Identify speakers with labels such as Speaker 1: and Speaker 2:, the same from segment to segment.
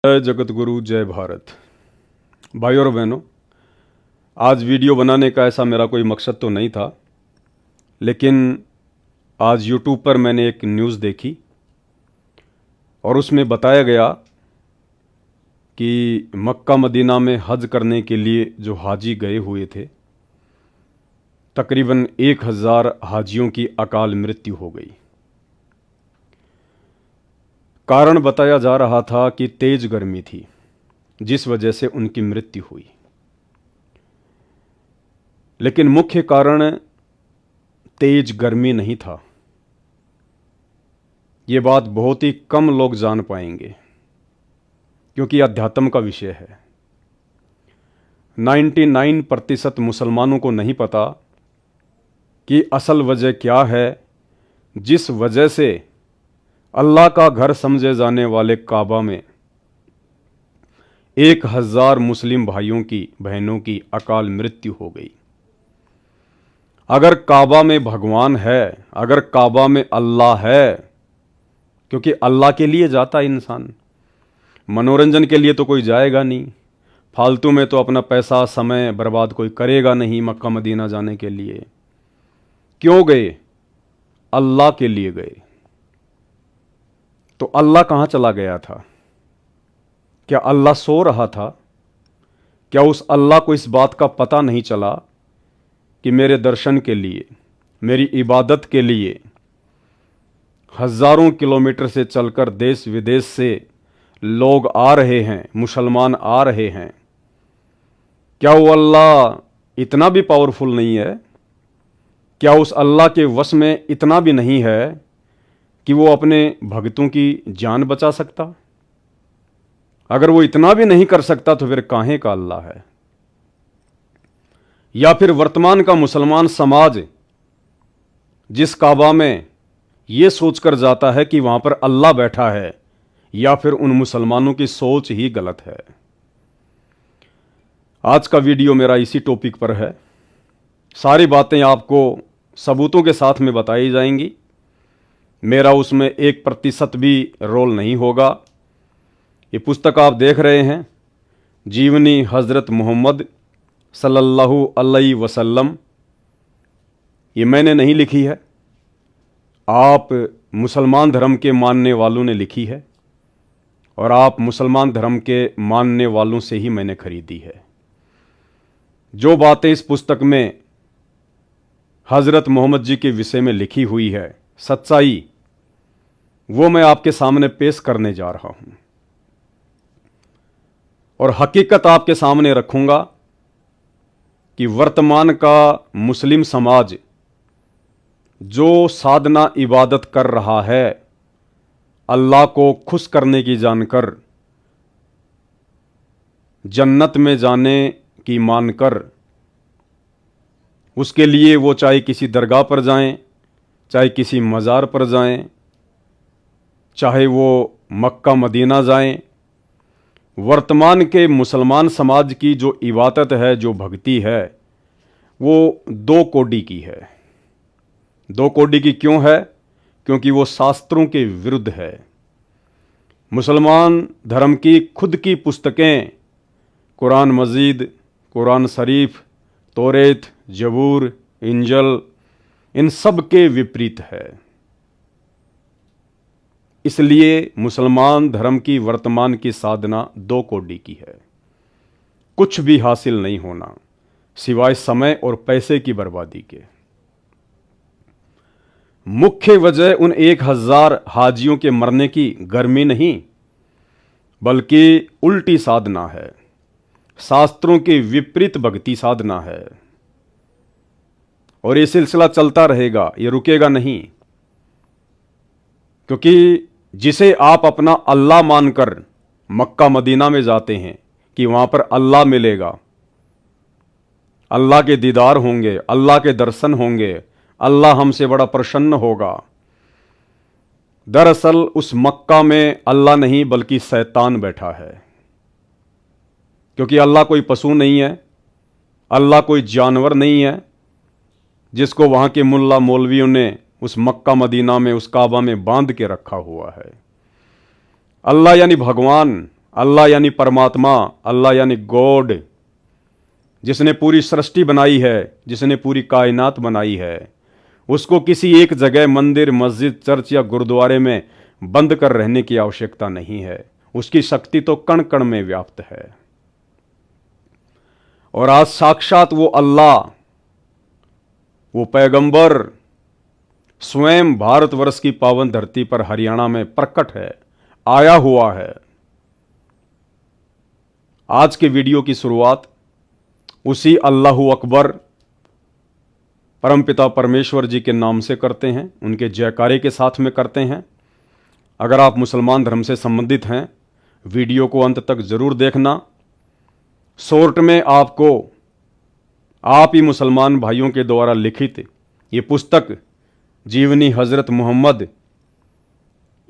Speaker 1: जय जगत गुरु, जय भारत। भाई और बहनों, आज वीडियो बनाने का ऐसा मेरा कोई मकसद तो नहीं था, लेकिन आज यूट्यूब पर मैंने एक न्यूज़ देखी और उसमें बताया गया कि मक्का मदीना में हज करने के लिए जो हाजी गए हुए थे, तकरीबन 1000 हाजियों की अकाल मृत्यु हो गई। कारण बताया जा रहा था कि तेज गर्मी थी, जिस वजह से उनकी मृत्यु हुई। लेकिन मुख्य कारण तेज गर्मी नहीं था। ये बात बहुत ही कम लोग जान पाएंगे, क्योंकि अध्यात्म का विषय है। 99% मुसलमानों को नहीं पता कि असल वजह क्या है, जिस वजह से अल्लाह का घर समझे जाने वाले काबा में 1000 मुस्लिम भाइयों की बहनों की अकाल मृत्यु हो गई। अगर काबा में भगवान है, अगर काबा में अल्लाह है, क्योंकि अल्लाह के लिए जाता है इंसान, मनोरंजन के लिए तो कोई जाएगा नहीं, फालतू में तो अपना पैसा समय बर्बाद कोई करेगा नहीं मक्का मदीना जाने के लिए। क्यों गए? अल्लाह के लिए गए। तो अल्लाह कहाँ चला गया था? क्या अल्लाह सो रहा था? क्या उस अल्लाह को इस बात का पता नहीं चला कि मेरे दर्शन के लिए, मेरी इबादत के लिए हज़ारों किलोमीटर से चलकर देश विदेश से लोग आ रहे हैं, मुसलमान आ रहे हैं? क्या वो अल्लाह इतना भी पावरफुल नहीं है? क्या उस अल्लाह के वश में इतना भी नहीं है कि वो अपने भक्तों की जान बचा सकता? अगर वो इतना भी नहीं कर सकता तो फिर काहे का अल्लाह है? या फिर वर्तमान का मुसलमान समाज जिस काबा में ये सोचकर जाता है कि वहां पर अल्लाह बैठा है, या फिर उन मुसलमानों की सोच ही गलत है। आज का वीडियो मेरा इसी टॉपिक पर है। सारी बातें आपको सबूतों के साथ में बताई जाएंगी। मेरा उसमें 1% भी रोल नहीं होगा। ये पुस्तक आप देख रहे हैं, जीवनी हज़रत मोहम्मद सल्लल्लाहु अलैहि वसल्लम, ये मैंने नहीं लिखी है, आप मुसलमान धर्म के मानने वालों ने लिखी है, और आप मुसलमान धर्म के मानने वालों से ही मैंने खरीदी है। जो बातें इस पुस्तक में हज़रत मोहम्मद जी के विषय में लिखी हुई है, सच्चाई, वो मैं आपके सामने पेश करने जा रहा हूं, और हकीकत आपके सामने रखूंगा कि वर्तमान का मुस्लिम समाज जो साधना इबादत कर रहा है, अल्लाह को खुश करने की जानकर, जन्नत में जाने की मानकर, उसके लिए वो चाहे किसी दरगाह पर जाएं, चाहे किसी मज़ार पर जाएं, चाहे वो मक्का मदीना जाएं, वर्तमान के मुसलमान समाज की जो इबादत है, जो भक्ति है, वो 2 कोडी की है। 2 कोडी की क्यों है? क्योंकि वो शास्त्रों के विरुद्ध है। मुसलमान धर्म की खुद की पुस्तकें, कुरान मजीद, कुरान शरीफ, तौरेत, जबूर, इंजल, इन सब के विपरीत है। इसलिए मुसलमान धर्म की वर्तमान की साधना 2 कोडी की है। कुछ भी हासिल नहीं होना सिवाय समय और पैसे की बर्बादी के। मुख्य वजह उन 1000 हाजियों के मरने की गर्मी नहीं, बल्कि उल्टी साधना है, शास्त्रों के विपरीत भक्ति साधना है। और ये सिलसिला चलता रहेगा, ये रुकेगा नहीं, क्योंकि जिसे आप अपना अल्लाह मानकर मक्का मदीना में जाते हैं कि वहां पर अल्लाह मिलेगा, अल्लाह के दीदार होंगे, अल्लाह के दर्शन होंगे, अल्लाह हमसे बड़ा प्रसन्न होगा। दरअसल उस मक्का में अल्लाह नहीं बल्कि शैतान बैठा है, क्योंकि अल्लाह कोई पशु नहीं है, अल्लाह कोई जानवर नहीं है जिसको वहां के मुल्ला मौलवियों ने उस मक्का मदीना में, उस काबा में बांध के रखा हुआ है। अल्लाह यानी भगवान, अल्लाह यानी परमात्मा, अल्लाह यानी गॉड, जिसने पूरी सृष्टि बनाई है, जिसने पूरी कायनात बनाई है, उसको किसी एक जगह मंदिर, मस्जिद, चर्च या गुरुद्वारे में बंद कर रहने की आवश्यकता नहीं है। उसकी शक्ति तो कण कण में व्याप्त है। और आज साक्षात वो अल्लाह, वो पैगंबर स्वयं भारतवर्ष की पावन धरती पर हरियाणा में प्रकट है, आया हुआ है। आज के वीडियो की शुरुआत उसी अल्लाहु अकबर परमपिता परमेश्वर जी के नाम से करते हैं, उनके जयकारे के साथ में करते हैं। अगर आप मुसलमान धर्म से संबंधित हैं, वीडियो को अंत तक जरूर देखना। शॉर्ट में आपको आप ही मुसलमान भाइयों के द्वारा लिखित ये पुस्तक जीवनी हजरत मोहम्मद,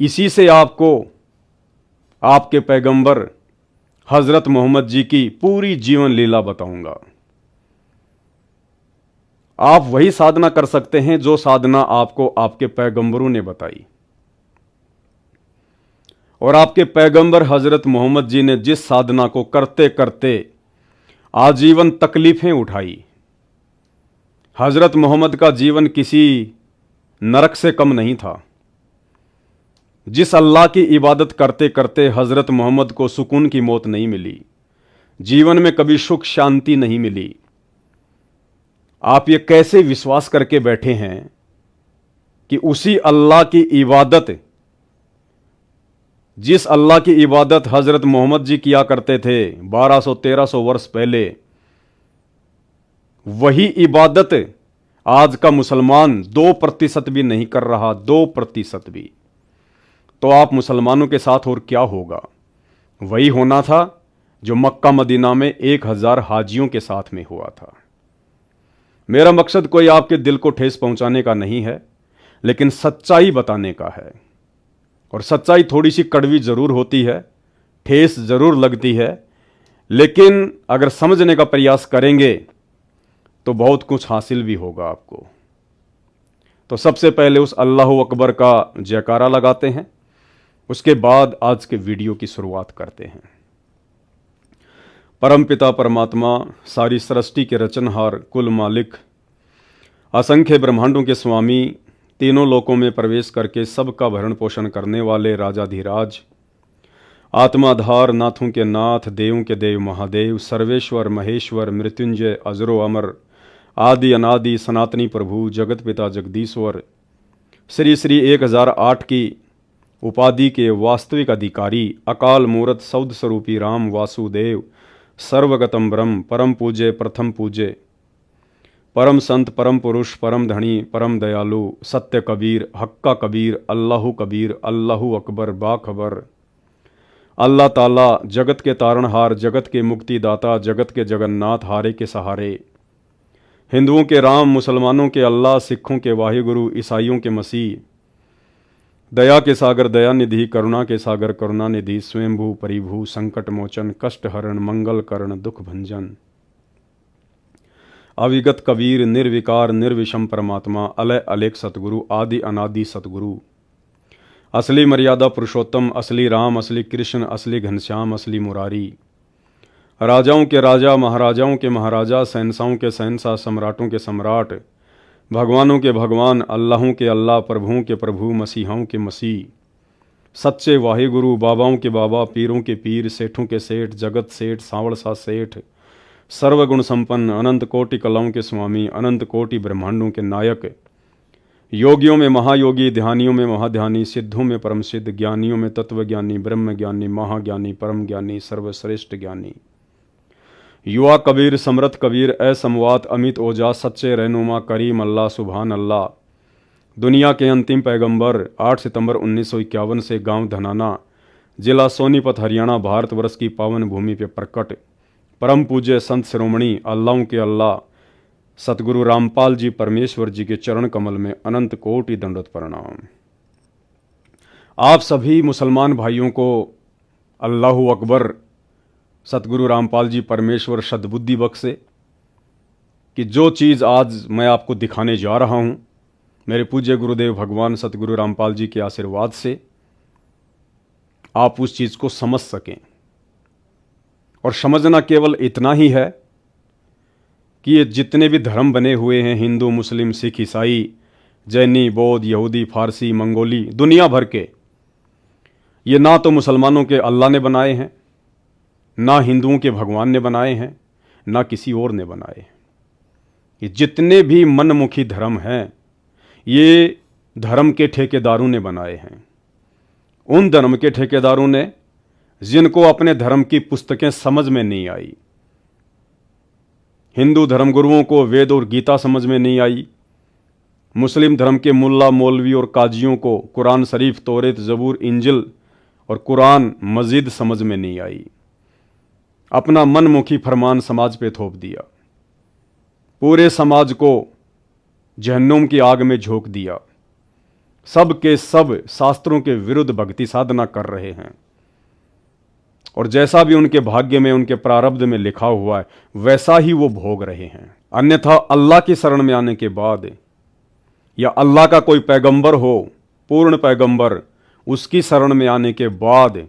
Speaker 1: इसी से आपको आपके पैगंबर हजरत मोहम्मद जी की पूरी जीवन लीला बताऊंगा। आप वही साधना कर सकते हैं जो साधना आपको आपके पैगंबरों ने बताई। और आपके पैगंबर हजरत मोहम्मद जी ने जिस साधना को करते करते आजीवन तकलीफें उठाई, हजरत मोहम्मद का जीवन किसी नरक से कम नहीं था। जिस अल्लाह की इबादत करते करते हजरत मोहम्मद को सुकून की मौत नहीं मिली, जीवन में कभी सुख शांति नहीं मिली, आप ये कैसे विश्वास करके बैठे हैं कि उसी अल्लाह की इबादत, जिस अल्लाह की इबादत हजरत मोहम्मद जी किया करते थे 1200-1300 वर्ष पहले, वही इबादत आज का मुसलमान 2% भी नहीं कर रहा, 2% भी। तो आप मुसलमानों के साथ और क्या होगा? वही होना था जो मक्का मदीना में 1000 हाजियों के साथ में हुआ था। मेरा मकसद कोई आपके दिल को ठेस पहुंचाने का नहीं है, लेकिन सच्चाई बताने का है। और सच्चाई थोड़ी सी कड़वी जरूर होती है, ठेस जरूर लगती है, लेकिन अगर समझने का प्रयास करेंगे तो बहुत कुछ हासिल भी होगा आपको। तो सबसे पहले उस अल्लाहु अकबर का जयकारा लगाते हैं, उसके बाद आज के वीडियो की शुरुआत करते हैं। परमपिता परमात्मा, सारी सृष्टि के रचनहार, कुल मालिक, असंख्य ब्रह्मांडों के स्वामी, तीनों लोकों में प्रवेश करके सबका भरण पोषण करने वाले राजाधिराज, आत्माधार, नाथों के नाथ, देवों के देव महादेव, सर्वेश्वर महेश्वर, मृत्युंजय, अजरो अमर, आदि अनादि, सनातनी प्रभु, जगत पिता जगदीश्वर, श्री श्री 1008 की उपाधि के वास्तविक अधिकारी, अकाल मूर्त सौद स्वरूपी राम वासुदेव, सर्वगतम ब्रह्म, परम पूज्य, प्रथम पूज्य, परम संत, परम पुरुष, परम धनी, परम दयालु, सत्य कबीर, हक्का कबीर, अल्लाहु कबीर, अल्लाहु अकबर, बाखबर, अल्लाह ताला, जगत के तारणहार, जगत के मुक्तिदाता, जगत के जगन्नाथ, हारे के सहारे, हिंदुओं के राम, मुसलमानों के अल्लाह, सिखों के वाहिगुरु, ईसाइयों के मसीह, दया के सागर दया निधि, करुणा के सागर करुणा निधि, स्वयंभू परिभू, संकट मोचन, कष्ट हरण, मंगल करण, दुख भंजन, अविगत कबीर, निर्विकार निर्विषम परमात्मा, अलय अलेख सतगुरु, आदि अनादि सतगुरु, असली मर्यादा पुरुषोत्तम, असली राम, असली कृष्ण, असली घनश्याम, असली मुरारी, राजाओं के राजा, महाराजाओं के महाराजा, शहंशाहों के शहंशाह, सम्राटों के सम्राट, भगवानों के भगवान, अल्लाहों के अल्लाह, प्रभुओं के प्रभु, मसीहाओं के मसीह, सच्चे वाहिगुरु, बाबाओं के बाबा, पीरों के पीर, सेठों के सेठ, जगत सेठ, सांवड़सा सेठ, सर्वगुण संपन्न, अनंत कोटि कलाओं के स्वामी, अनंत कोटि ब्रह्मांडों के नायक, योगियों में महायोगी, ध्यानियों में महाध्यानी, सिद्धों में परम सिद्ध, ज्ञानियों में तत्वज्ञानी, ब्रह्म ज्ञानी, महाज्ञानी, परम ज्ञानी, सर्वश्रेष्ठ ज्ञानी, युवा कबीर, समृत कबीर, असमवात, अमित ओजा, सच्चे रहनुमा, करीम अल्लाह, सुभान अल्लाह, दुनिया के अंतिम पैगंबर, 8 सितंबर 1951 से गांव धनाना, जिला सोनीपत, हरियाणा, भारतवर्ष की पावन भूमि पर प्रकट, परम पूज्य संत शिरोमणि, अल्लाहों के अल्लाह, सतगुरु रामपाल जी परमेश्वर जी के चरण कमल में अनंत कोटि दंडवत प्रणाम। आप सभी मुसलमान भाइयों को अल्लाहु अकबर सतगुरु रामपाल जी परमेश्वर सद्बुद्धि बख्शे कि जो चीज़ आज मैं आपको दिखाने जा रहा हूँ, मेरे पूज्य गुरुदेव भगवान सतगुरु रामपाल जी के आशीर्वाद से आप उस चीज़ को समझ सकें। और समझना केवल इतना ही है कि ये जितने भी धर्म बने हुए हैं, हिंदू, मुस्लिम, सिख, ईसाई, जैनी, बौद्ध, यहूदी, फारसी, मंगोली, दुनिया भर के, ये ना तो मुसलमानों के अल्लाह ने बनाए हैं, ना हिंदुओं के भगवान ने बनाए हैं, ना किसी और ने बनाए हैं। ये जितने भी मनमुखी धर्म हैं, ये धर्म के ठेकेदारों ने बनाए हैं। उन धर्म के ठेकेदारों ने जिनको अपने धर्म की पुस्तकें समझ में नहीं आई। हिंदू धर्मगुरुओं को वेद और गीता समझ में नहीं आई, मुस्लिम धर्म के मुल्ला, मौलवी और काजियों को कुरान शरीफ, तौरेत, जबूर, इंजिल और कुरान मजीद समझ में नहीं आई। अपना मनमुखी फरमान समाज पे थोप दिया, पूरे समाज को जहन्नुम की आग में झोंक दिया। सब के सब शास्त्रों के विरुद्ध भक्ति साधना कर रहे हैं, और जैसा भी उनके भाग्य में, उनके प्रारब्ध में लिखा हुआ है, वैसा ही वो भोग रहे हैं। अन्यथा अल्लाह की शरण में आने के बाद, या अल्लाह का कोई पैगंबर हो, पूर्ण पैगंबर, उसकी शरण में आने के बाद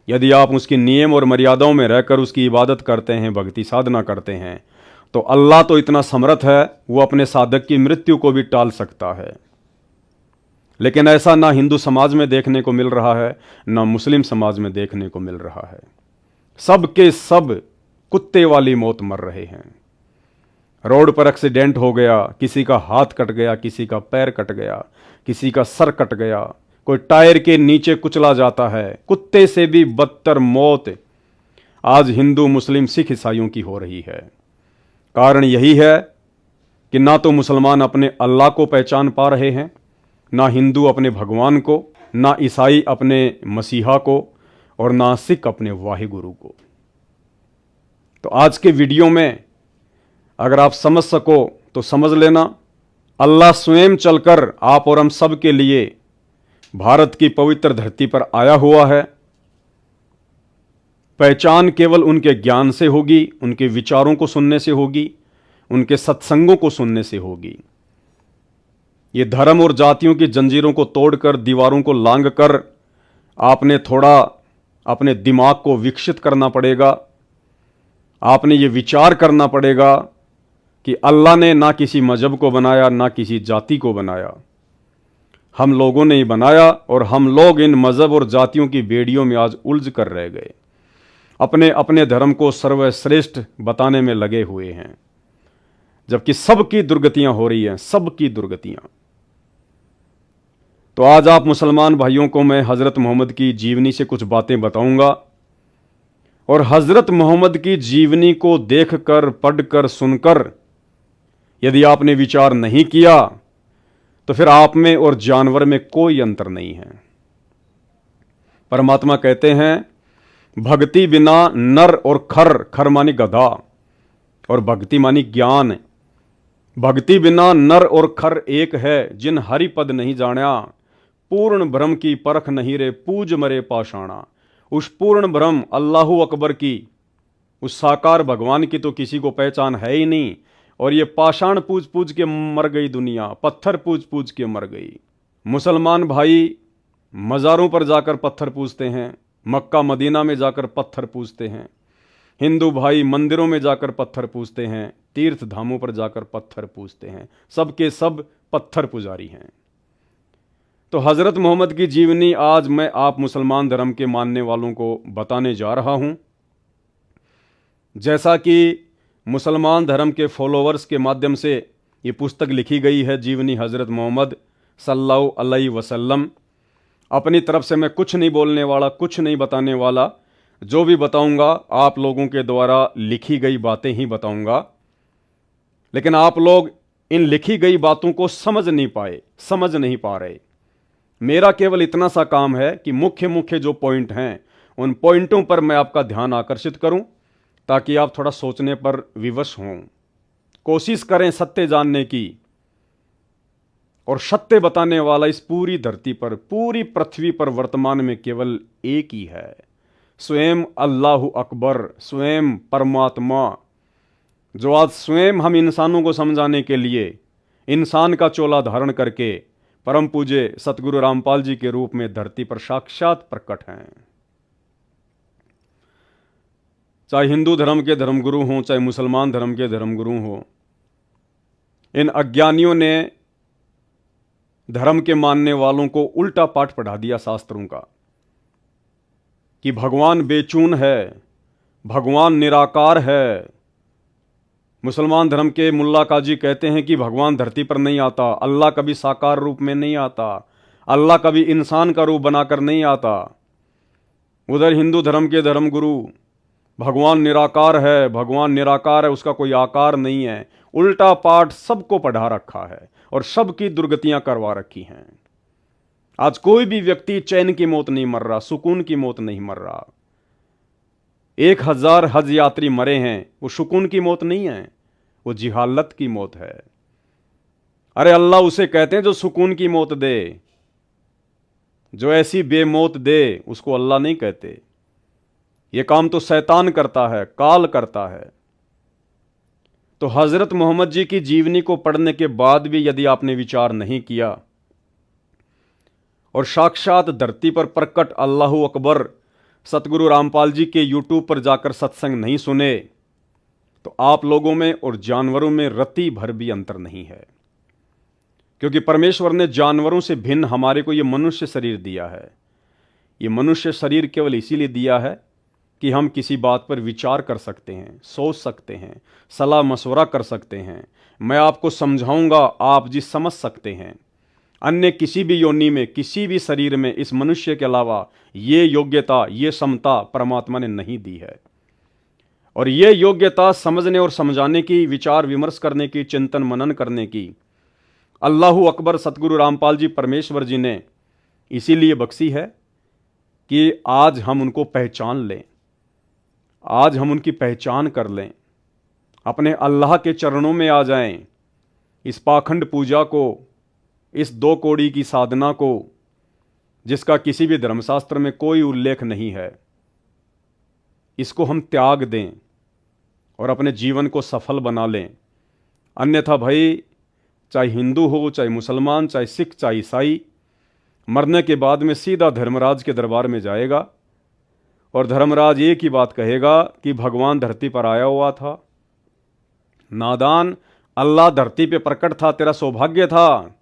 Speaker 1: यदि आप उसकी नियम और मर्यादाओं में रहकर उसकी इबादत करते हैं, भक्ति साधना करते हैं, तो अल्लाह तो इतना समर्थ है, वो अपने साधक की मृत्यु को भी टाल सकता है। लेकिन ऐसा ना हिंदू समाज में देखने को मिल रहा है, ना मुस्लिम समाज में देखने को मिल रहा है। सब के सब कुत्ते वाली मौत मर रहे हैं। रोड पर एक्सीडेंट हो गया, किसी का हाथ कट गया, किसी का पैर कट गया, किसी का सर कट गया, कोई टायर के नीचे कुचला जाता है। कुत्ते से भी बदतर मौत आज हिंदू, मुस्लिम, सिख, ईसाइयों की हो रही है। कारण यही है कि ना तो मुसलमान अपने अल्लाह को पहचान पा रहे हैं, ना हिंदू अपने भगवान को, ना ईसाई अपने मसीहा को, और ना सिख अपने वाहिगुरु को। तो आज के वीडियो में अगर आप समझ सको तो समझ लेना, अल्लाह स्वयं चलकर आप और हम सब के लिए भारत की पवित्र धरती पर आया हुआ है। पहचान केवल उनके ज्ञान से होगी, उनके विचारों को सुनने से होगी, उनके सत्संगों को सुनने से होगी। ये धर्म और जातियों की जंजीरों को तोड़कर, दीवारों को लांघकर आपने थोड़ा अपने दिमाग को विकसित करना पड़ेगा। आपने ये विचार करना पड़ेगा कि अल्लाह ने ना किसी मजहब को बनाया, ना किसी जाति को बनाया, हम लोगों ने ही बनाया, और हम लोग इन मजहब और जातियों की बेड़ियों में आज उलझ कर रह गए, अपने अपने धर्म को सर्वश्रेष्ठ बताने में लगे हुए हैं, जबकि सबकी दुर्गतियां हो रही हैं, सबकी दुर्गतियां। तो आज आप मुसलमान भाइयों को मैं हज़रत मोहम्मद की जीवनी से कुछ बातें बताऊंगा, और हज़रत मोहम्मद की जीवनी को देखकर, पढ़कर, सुनकर यदि आपने विचार नहीं किया तो फिर आप में और जानवर में कोई अंतर नहीं है। परमात्मा कहते हैं, भक्ति बिना नर और खर, खर मानी गधा और भक्ति मानी ज्ञान, भक्ति बिना नर और खर एक है, जिन हरि पद नहीं जाना, पूर्ण ब्रह्म की परख नहीं रे, पूज मरे पाषाणा। उस पूर्ण ब्रह्म अल्लाहु अकबर की, उस साकार भगवान की तो किसी को पहचान है ही नहीं, और ये पाषाण पूज पूज के मर गई दुनिया, पत्थर पूज पूज के मर गई। मुसलमान भाई मज़ारों पर जाकर पत्थर पूजते हैं, मक्का मदीना में जाकर पत्थर पूजते हैं। हिंदू भाई मंदिरों में जाकर पत्थर पूजते हैं, तीर्थ धामों पर जाकर पत्थर पूजते हैं, सब के सब पत्थर पुजारी हैं। तो हज़रत मोहम्मद की जीवनी आज मैं आप मुसलमान धर्म के मानने वालों को बताने जा रहा हूं। जैसा कि मुसलमान धर्म के फॉलोअर्स के माध्यम से ये पुस्तक लिखी गई है, जीवनी हज़रत मोहम्मद सल्लल्लाहु अलैहि वसल्लम। अपनी तरफ से मैं कुछ नहीं बोलने वाला, कुछ नहीं बताने वाला। जो भी बताऊंगा आप लोगों के द्वारा लिखी गई बातें ही बताऊंगा। लेकिन आप लोग इन लिखी गई बातों को समझ नहीं पाए, समझ नहीं पा रहे। मेरा केवल इतना सा काम है कि मुख्य मुख्य जो पॉइंट हैं, उन पॉइंटों पर मैं आपका ध्यान आकर्षित करूं, ताकि आप थोड़ा सोचने पर विवश हों। कोशिश करें सत्य जानने की, और सत्य बताने वाला इस पूरी धरती पर, पूरी पृथ्वी पर वर्तमान में केवल एक ही है, स्वयं अल्लाहु अकबर, स्वयं परमात्मा, जो आज स्वयं हम इंसानों को समझाने के लिए इंसान का चोला धारण करके परम पूज्य सतगुरु रामपाल जी के रूप में धरती पर साक्षात प्रकट हैं। चाहे हिंदू धर्म के धर्मगुरु हों, चाहे मुसलमान धर्म के धर्मगुरु हों, इन अज्ञानियों ने धर्म के मानने वालों को उल्टा पाठ पढ़ा दिया शास्त्रों का कि भगवान बेचून है, भगवान निराकार है। मुसलमान धर्म के मुल्ला काजी कहते हैं कि भगवान धरती पर नहीं आता, अल्लाह कभी साकार रूप में नहीं आता, अल्लाह कभी इंसान का रूप बनाकर नहीं आता। उधर हिंदू धर्म के धर्मगुरु भगवान निराकार है, भगवान निराकार है, उसका कोई आकार नहीं है। उल्टा पाठ सबको पढ़ा रखा है और सबकी दुर्गतियां करवा रखी हैं। आज कोई भी व्यक्ति चैन की मौत नहीं मर रहा, सुकून की मौत नहीं मर रहा। 1000 हज यात्री मरे हैं, वो सुकून की मौत नहीं है, वो जिहालत की मौत है। अरे अल्लाह उसे कहते हैं जो सुकून की मौत दे, जो ऐसी बेमौत दे उसको अल्लाह नहीं कहते। ये काम तो शैतान करता है, काल करता है। तो हजरत मोहम्मद जी की जीवनी को पढ़ने के बाद भी यदि आपने विचार नहीं किया और साक्षात धरती पर प्रकट अल्लाह अकबर सतगुरु रामपाल जी के यूट्यूब पर जाकर सत्संग नहीं सुने, तो आप लोगों में और जानवरों में रत्ती भर भी अंतर नहीं है। क्योंकि परमेश्वर ने जानवरों से भिन्न हमारे को ये मनुष्य शरीर दिया है। ये मनुष्य शरीर केवल इसीलिए दिया है कि हम किसी बात पर विचार कर सकते हैं, सोच सकते हैं, सलाह मशवरा कर सकते हैं। मैं आपको समझाऊंगा, आप जी समझ सकते हैं। अन्य किसी भी योनि में, किसी भी शरीर में इस मनुष्य के अलावा ये योग्यता, ये क्षमता परमात्मा ने नहीं दी है। और ये योग्यता समझने और समझाने की, विचार विमर्श करने की, चिंतन मनन करने की अल्लाह अकबर सतगुरु रामपाल जी परमेश्वर जी ने इसीलिए बख्शी है कि आज हम उनको पहचान लें, आज हम उनकी पहचान कर लें, अपने अल्लाह के चरणों में आ जाएं। इस पाखंड पूजा को, इस 2 कौड़ी की साधना को, जिसका किसी भी धर्मशास्त्र में कोई उल्लेख नहीं है, इसको हम त्याग दें और अपने जीवन को सफल बना लें। अन्यथा भाई, चाहे हिंदू हो, चाहे मुसलमान, चाहे सिख, चाहे ईसाई, मरने के बाद में सीधा धर्मराज के दरबार में जाएगा और धर्मराज एक ही बात कहेगा कि भगवान धरती पर आया हुआ था। नादान, अल्लाह धरती पे प्रकट था, तेरा सौभाग्य था।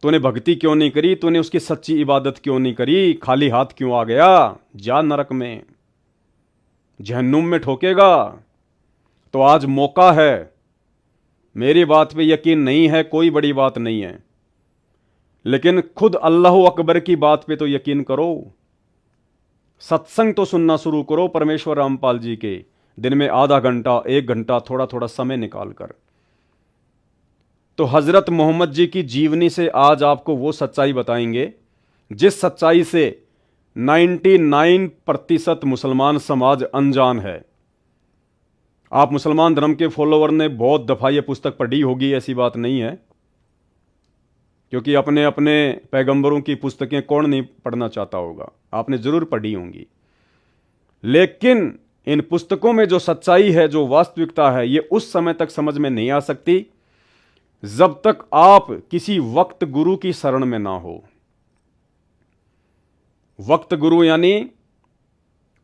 Speaker 1: तूने भक्ति क्यों नहीं करी, तूने उसकी सच्ची इबादत क्यों नहीं करी, खाली हाथ क्यों आ गया, जा नरक में, जहन्नुम में ठोकेगा। तो आज मौका है। मेरी बात पे यकीन नहीं है, कोई बड़ी बात नहीं है, लेकिन खुद अल्लाह अकबर की बात पे तो यकीन करो। सत्संग तो सुनना शुरू करो परमेश्वर रामपाल जी के, दिन में आधा घंटा, 1 घंटा, थोड़ा थोड़ा समय निकाल कर। तो हजरत मोहम्मद जी की जीवनी से आज आपको वो सच्चाई बताएंगे जिस सच्चाई से 99% मुसलमान समाज अनजान है। आप मुसलमान धर्म के फॉलोवर ने बहुत दफा ये पुस्तक पढ़ी होगी, ऐसी बात नहीं है, क्योंकि अपने अपने पैगंबरों की पुस्तकें कौन नहीं पढ़ना चाहता होगा, आपने जरूर पढ़ी होंगी। लेकिन इन पुस्तकों में जो सच्चाई है, जो वास्तविकता है, ये उस समय तक समझ में नहीं आ सकती जब तक आप किसी वक्त गुरु की शरण में ना हो। वक्त गुरु यानी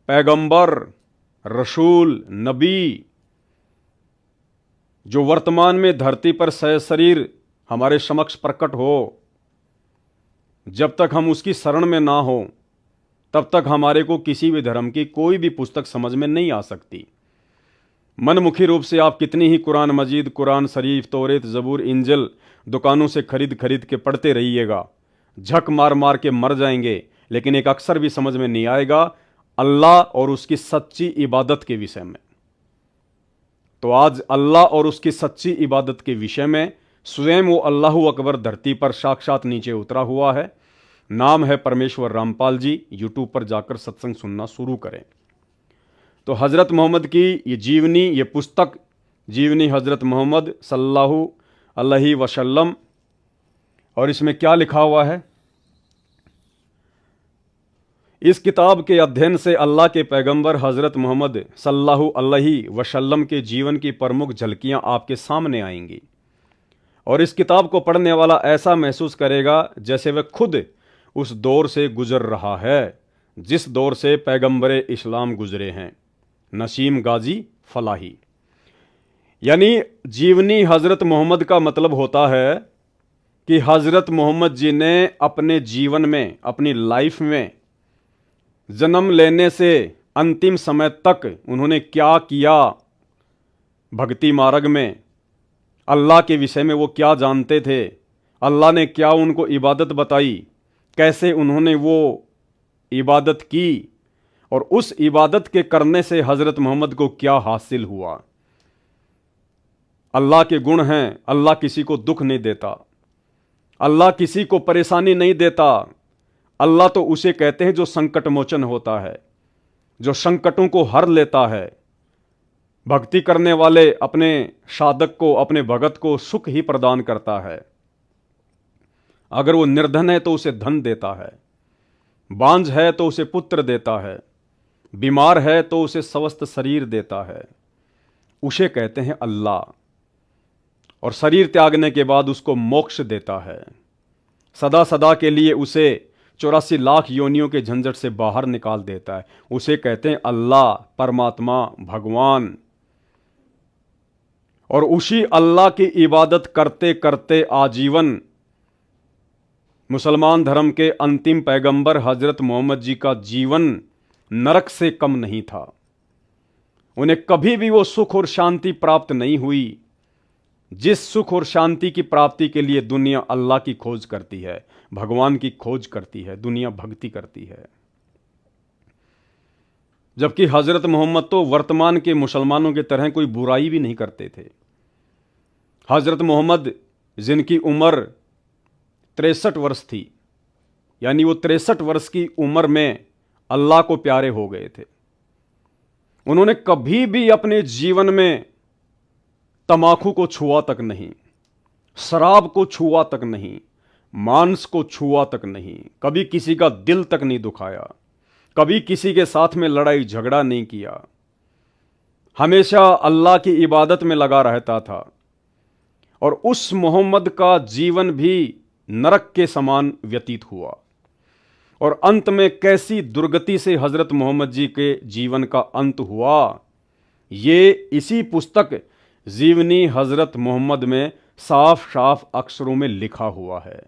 Speaker 1: पैगंबर, रसूल, नबी, जो वर्तमान में धरती पर सशरीर हमारे समक्ष प्रकट हो। जब तक हम उसकी शरण में ना हो तब तक हमारे को किसी भी धर्म की कोई भी पुस्तक समझ में नहीं आ सकती। मनमुखी रूप से आप कितनी ही कुरान मजीद, कुरान शरीफ, तौरेत, जबूर, इंजिल दुकानों से खरीद खरीद के पढ़ते रहिएगा, झक मार मार के मर जाएंगे, लेकिन एक अक्षर भी समझ में नहीं आएगा अल्लाह और उसकी सच्ची इबादत के विषय में। तो आज अल्लाह और उसकी सच्ची इबादत के विषय में स्वयं वो अल्लाह अकबर धरती पर साक्षात नीचे उतरा हुआ है। नाम है परमेश्वर रामपाल जी। यूट्यूब पर जाकर सत्संग सुनना शुरू करें। तो हज़रत मोहम्मद की ये जीवनी, ये पुस्तक जीवनी हज़रत मोहम्मद सल्लल्लाहु अलैहि वसल्लम, और इसमें क्या लिखा हुआ है। इस किताब के अध्ययन से अल्लाह के पैगंबर हज़रत मोहम्मद सल्लल्लाहु अलैहि वसल्लम के जीवन की प्रमुख झलकियां आपके सामने आएंगी, और इस किताब को पढ़ने वाला ऐसा महसूस करेगा जैसे वह खुद उस दौर से गुजर रहा है जिस दौर से पैगंबर इस्लाम गुजरे हैं। नसीम गाजी फलाही। यानी जीवनी हज़रत मोहम्मद का मतलब होता है कि हज़रत मोहम्मद जी ने अपने जीवन में, अपनी लाइफ में, जन्म लेने से अंतिम समय तक उन्होंने क्या किया, भक्ति मार्ग में अल्लाह के विषय में वो क्या जानते थे, अल्लाह ने क्या उनको इबादत बताई, कैसे उन्होंने वो इबादत की और उस इबादत के करने से हज़रत मोहम्मद को क्या हासिल हुआ। अल्लाह के गुण हैं, अल्लाह किसी को दुख नहीं देता, अल्लाह किसी को परेशानी नहीं देता। अल्लाह तो उसे कहते हैं जो संकट मोचन होता है, जो संकटों को हर लेता है। भक्ति करने वाले अपने साधक को, अपने भगत को सुख ही प्रदान करता है। अगर वो निर्धन है तो उसे धन देता है, बांझ है तो उसे पुत्र देता है, बीमार है तो उसे स्वस्थ शरीर देता है। उसे कहते हैं अल्लाह। और शरीर त्यागने के बाद उसको मोक्ष देता है, सदा सदा के लिए उसे 84 लाख योनियों के झंझट से बाहर निकाल देता है। उसे कहते हैं अल्लाह, परमात्मा, भगवान। और उसी अल्लाह की इबादत करते करते आजीवन मुसलमान धर्म के अंतिम पैगंबर हजरत मोहम्मद जी का जीवन नरक से कम नहीं था। उन्हें कभी भी वो सुख और शांति प्राप्त नहीं हुई जिस सुख और शांति की प्राप्ति के लिए दुनिया अल्लाह की खोज करती है, भगवान की खोज करती है, दुनिया भक्ति करती है। जबकि हजरत मोहम्मद तो वर्तमान के मुसलमानों की तरह कोई बुराई भी नहीं करते थे। हजरत मोहम्मद जिनकी उम्र 63 वर्ष थी, यानी वो 63 वर्ष की उम्र में अल्लाह को प्यारे हो गए थे। उन्होंने कभी भी अपने जीवन में तमाकू को छुआ तक नहीं, शराब को छुआ तक नहीं, मांस को छुआ तक नहीं, कभी किसी का दिल तक नहीं दुखाया, कभी किसी के साथ में लड़ाई झगड़ा नहीं किया। हमेशा अल्लाह की इबादत में लगा रहता था। और उस मोहम्मद का जीवन भी नरक के समान व्यतीत हुआ। और अंत में कैसी दुर्गति से हजरत मोहम्मद जी के जीवन का अंत हुआ, ये इसी पुस्तक जीवनी हजरत मोहम्मद में साफ साफ अक्षरों में लिखा हुआ है।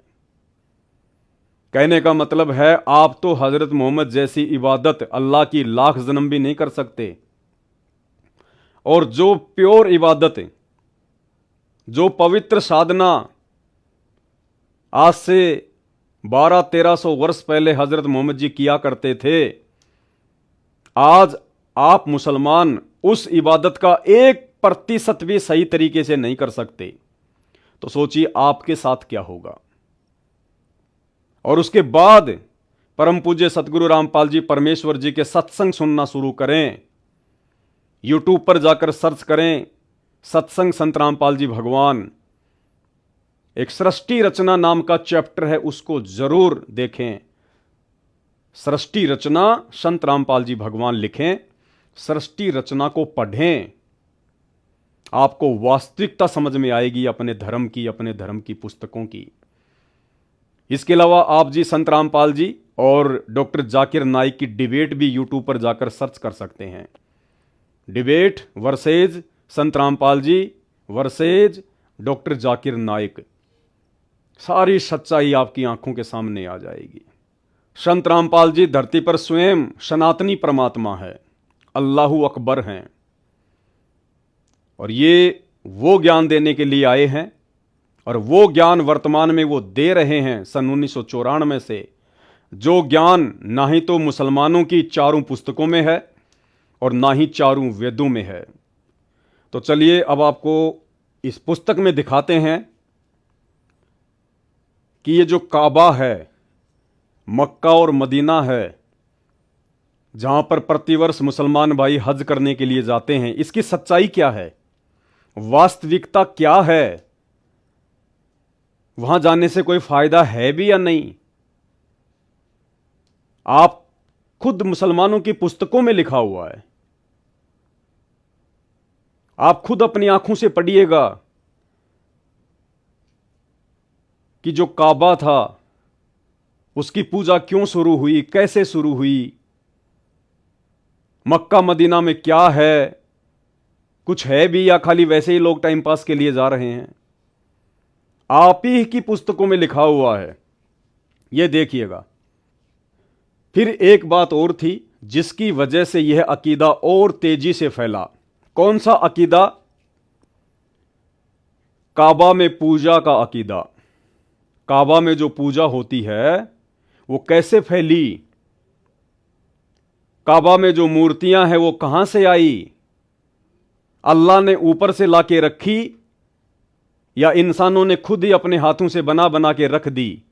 Speaker 1: कहने का मतलब है आप तो हजरत मोहम्मद जैसी इबादत अल्लाह की लाख जन्म भी नहीं कर सकते। और जो प्योर इबादत, जो पवित्र साधना आज से 1200-1300 वर्ष पहले हजरत मोहम्मद जी किया करते थे, आज आप मुसलमान उस इबादत का 1% भी सही तरीके से नहीं कर सकते। तो सोचिए आपके साथ क्या होगा। और उसके बाद परम पूज्य सतगुरु रामपाल जी परमेश्वर जी के सत्संग सुनना शुरू करें। यूट्यूब पर जाकर सर्च करें सत्संग संत रामपाल जी भगवान। एक सृष्टि रचना नाम का चैप्टर है, उसको जरूर देखें। सृष्टि रचना संत रामपाल जी भगवान लिखें, सृष्टि रचना को पढ़ें। आपको वास्तविकता समझ में आएगी अपने धर्म की, अपने धर्म की पुस्तकों की। इसके अलावा आप जी संत रामपाल जी और डॉक्टर जाकिर नाइक की डिबेट भी यूट्यूब पर जाकर सर्च कर सकते हैं। डिबेट वर्सेज संत Rampal G versus doctor Zakir Naik. सारी सच्चाई आपकी आंखों के सामने आ जाएगी। संत रामपाल जी धरती पर स्वयं सनातनी परमात्मा है, अल्लाहु अकबर हैं। और ये वो ज्ञान देने के लिए आए हैं और वो ज्ञान वर्तमान में वो दे रहे हैं सन 1994 से, जो ज्ञान ना ही तो मुसलमानों की चारों पुस्तकों में है और ना ही चारों वेदों में है। तो चलिए अब आपको इस पुस्तक में दिखाते हैं कि ये जो काबा है, मक्का और मदीना है, जहां पर प्रतिवर्ष मुसलमान भाई हज करने के लिए जाते हैं, इसकी सच्चाई क्या है, वास्तविकता क्या है, वहां जाने से कोई फायदा है भी या नहीं। आप खुद मुसलमानों की पुस्तकों में लिखा हुआ है, आप खुद अपनी आंखों से पढ़िएगा कि जो काबा था उसकी पूजा क्यों शुरू हुई, कैसे शुरू हुई, मक्का मदीना में क्या है, कुछ है भी या खाली वैसे ही लोग टाइम पास के लिए जा रहे हैं? आप ही की पुस्तकों में लिखा हुआ है, यह देखिएगा। फिर एक बात और थी जिसकी वजह से यह अकीदा और तेजी से फैला। कौन सा अकीदा? काबा में पूजा का अकीदा। काबा में जो पूजा होती है वो कैसे फैली? काबा में जो मूर्तियां हैं वो कहां से आई? अल्लाह ने ऊपर से लाके रखी या इंसानों ने खुद ही अपने हाथों से बना बना के रख दी?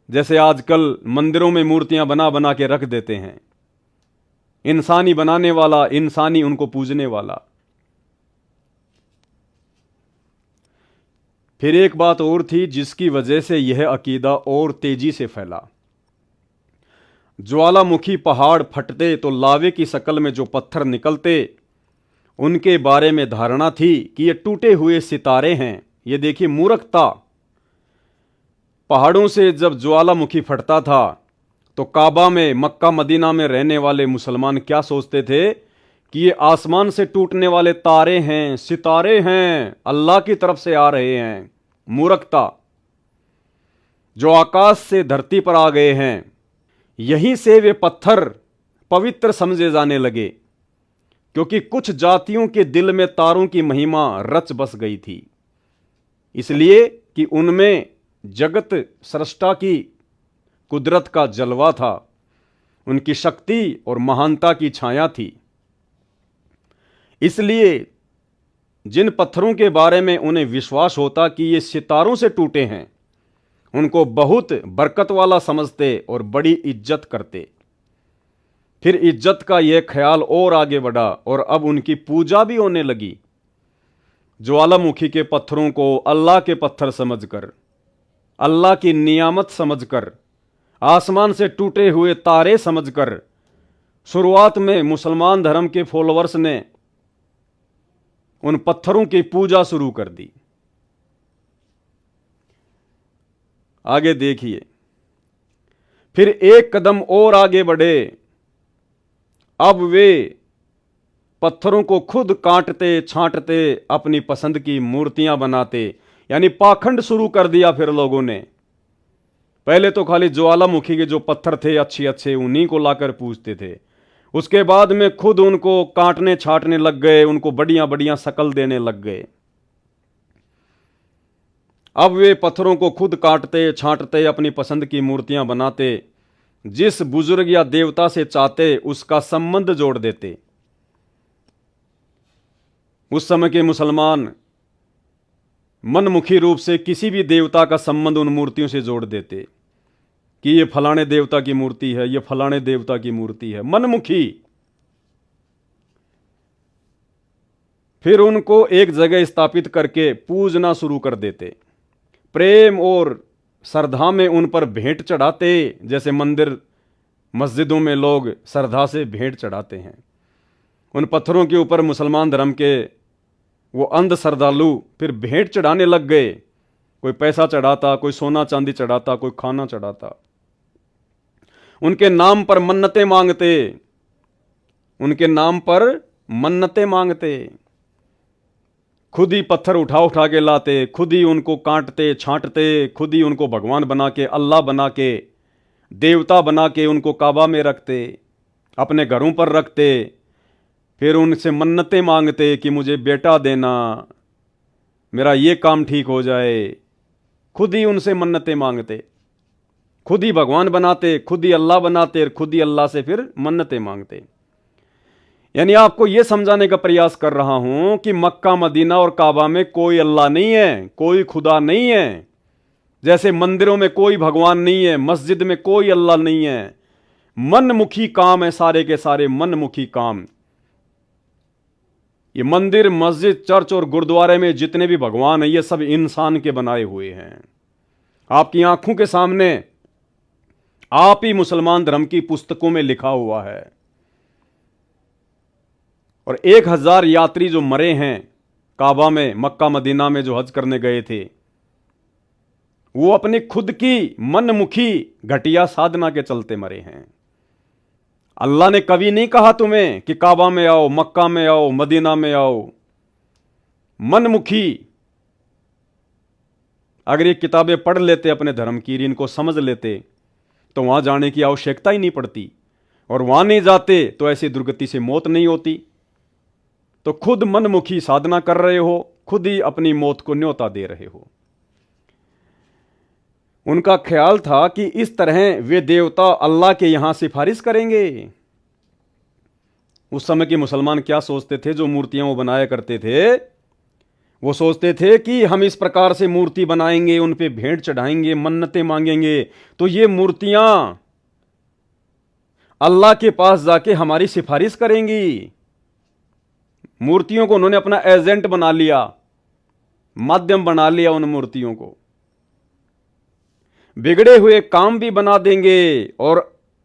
Speaker 1: जैसे आजकल मंदिरों में मूर्तियां बना बना के रख देते हैं, इंसानी बनाने वाला, इंसानी उनको पूजने वाला। फिर एक बात और थी जिसकी वजह से यह अकीदा और तेजी से फैला। ज्वालामुखी पहाड़ फटते तो लावे की शक्ल में जो पत्थर निकलते, उनके बारे में धारणा थी कि ये टूटे हुए सितारे हैं। ये देखिए मूर्खता। पहाड़ों से जब ज्वालामुखी फटता था तो काबा में, मक्का मदीना में रहने वाले मुसलमान क्या सोचते थे कि ये आसमान से टूटने वाले तारे हैं, सितारे हैं, अल्लाह की तरफ से आ रहे हैं। मूर्खता। जो आकाश से धरती पर आ गए हैं, यहीं से वे पत्थर पवित्र समझे जाने लगे, क्योंकि कुछ जातियों के दिल में तारों की महिमा रच बस गई थी, इसलिए कि उनमें जगत सृष्टा की कुदरत का जलवा था, उनकी शक्ति और महानता की छाया थी। इसलिए जिन पत्थरों के बारे में उन्हें विश्वास होता कि ये सितारों से टूटे हैं, उनको बहुत बरकत वाला समझते और बड़ी इज्जत करते। फिर इज्जत का यह ख्याल और आगे बढ़ा और अब उनकी पूजा भी होने लगी। ज्वालामुखी के पत्थरों को अल्लाह के पत्थर समझकर, अल्लाह की नियामत समझकर, आसमान से टूटे हुए तारे समझकर शुरुआत में मुसलमान धर्म के फॉलोअर्स ने उन पत्थरों की पूजा शुरू कर दी। आगे देखिए, फिर एक कदम और आगे बढ़े। अब वे पत्थरों को खुद काटते छांटते अपनी पसंद की मूर्तियां बनाते, यानी पाखंड शुरू कर दिया। फिर लोगों ने पहले तो खाली ज्वालामुखी के जो पत्थर थे अच्छे अच्छे, उन्हीं को लाकर पूजते थे। उसके बाद में खुद उनको काटने छाटने लग गए, उनको बढ़िया बढ़िया शक्ल देने लग गए। अब वे पत्थरों को खुद काटते छांटते अपनी पसंद की मूर्तियां बनाते, जिस बुजुर्ग या देवता से चाहते उसका संबंध जोड़ देते। उस समय के मुसलमान मनमुखी रूप से किसी भी देवता का संबंध उन मूर्तियों से जोड़ देते कि ये फलाने देवता की मूर्ति है, ये फलाने देवता की मूर्ति है, मनमुखी। फिर उनको एक जगह स्थापित करके पूजना शुरू कर देते, प्रेम और श्रद्धा में उन पर भेंट चढ़ाते, जैसे मंदिर मस्जिदों में लोग श्रद्धा से भेंट चढ़ाते हैं। उन पत्थरों के ऊपर मुसलमान धर्म के वो अंध श्रद्धालु फिर भेंट चढ़ाने लग गए। कोई पैसा चढ़ाता, कोई सोना चांदी चढ़ाता, कोई खाना चढ़ाता। उनके नाम पर मन्नतें मांगते, उनके नाम पर मन्नतें मांगते। खुद ही पत्थर उठा उठा के लाते, खुद ही उनको काटते छांटते, खुद ही उनको भगवान बना के, अल्लाह बना के, देवता बना के उनको काबा में रखते, अपने घरों पर रखते। फिर उनसे मन्नतें मांगते कि मुझे बेटा देना, मेरा ये काम ठीक हो जाए। खुद ही उनसे मन्नतें मांगते, खुद ही भगवान बनाते, खुद ही अल्लाह बनाते और खुद ही अल्लाह से फिर मन्नतें मांगते। यानी आपको यह समझाने का प्रयास कर रहा हूं कि मक्का मदीना और काबा में कोई अल्लाह नहीं है, कोई खुदा नहीं है। जैसे मंदिरों में कोई भगवान नहीं है, मस्जिद में कोई अल्लाह नहीं है। मनमुखी काम है, सारे के सारे मनमुखी काम। ये मंदिर, मस्जिद, चर्च और गुरुद्वारे में जितने भी भगवान हैं, ये सब इंसान के बनाए हुए हैं। आपकी आंखों के सामने आप ही मुसलमान धर्म की पुस्तकों में लिखा हुआ है। और 1000 यात्री जो मरे हैं काबा में, मक्का मदीना में जो हज करने गए थे, वो अपनी खुद की मनमुखी घटिया साधना के चलते मरे हैं। अल्लाह ने कभी नहीं कहा तुम्हें कि काबा में आओ, मक्का में आओ, मदीना में आओ। मनमुखी अगर ये किताबें पढ़ लेते अपने धर्म की, इनको समझ लेते, तो वहां जाने की आवश्यकता ही नहीं पड़ती, और वहां नहीं जाते तो ऐसी दुर्गति से मौत नहीं होती। तो खुद मनमुखी साधना कर रहे हो, खुद ही अपनी मौत को न्योता दे रहे हो। उनका ख्याल था कि इस तरह वे देवता अल्लाह के यहां सिफारिश करेंगे। उस समय के मुसलमान क्या सोचते थे? जो मूर्तियां वो बनाया करते थे, वो सोचते थे कि हम इस प्रकार से मूर्ति बनाएंगे, उन पे भेंट चढ़ाएंगे, मन्नतें मांगेंगे, तो ये मूर्तियां अल्लाह के पास जाके हमारी सिफारिश करेंगी। मूर्तियों को उन्होंने अपना एजेंट बना लिया, माध्यम बना लिया। उन मूर्तियों को बिगड़े हुए काम भी बना देंगे और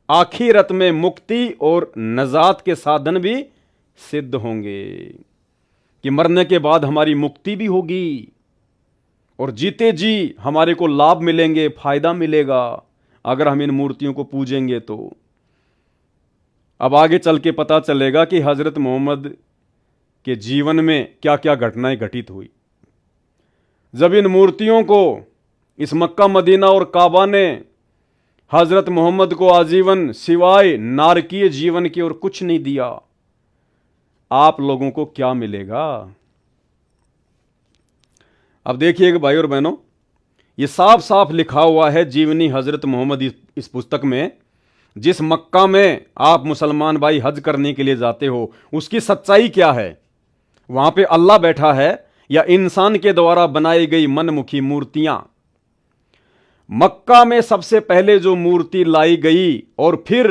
Speaker 1: आखिरत में मुक्ति और नजात के साधन भी सिद्ध होंगे, कि मरने के बाद हमारी मुक्ति भी होगी और जीते जी हमारे को लाभ मिलेंगे, फायदा मिलेगा अगर हम इन मूर्तियों को पूजेंगे। तो अब आगे चल के पता चलेगा कि हजरत मोहम्मद के जीवन में क्या क्या घटनाएं घटित हुई। जब इन मूर्तियों को, इस मक्का मदीना और काबा ने हजरत मोहम्मद को आजीवन सिवाय नारकीय जीवन की और कुछ नहीं दिया, आप लोगों को क्या मिलेगा? अब देखिएगा भाई और बहनों, ये साफ साफ लिखा हुआ है जीवनी हजरत मोहम्मद इस पुस्तक में। जिस मक्का में आप मुसलमान भाई हज करने के लिए जाते हो, उसकी सच्चाई क्या है? वहां पे अल्लाह बैठा है या इंसान के द्वारा बनाई गई मनमुखी मूर्तियां? मक्का में सबसे पहले जो मूर्ति लाई गई और फिर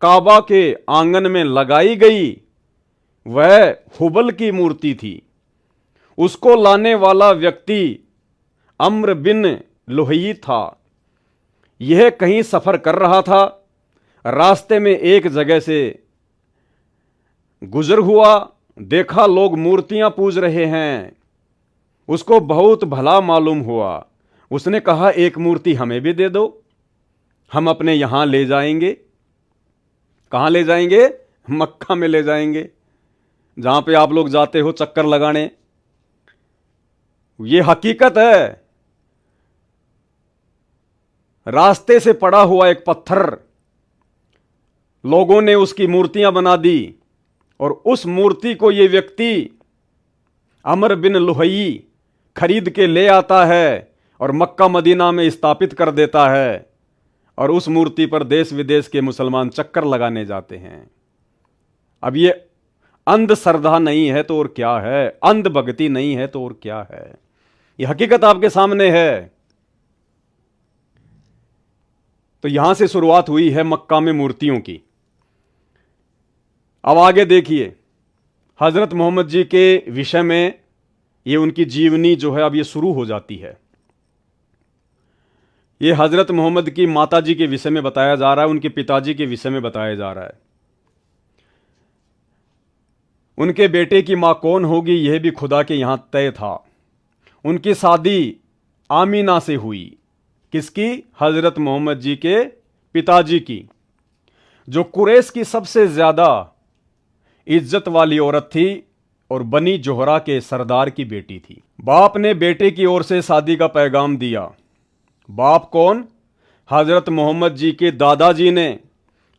Speaker 1: काबा के आंगन में लगाई गई, वह हुबल की मूर्ति थी। उसको लाने वाला व्यक्ति अम्र बिन लुहई था। यह कहीं सफर कर रहा था, रास्ते में एक जगह से गुजर हुआ, देखा लोग मूर्तियां पूज रहे हैं, उसको बहुत भला मालूम हुआ। उसने कहा एक मूर्ति हमें भी दे दो, हम अपने यहां ले जाएंगे। कहां ले जाएंगे? मक्का में ले जाएंगे, जहां पे आप लोग जाते हो चक्कर लगाने। ये हकीकत है। रास्ते से पड़ा हुआ एक पत्थर, लोगों ने उसकी मूर्तियां बना दी और उस मूर्ति को ये व्यक्ति अमर बिन लुहई खरीद के ले आता है और मक्का मदीना में स्थापित कर देता है, और उस मूर्ति पर देश विदेश के मुसलमान चक्कर लगाने जाते हैं। अब ये अंध श्रद्धा नहीं है तो और क्या है, अंध भक्ति नहीं है तो और क्या है, ये हकीकत आपके सामने है। तो यहां से शुरुआत हुई है मक्का में मूर्तियों की। अब आगे देखिए हजरत मोहम्मद जी के विषय में, ये उनकी जीवनी जो है अब ये शुरू हो जाती है। ये हजरत मोहम्मद की माता जी के विषय में बताया जा रहा है, उनके पिताजी के विषय में बताया जा रहा है। उनके बेटे की मां कौन होगी यह भी खुदा के यहां तय था। उनकी शादी आमीना से हुई। किसकी? हजरत मोहम्मद जी के पिताजी की, जो कुरैश की सबसे ज्यादा इज्जत वाली औरत थी और बनी जोहरा के सरदार की बेटी थी। बाप ने बेटे की ओर से शादी का पैगाम दिया। बाप कौन? हजरत मोहम्मद जी के दादाजी ने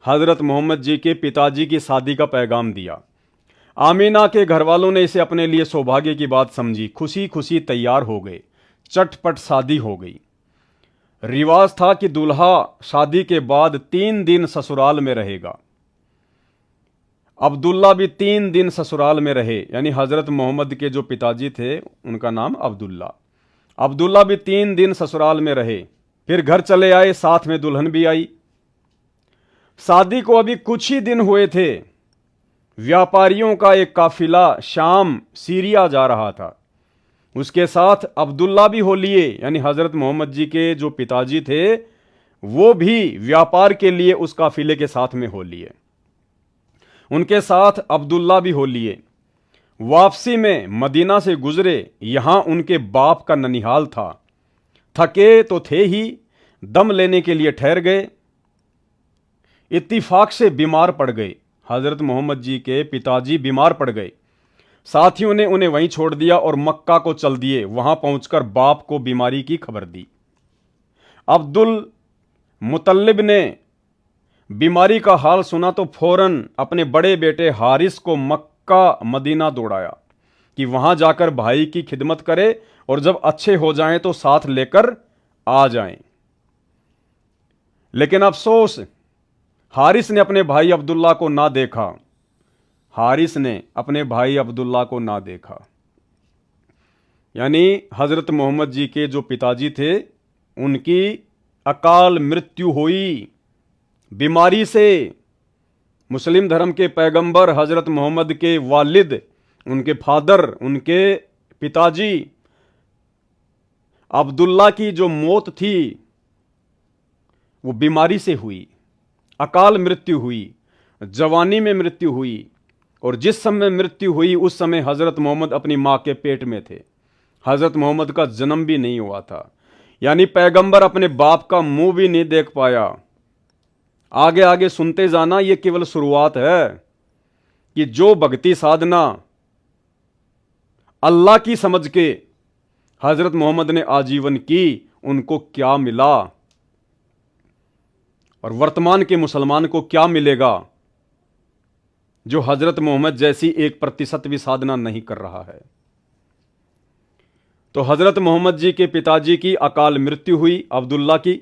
Speaker 1: हजरत मोहम्मद जी के पिताजी की शादी का पैगाम दिया। आमीना के घर वालों ने इसे अपने लिए सौभाग्य की बात समझी, खुशी खुशी तैयार हो गए, चटपट शादी हो गई। रिवाज था कि दूल्हा शादी के बाद 3 दिन ससुराल में रहेगा। अब्दुल्ला भी 3 दिन ससुराल में रहे, यानी हजरत मोहम्मद के जो पिताजी थे उनका नाम अब्दुल्ला। अब्दुल्ला भी 3 दिन ससुराल में रहे, फिर घर चले आए, साथ में दुल्हन भी आई। शादी को अभी कुछ ही दिन हुए थे, व्यापारियों का एक काफिला शाम सीरिया जा रहा था। उसके साथ अब्दुल्ला भी हो लिए, यानी हजरत मोहम्मद जी के जो पिताजी थे वो भी व्यापार के लिए उस काफिले के साथ में हो लिए। उनके साथ अब्दुल्ला भी हो लिए। वापसी में मदीना से गुजरे, यहां उनके बाप का ननिहाल था। थके तो थे ही, दम लेने के लिए ठहर गए। इत्तिफाक से बीमार पड़ गए। हजरत मोहम्मद जी के पिताजी बीमार पड़ गए। साथियों ने उन्हें वहीं छोड़ दिया और मक्का को चल दिए। वहां पहुंचकर बाप को बीमारी की खबर दी। अब्दुल मुतल्लिब ने बीमारी का हाल सुना तो फौरन अपने बड़े बेटे हारिस को मक्का मदीना दौड़ाया कि वहां जाकर भाई की खिदमत करे और जब अच्छे हो जाएं तो साथ लेकर आ जाएं। लेकिन अफसोस, हारिस ने अपने भाई अब्दुल्ला को ना देखा। हारिस ने अपने भाई अब्दुल्ला को ना देखा। यानी हजरत मोहम्मद जी के जो पिताजी थे उनकी अकाल मृत्यु हुई बीमारी से। मुस्लिम धर्म के पैगंबर हजरत मोहम्मद के वालिद, उनके फादर, उनके पिताजी अब्दुल्ला की जो मौत थी वो बीमारी से हुई, अकाल मृत्यु हुई, जवानी में मृत्यु हुई। और जिस समय मृत्यु हुई उस समय हजरत मोहम्मद अपनी मां के पेट में थे। हजरत मोहम्मद का जन्म भी नहीं हुआ था। यानी पैगंबर अपने बाप का मुंह भी नहीं देख पाया। आगे आगे सुनते जाना, यह केवल शुरुआत है कि जो भक्ति साधना अल्लाह की समझ के हजरत मोहम्मद ने आजीवन की, उनको क्या मिला और वर्तमान के मुसलमान को क्या मिलेगा जो हजरत मोहम्मद जैसी 1% भी साधना नहीं कर रहा है। तो हजरत मोहम्मद जी के पिताजी की अकाल मृत्यु हुई, अब्दुल्ला की।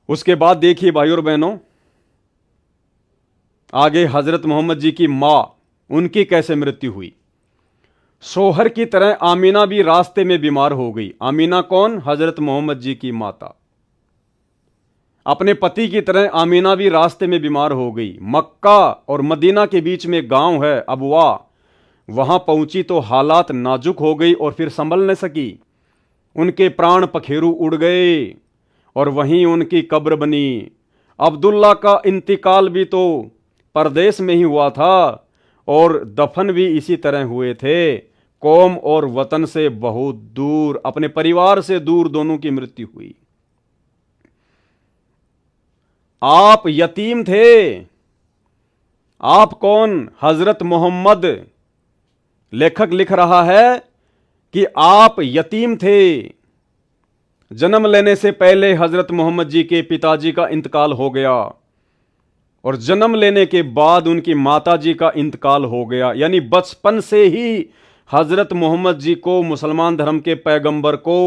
Speaker 1: उसके बाद देखिए भाइयों और बहनों, आगे हजरत मोहम्मद जी की मां, उनकी कैसे मृत्यु हुई। सोहर की तरह आमीना भी रास्ते में बीमार हो गई। आमीना कौन? हजरत मोहम्मद जी की माता। अपने पति की तरह आमीना भी रास्ते में बीमार हो गई। मक्का और मदीना के बीच में गांव है अबवा, वहां पहुंची तो हालात नाजुक हो गई और फिर संभल न सकी। उनके प्राण पखेरु उड़ गए और वहीं उनकी कब्र बनी। अब्दुल्ला का इंतकाल भी तो परदेश में ही हुआ था और दफन भी इसी तरह हुए थे। कौम और वतन से बहुत दूर, अपने परिवार से दूर दोनों की मृत्यु हुई। आप यतीम थे। आप कौन? हजरत मोहम्मद। लेखक लिख रहा है कि आप यतीम थे। जन्म लेने से पहले हजरत मोहम्मद जी के पिताजी का इंतकाल हो गया और जन्म लेने के बाद उनकी माताजी का इंतकाल हो गया। यानी बचपन से ही हजरत मोहम्मद जी को, मुसलमान धर्म के पैगंबर को,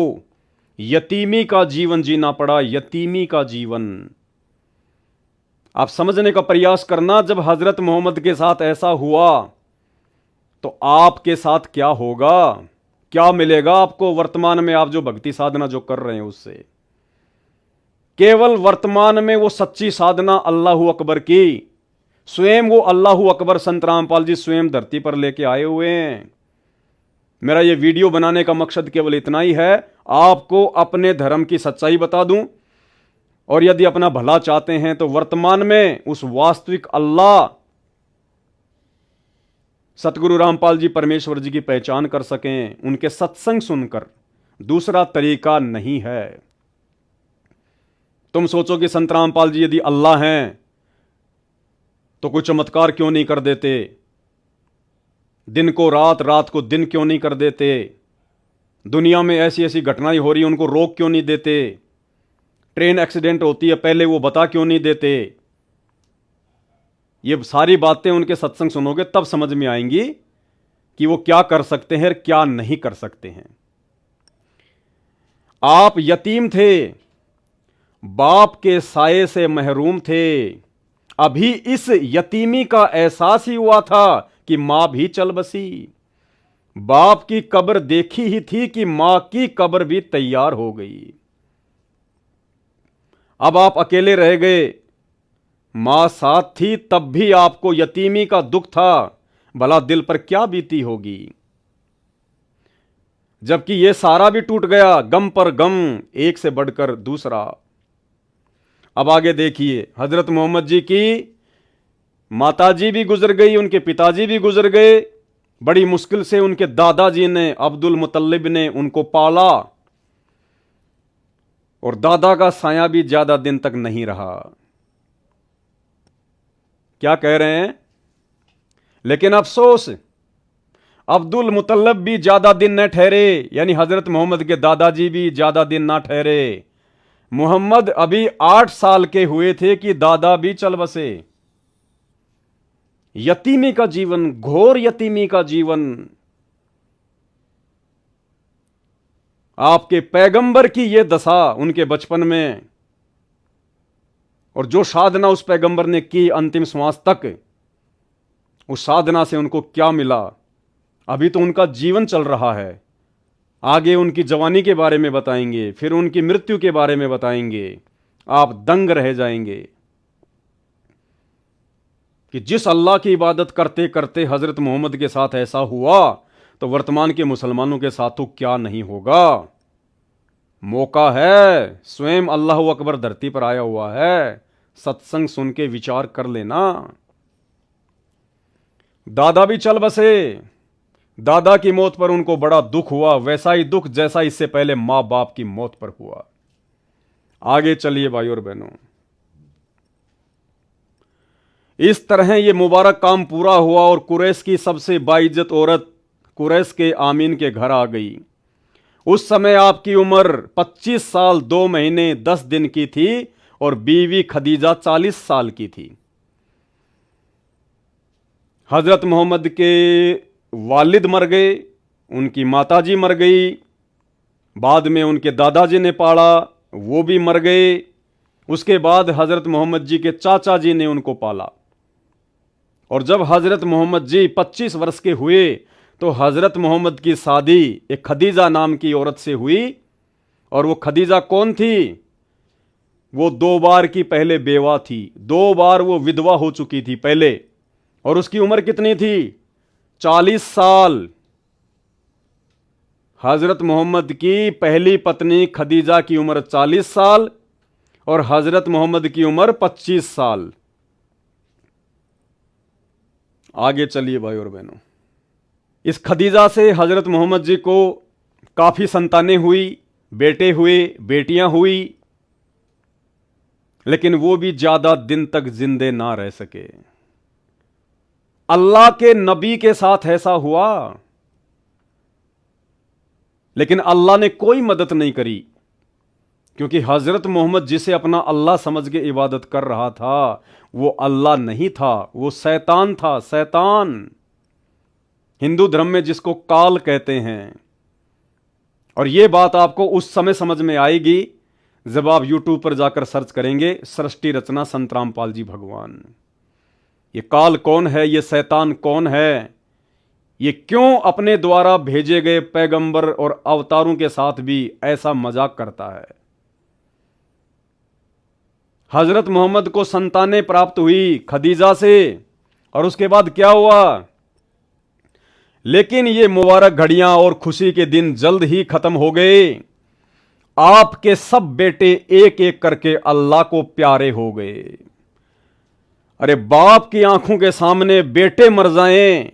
Speaker 1: यतीमी का जीवन जीना पड़ा। यतीमी का जीवन आप समझने का प्रयास करना। जब हजरत मोहम्मद के साथ ऐसा हुआ तो आपके साथ क्या होगा, क्या मिलेगा आपको वर्तमान में, आप जो भक्ति साधना जो कर रहे हैं उससे। केवल वर्तमान में वो सच्ची साधना अल्लाहू अकबर की, स्वयं वो अल्लाहू अकबर संत रामपाल जी स्वयं धरती पर लेके आए हुए हैं। मेरा ये वीडियो बनाने का मकसद केवल इतना ही है, आपको अपने धर्म की सच्चाई बता दूं और यदि अपना भला चाहते हैं तो वर्तमान में उस वास्तविक अल्लाह सतगुरु रामपाल जी परमेश्वर जी की पहचान कर सकें, उनके सत्संग सुनकर। दूसरा तरीका नहीं है। तुम सोचो कि संत रामपाल जी यदि अल्लाह हैं तो कोई चमत्कार क्यों नहीं कर देते, दिन को रात, रात को दिन क्यों नहीं कर देते, दुनिया में ऐसी ऐसी घटनाएं हो रही हैं उनको रोक क्यों नहीं देते, ट्रेन एक्सीडेंट होती है पहले वो बता क्यों नहीं देते। ये सारी बातें उनके सत्संग सुनोगे तब समझ में आएंगी कि वो क्या कर सकते हैं, क्या नहीं कर सकते हैं। आप यतीम थे, बाप के साये से महरूम थे। अभी इस यतीमी का एहसास ही हुआ था कि मां भी चल बसी। बाप की कब्र देखी ही थी कि मां की कब्र भी तैयार हो गई। अब आप अकेले रह गए, मां साथ थी तब भी आपको यतीमी का दुख था। भला दिल पर क्या बीती होगी। जबकि यह सारा भी टूट गया, गम पर गम, एक से बढ़कर दूसरा। अब आगे देखिए, हजरत मोहम्मद जी की माताजी भी गुजर गई, उनके पिताजी भी गुजर गए। बड़ी मुश्किल से उनके दादाजी ने, अब्दुल मुतल्लिब ने उनको पाला। और दादा का साया भी ज्यादा दिन तक नहीं रहा। क्या कह रहे हैं? लेकिन अफसोस, अब्दुल मुतल्लब भी ज्यादा दिन न ठहरे, यानी हजरत मोहम्मद के दादाजी भी ज्यादा दिन ना ठहरे। मोहम्मद अभी 8 साल के हुए थे कि दादा भी चल बसे। यतीमी का जीवन, घोर यतीमी का जीवन। आपके पैगंबर की यह दशा उनके बचपन में, और जो साधना उस पैगंबर ने की अंतिम श्वास तक, उस साधना से उनको क्या मिला? अभी तो उनका जीवन चल रहा है। आगे उनकी जवानी के बारे में बताएंगे, फिर उनकी मृत्यु के बारे में बताएंगे। आप दंग रह जाएंगे कि जिस अल्लाह की इबादत करते करते हजरत मोहम्मद के साथ ऐसा हुआ, तो वर्तमान के मुसलमानों के साथ तो क्या नहीं होगा। मौका है, स्वयं अल्लाह अकबर धरती पर आया हुआ है, सत्संग सुन के विचार कर लेना। दादा भी चल बसे। दादा की मौत पर उनको बड़ा दुख हुआ, वैसा ही दुख जैसा इससे पहले मां बाप की मौत पर हुआ। आगे चलिए भाई और बहनों, इस तरह यह मुबारक काम पूरा हुआ और कुरैश की सबसे बाइज्जत औरत कुरैश के आमीन के घर आ गई। उस समय आपकी उम्र 25 साल 2 महीने 10 दिन की थी और बीवी खदीजा 40 साल की थी। हजरत मोहम्मद के वालिद मर गए, उनकी माताजी मर गई, बाद में उनके दादाजी ने पाला, वो भी मर गए। उसके बाद हजरत मोहम्मद जी के चाचा जी ने उनको पाला। और जब हजरत मोहम्मद जी 25 वर्ष के हुए तो हजरत मोहम्मद की शादी एक खदीजा नाम की औरत से हुई। और वो खदीजा कौन थी? वो 2 बार की पहले बेवा थी, 2 बार वो विधवा हो चुकी थी पहले। और उसकी उम्र कितनी थी? 40 साल। हजरत मोहम्मद की पहली पत्नी खदीजा की उम्र 40 साल और हजरत मोहम्मद की उम्र 25 साल। आगे चलिए भाई और बहनों, इस खदीजा से हजरत मोहम्मद जी को काफी संतानें हुई, बेटे हुए, बेटियां हुई, लेकिन वो भी ज्यादा दिन तक जिंदे ना रह सके। अल्लाह के नबी के साथ ऐसा हुआ, लेकिन अल्लाह ने कोई मदद नहीं करी, क्योंकि हजरत मोहम्मद जिसे अपना अल्लाह समझ के इबादत कर रहा था वो अल्लाह नहीं था, वो शैतान था। शैतान हिंदू धर्म में जिसको काल कहते हैं। और यह बात आपको उस समय समझ में आएगी जब आप यूट्यूब पर जाकर सर्च करेंगे सृष्टि रचना संत रामपाल जी भगवान। ये काल कौन है, ये शैतान कौन है, ये क्यों अपने द्वारा भेजे गए पैगंबर और अवतारों के साथ भी ऐसा मजाक करता है। हजरत मोहम्मद को संतानें प्राप्त हुई खदीजा से, और उसके बाद क्या हुआ? लेकिन ये मुबारक घड़ियां और खुशी के दिन जल्द ही खत्म हो गए। आपके सब बेटे एक एक करके अल्लाह को प्यारे हो गए। अरे बाप की आंखों के सामने बेटे मर जाएं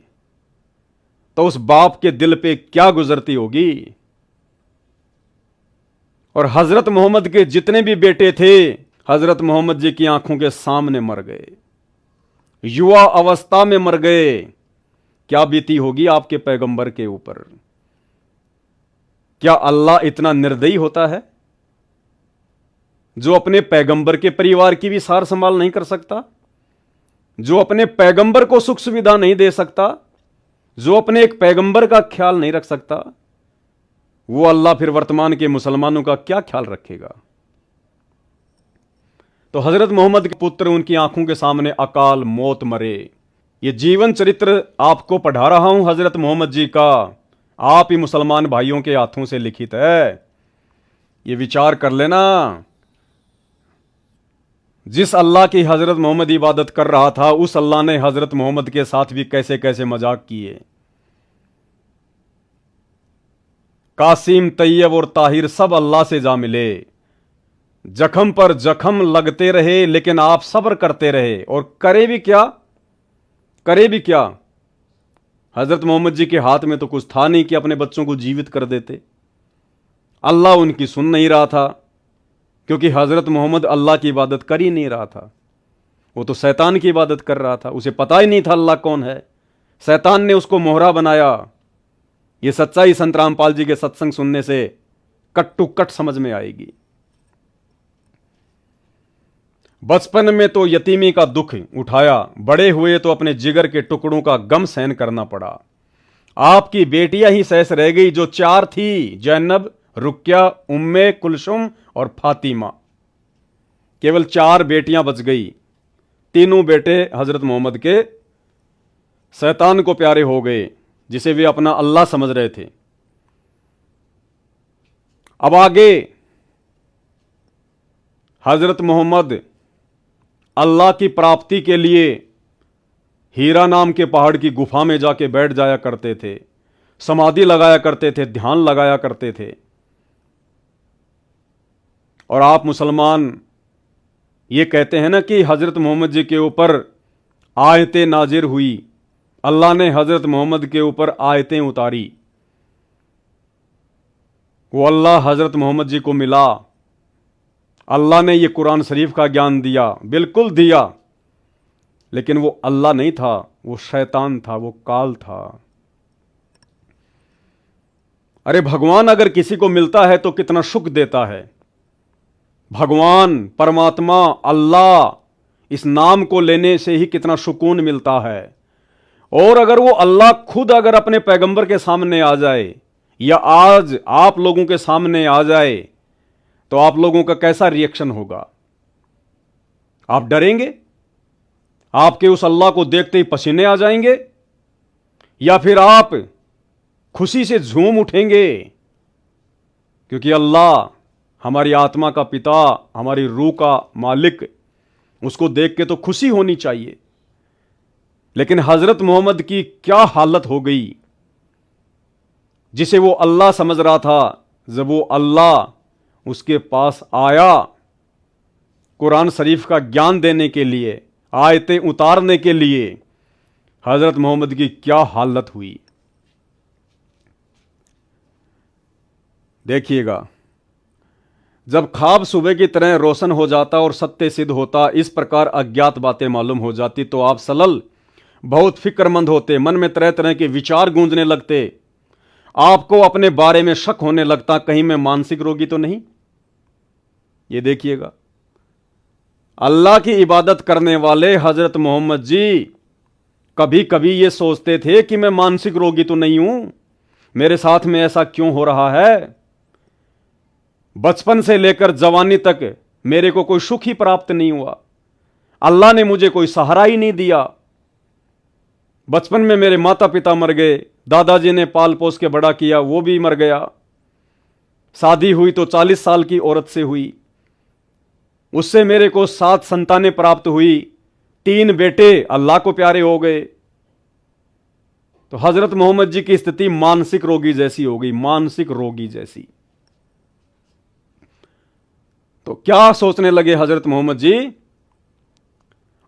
Speaker 1: तो उस बाप के दिल पे क्या गुजरती होगी। और हजरत मोहम्मद के जितने भी बेटे थे हजरत मोहम्मद जी की आंखों के सामने मर गए, युवा अवस्था में मर गए। क्या बीती होगी आपके पैगंबर के ऊपर। क्या अल्लाह इतना निर्दयी होता है जो अपने पैगंबर के परिवार की भी सार संभाल नहीं कर सकता, जो अपने पैगंबर को सुख सुविधा नहीं दे सकता, जो अपने एक पैगंबर का ख्याल नहीं रख सकता, वो अल्लाह फिर वर्तमान के मुसलमानों का क्या ख्याल रखेगा। तो हजरत मोहम्मद के पुत्र उनकी आंखों के सामने अकाल मौत मरे। ये जीवन चरित्र आपको पढ़ा रहा हूं हजरत मोहम्मद जी का, आप ही मुसलमान भाइयों के हाथों से लिखित है। ये विचार कर लेना, जिस अल्लाह की हजरत मोहम्मद इबादत कर रहा था उस अल्लाह ने हजरत मोहम्मद के साथ भी कैसे कैसे मजाक किए। कासिम, तैयब और ताहिर सब अल्लाह से जा मिले, जख्म पर जख्म लगते रहे, लेकिन आप सब्र करते रहे। और करे भी क्या, करे भी क्या। हजरत मोहम्मद जी के हाथ में तो कुछ था नहीं कि अपने बच्चों को जीवित कर देते। अल्लाह उनकी सुन नहीं रहा था, क्योंकि हज़रत मोहम्मद अल्लाह की इबादत कर ही नहीं रहा था, वो तो शैतान की इबादत कर रहा था। उसे पता ही नहीं था अल्लाह कौन है, शैतान ने उसको मोहरा बनाया। ये सच्चाई संत रामपाल जी के सत्संग सुनने से कट टू कट समझ में आएगी। बचपन में तो यतीमी का दुख उठाया, बड़े हुए तो अपने जिगर के टुकड़ों का गम सहन करना पड़ा। आपकी बेटियां ही शेष रह गई जो 4 थी, जैनब, रुक्या, उम्मे कुलसुम और फातिमा। केवल 4 बेटियां बच गई। तीनों बेटे हजरत मोहम्मद के शैतान को प्यारे हो गए, जिसे वे अपना अल्लाह समझ रहे थे। अब आगे हजरत मोहम्मद अल्लाह की प्राप्ति के लिए हीरा नाम के पहाड़ की गुफा में जाके बैठ जाया करते थे, समाधि लगाया करते थे, ध्यान लगाया करते थे। और आप मुसलमान ये कहते हैं ना कि हजरत मोहम्मद जी के ऊपर आयतें नाजिर हुई, अल्लाह ने हजरत मोहम्मद के ऊपर आयतें उतारी। वो अल्लाह हजरत मोहम्मद जी को मिला, अल्लाह ने ये कुरान शरीफ का ज्ञान दिया, बिल्कुल दिया, लेकिन वो अल्लाह नहीं था, वो शैतान था, वो काल था। अरे भगवान अगर किसी को मिलता है तो कितना सुख देता है। भगवान, परमात्मा, अल्लाह, इस नाम को लेने से ही कितना सुकून मिलता है। और अगर वो अल्लाह खुद अगर अपने पैगंबर के सामने आ जाए, या आज आप लोगों के सामने आ जाए, तो आप लोगों का कैसा रिएक्शन होगा? आप डरेंगे? आपके उस अल्लाह को देखते ही पसीने आ जाएंगे? या फिर आप खुशी से झूम उठेंगे? क्योंकि अल्लाह हमारी आत्मा का पिता, हमारी रूह का मालिक, उसको देख के तो खुशी होनी चाहिए। लेकिन हजरत मोहम्मद की क्या हालत हो गई, जिसे वो अल्लाह समझ रहा था, जब वो अल्लाह उसके पास आया कुरान शरीफ का ज्ञान देने के लिए, आयतें उतारने के लिए, हजरत मोहम्मद की क्या हालत हुई। देखिएगा, जब ख्वाब सुबह की तरह रोशन हो जाता और सत्य सिद्ध होता, इस प्रकार अज्ञात बातें मालूम हो जाती, तो आप सलल बहुत फिक्रमंद होते, मन में तरह तरह के विचार गूंजने लगते, आपको अपने बारे में शक होने लगता, कहीं मैं मानसिक रोगी तो नहीं। ये देखिएगा, अल्लाह की इबादत करने वाले हजरत मोहम्मद जी कभी कभी ये सोचते थे कि मैं मानसिक रोगी तो नहीं हूं, मेरे साथ में ऐसा क्यों हो रहा है। बचपन से लेकर जवानी तक मेरे को कोई सुख ही प्राप्त नहीं हुआ, अल्लाह ने मुझे कोई सहारा ही नहीं दिया। बचपन में मेरे माता पिता मर गए, दादाजी ने पाल पोस के बड़ा किया, वो भी मर गया। शादी हुई तो 40 साल की औरत से हुई, उससे मेरे को 7 संतानें प्राप्त हुई, 3 बेटे अल्लाह को प्यारे हो गए। तो हजरत मोहम्मद जी की स्थिति मानसिक रोगी जैसी हो गई, मानसिक रोगी जैसी। तो क्या सोचने लगे हजरत मोहम्मद जी?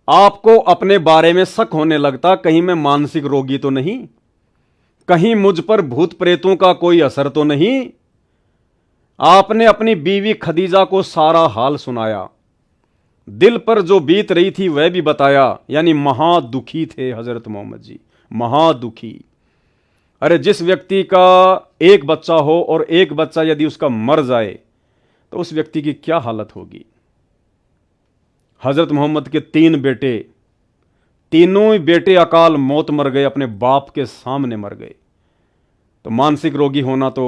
Speaker 1: आपको अपने बारे में शक होने लगता, कहीं मैं मानसिक रोगी तो नहीं, कहीं मुझ पर भूत प्रेतों का कोई असर तो नहीं। आपने अपनी बीवी खदीजा को सारा हाल सुनाया, दिल पर जो बीत रही थी वह भी बताया, यानी महादुखी थे हजरत मोहम्मद जी, महादुखी। अरे जिस व्यक्ति का एक बच्चा हो और एक बच्चा यदि उसका मर जाए तो उस व्यक्ति की क्या हालत होगी। हजरत मोहम्मद के 3 बेटे, तीनों ही बेटे अकाल मौत मर गए, अपने बाप के सामने मर गए। तो मानसिक रोगी होना तो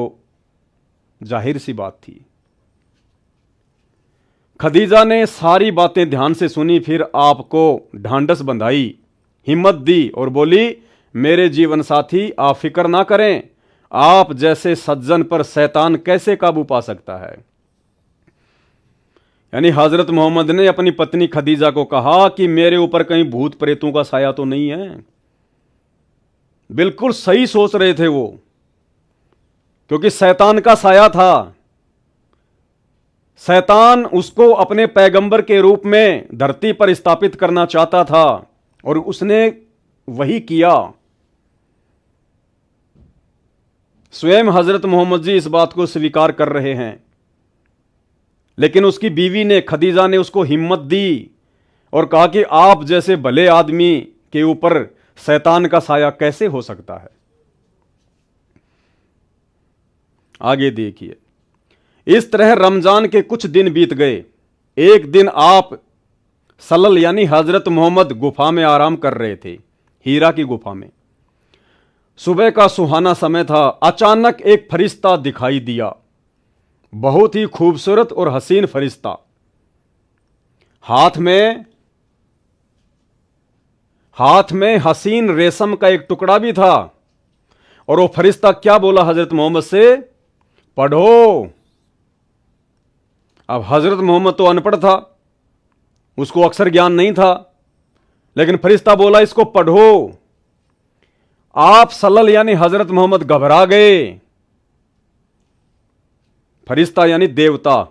Speaker 1: जाहिर सी बात थी। खदीजा ने सारी बातें ध्यान से सुनी, फिर आपको ढांढस बंधाई, हिम्मत दी और बोली, मेरे जीवन साथी आप फिक्र ना करें, आप जैसे सज्जन पर शैतान कैसे काबू पा सकता है। यानी हजरत मोहम्मद ने अपनी पत्नी खदीजा को कहा कि मेरे ऊपर कहीं भूत प्रेतों का साया तो नहीं है। बिल्कुल सही सोच रहे थे वो, क्योंकि शैतान का साया था। शैतान उसको अपने पैगंबर के रूप में धरती पर स्थापित करना चाहता था और उसने वही किया। स्वयं हजरत मोहम्मद जी इस बात को स्वीकार कर रहे हैं। लेकिन उसकी बीवी ने, खदीजा ने उसको हिम्मत दी और कहा कि आप जैसे भले आदमी के ऊपर शैतान का साया कैसे हो सकता है। आगे देखिए, इस तरह रमजान के कुछ दिन बीत गए। एक दिन आप सल्लल्लाहु यानी हजरत मोहम्मद गुफा में आराम कर रहे थे, हीरा की गुफा में। सुबह का सुहाना समय था। अचानक एक फरिश्ता दिखाई दिया, बहुत ही खूबसूरत और हसीन फरिश्ता। हाथ में हसीन रेशम का एक टुकड़ा भी था। और वो फरिश्ता क्या बोला हजरत मोहम्मद से? पढ़ो। अब हजरत मोहम्मद तो अनपढ़ था, उसको अक्षर ज्ञान नहीं था, लेकिन फरिश्ता बोला इसको पढ़ो। आप सल्लल्लाहु यानी हजरत मोहम्मद घबरा गए। फरिश्ता यानी देवता,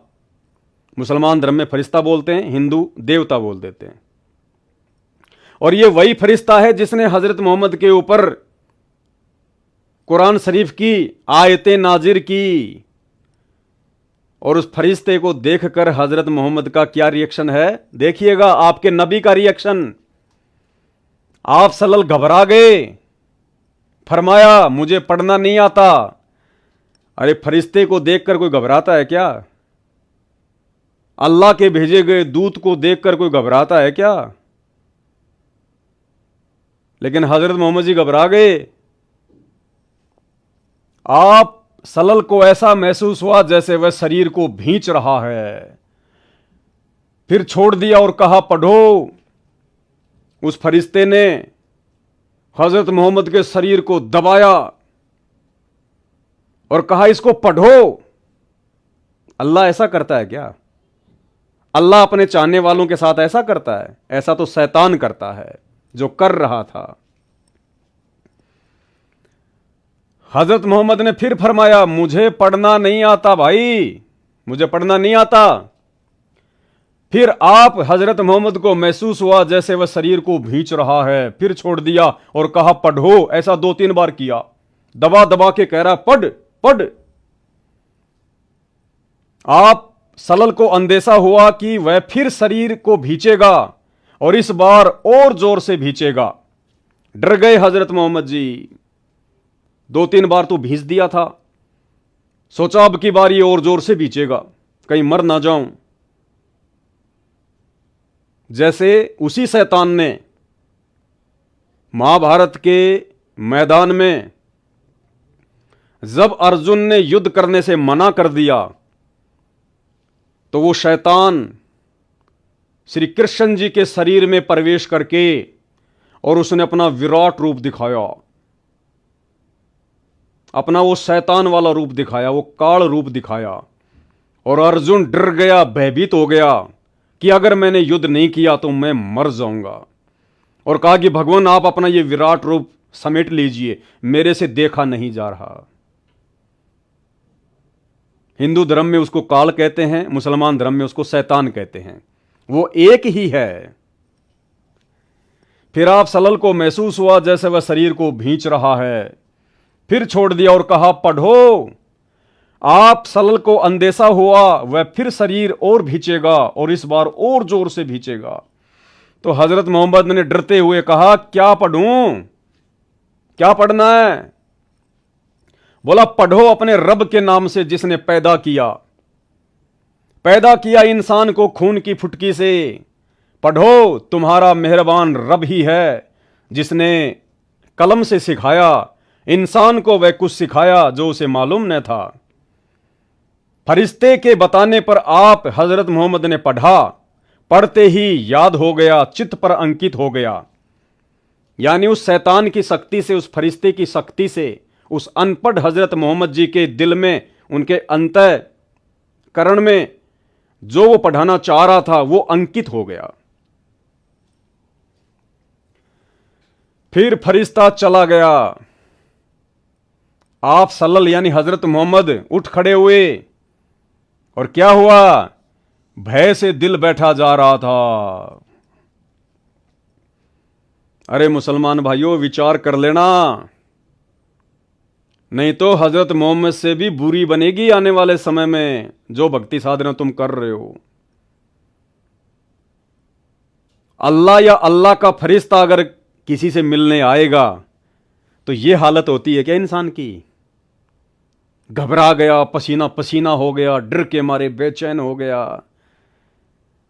Speaker 1: मुसलमान धर्म में फरिश्ता बोलते हैं, हिंदू देवता बोल देते हैं। और यह वही फरिश्ता है जिसने हजरत मोहम्मद के ऊपर कुरान शरीफ की आयतें नाजिर की। और उस फरिश्ते को देखकर हजरत मोहम्मद का क्या रिएक्शन है, देखिएगा आपके नबी का रिएक्शन। आप सल्लल्लाहु घबरा गए, फरमाया मुझे पढ़ना नहीं आता। अरे फरिश्ते को देखकर कोई घबराता है क्या? अल्लाह के भेजे गए दूत को देखकर कोई घबराता है क्या? लेकिन हजरत मोहम्मद जी घबरा गए। आप सल्लल्लाहु को ऐसा महसूस हुआ जैसे वह शरीर को भींच रहा है। फिर छोड़ दिया और कहा पढ़ो। उस फरिश्ते ने हजरत मोहम्मद के शरीर को दबाया और कहा इसको पढ़ो। अल्लाह ऐसा करता है क्या? अल्लाह अपने चाहने वालों के साथ ऐसा करता है? ऐसा तो शैतान करता है, जो कर रहा था। हजरत मोहम्मद ने फिर फरमाया मुझे पढ़ना नहीं आता भाई, मुझे पढ़ना नहीं आता। फिर आप हजरत मोहम्मद को महसूस हुआ जैसे वह शरीर को भींच रहा है। फिर छोड़ दिया और कहा पढ़ो। ऐसा 2-3 बार किया, दबा दबा के कह रहा पढ़ पढ़। आप सल्लल्लाहु को अंदेशा हुआ कि वह फिर शरीर को भींचेगा और इस बार और जोर से भींचेगा। डर गए हजरत मोहम्मद जी। 2-3 बार तो भींच दिया था, सोचा अब की बार ये और जोर से भींचेगा, कहीं मर ना जाऊं। जैसे उसी शैतान ने महाभारत के मैदान में जब अर्जुन ने युद्ध करने से मना कर दिया, तो वो शैतान श्री कृष्ण जी के शरीर में प्रवेश करके और उसने अपना विराट रूप दिखाया, अपना वो शैतान वाला रूप दिखाया, वो काल रूप दिखाया। और अर्जुन डर गया, भयभीत हो गया कि अगर मैंने युद्ध नहीं किया तो मैं मर जाऊंगा। और कहा कि भगवान आप अपना ये विराट रूप समेट लीजिए, मेरे से देखा नहीं जा रहा। हिंदू धर्म में उसको काल कहते हैं, मुसलमान धर्म में उसको शैतान कहते हैं, वो एक ही है। फिर आप सल्लल्लाहु को महसूस हुआ जैसे वह शरीर को भींच रहा है। फिर छोड़ दिया और कहा पढ़ो। आप सल्लल्लाहु को अंदेशा हुआ वह फिर शरीर और भींचेगा और इस बार और जोर से भींचेगा। तो हजरत मोहम्मद ने डरते हुए कहा क्या पढ़ूं, क्या पढ़ना है? बोला पढ़ो अपने रब के नाम से जिसने पैदा किया इंसान को खून की फुटकी से। पढ़ो तुम्हारा मेहरबान रब ही है जिसने कलम से सिखाया इंसान को, वह कुछ सिखाया जो उसे मालूम न था। फरिश्ते के बताने पर आप हजरत मोहम्मद ने पढ़ा, पढ़ते ही याद हो गया, चित्त पर अंकित हो गया। यानी उस शैतान की शक्ति से, उस फरिश्ते की शक्ति से, उस अनपढ़ हजरत मोहम्मद जी के दिल में, उनके अंतःकरण में जो वो पढ़ाना चाह रहा था वो अंकित हो गया। फिर फरिश्ता चला गया। आप सल्लल्लाहु यानी हजरत मोहम्मद उठ खड़े हुए और क्या हुआ? भय से दिल बैठा जा रहा था। अरे मुसलमान भाइयों विचार कर लेना, नहीं तो हजरत मोहम्मद से भी बुरी बनेगी आने वाले समय में जो भक्ति साधना तुम कर रहे हो। अल्लाह या अल्लाह का फरिश्ता अगर किसी से मिलने आएगा तो यह हालत होती है क्या इंसान की? घबरा गया, पसीना पसीना हो गया, डर के मारे बेचैन हो गया।